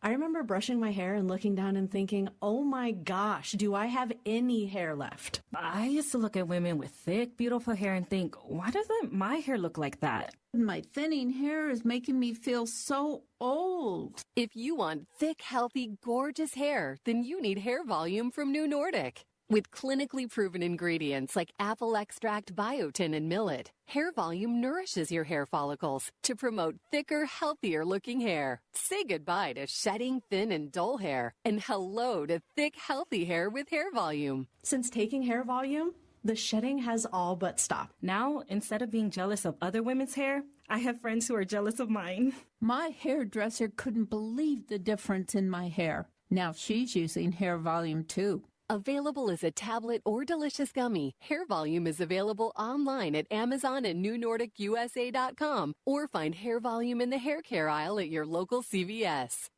I remember brushing my hair and looking down and thinking, oh my gosh, do I have any hair left? I used to look at women with thick, beautiful hair and think, why doesn't my hair look like that? My thinning hair is making me feel so old. If you want thick, healthy, gorgeous hair, then you need Hair Volume from New Nordic. With clinically proven ingredients like apple extract, biotin, and millet, Hair Volume nourishes your hair follicles to promote thicker, healthier-looking hair. Say goodbye to shedding, thin, and dull hair, and hello to thick, healthy hair with Hair Volume. Since taking Hair Volume, the shedding has all but stopped. Now, instead of being jealous of other women's hair, I have friends who are jealous of mine. My hairdresser couldn't believe the difference in my hair. Now she's using Hair Volume too. Available as a tablet or delicious gummy, Hair Volume is available online at Amazon and NewNordicUSA.com, or find Hair Volume in the hair care aisle at your local CVS.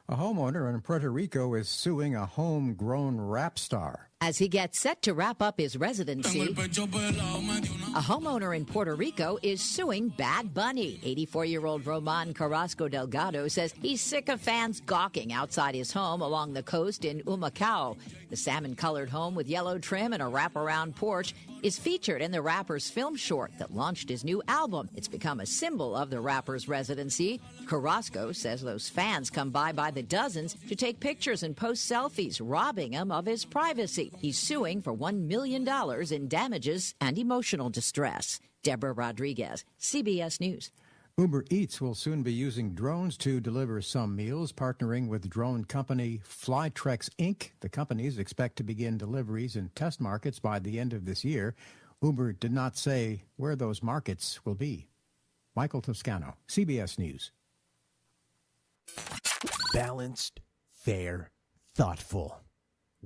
A homeowner in Puerto Rico is suing a homegrown rap star. As he gets set to wrap up his residency, a homeowner in Puerto Rico is suing Bad Bunny. 84-year-old Roman Carrasco Delgado says he's sick of fans gawking outside his home along the coast in Humacao. The salmon-colored home with yellow trim and a wraparound porch is featured in the rapper's film short that launched his new album. It's become a symbol of the rapper's residency. Carrasco says those fans come by the dozens to take pictures and post selfies, robbing him of his privacy. He's suing for $1 million in damages and emotional distress. Deborah Rodriguez, CBS News. Uber Eats will soon be using drones to deliver some meals, partnering with drone company Flytrex Inc. The companies expect to begin deliveries in test markets by the end of this year. Uber did not say where those markets will be. Michael Toscano, CBS News. Balanced, fair, thoughtful.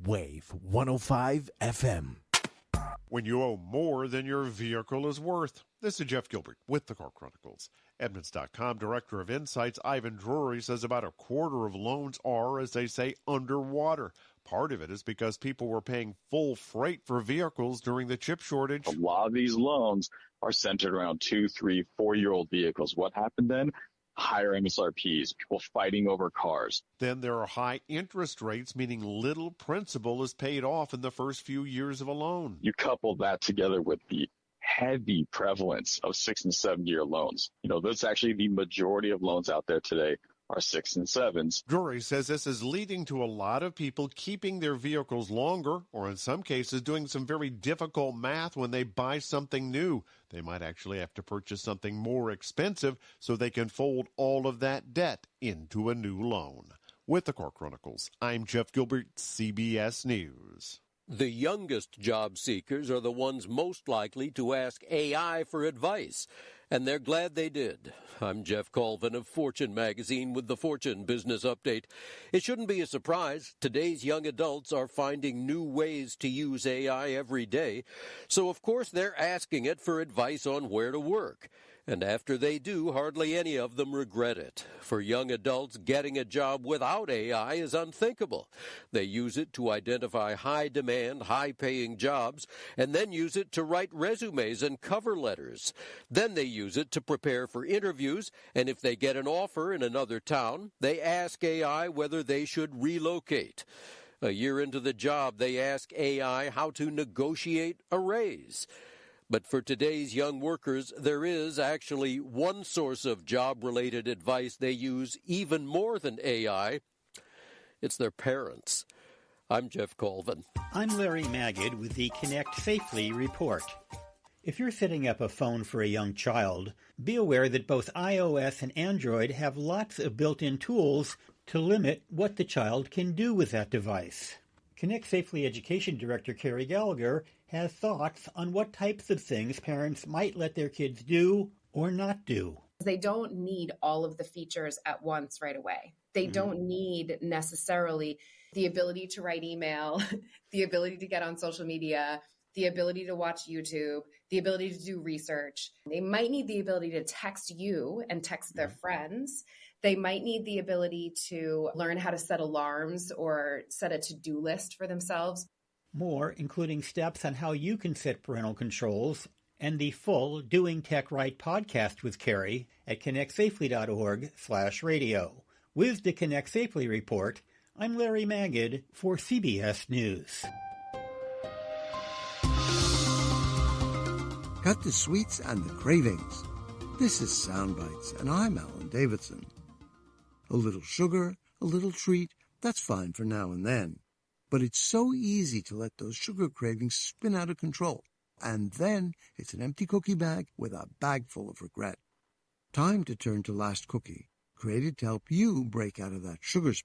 Wave 105 FM. When you owe more than your vehicle is worth. This is Jeff Gilbert with the Car Chronicles. Edmunds.com Director of Insights Ivan Drury says about a quarter of loans are, as they say, underwater. Part of it is because people were paying full freight for vehicles during the chip shortage. A lot of these loans are centered around 2, 3, 4-year-old vehicles. What happened then? Higher MSRPs, people fighting over cars. Then there are high interest rates, meaning little principal is paid off in the first few years of a loan. You couple that together with the heavy prevalence of 6 and 7 year loans. That's actually the majority of loans out there today are 6 and 7s. Drury says this is leading to a lot of people keeping their vehicles longer, or in some cases doing some very difficult math when they buy something new. They might actually have to purchase something more expensive so they can fold all of that debt into a new loan. With the Car Chronicles, I'm Jeff Gilbert, CBS News. The youngest job seekers are the ones most likely to ask AI for advice. And they're glad they did. I'm Jeff Colvin of Fortune Magazine with the Fortune Business Update. It shouldn't be a surprise. Today's young adults are finding new ways to use AI every day. So, of course, they're asking it for advice on where to work. And after they do, hardly any of them regret it. For young adults, getting a job without AI is unthinkable. They use it to identify high-demand, high-paying jobs, and then use it to write resumes and cover letters. Then they use it to prepare for interviews, and if they get an offer in another town, they ask AI whether they should relocate. A year into the job, they ask AI how to negotiate a raise. But for today's young workers, there is actually one source of job-related advice they use even more than AI. It's their parents. I'm Jeff Colvin. I'm Larry Magid with the Connect Safely report. If you're setting up a phone for a young child, be aware that both iOS and Android have lots of built-in tools to limit what the child can do with that device. Connect Safely Education Director Carrie Gallagher has thoughts on what types of things parents might let their kids do or not do. They don't need all of the features at once right away. They don't need necessarily the ability to write email, the ability to get on social media, the ability to watch YouTube, the ability to do research. They might need the ability to text you and text their friends. They might need the ability to learn how to set alarms or set a to-do list for themselves. More, including steps on how you can set parental controls, and the full Doing Tech Right podcast with Carrie at connectsafely.org/radio. With the Connect Safely report, I'm Larry Magid for CBS News. Got the sweets and the cravings. This is Soundbites, and I'm Alan Davidson. A little sugar, a little treat, that's fine for now and then. But it's so easy to let those sugar cravings spin out of control. And then it's an empty cookie bag with a bag full of regret. Time to turn to Last Cookie, created to help you break out of that sugar spot.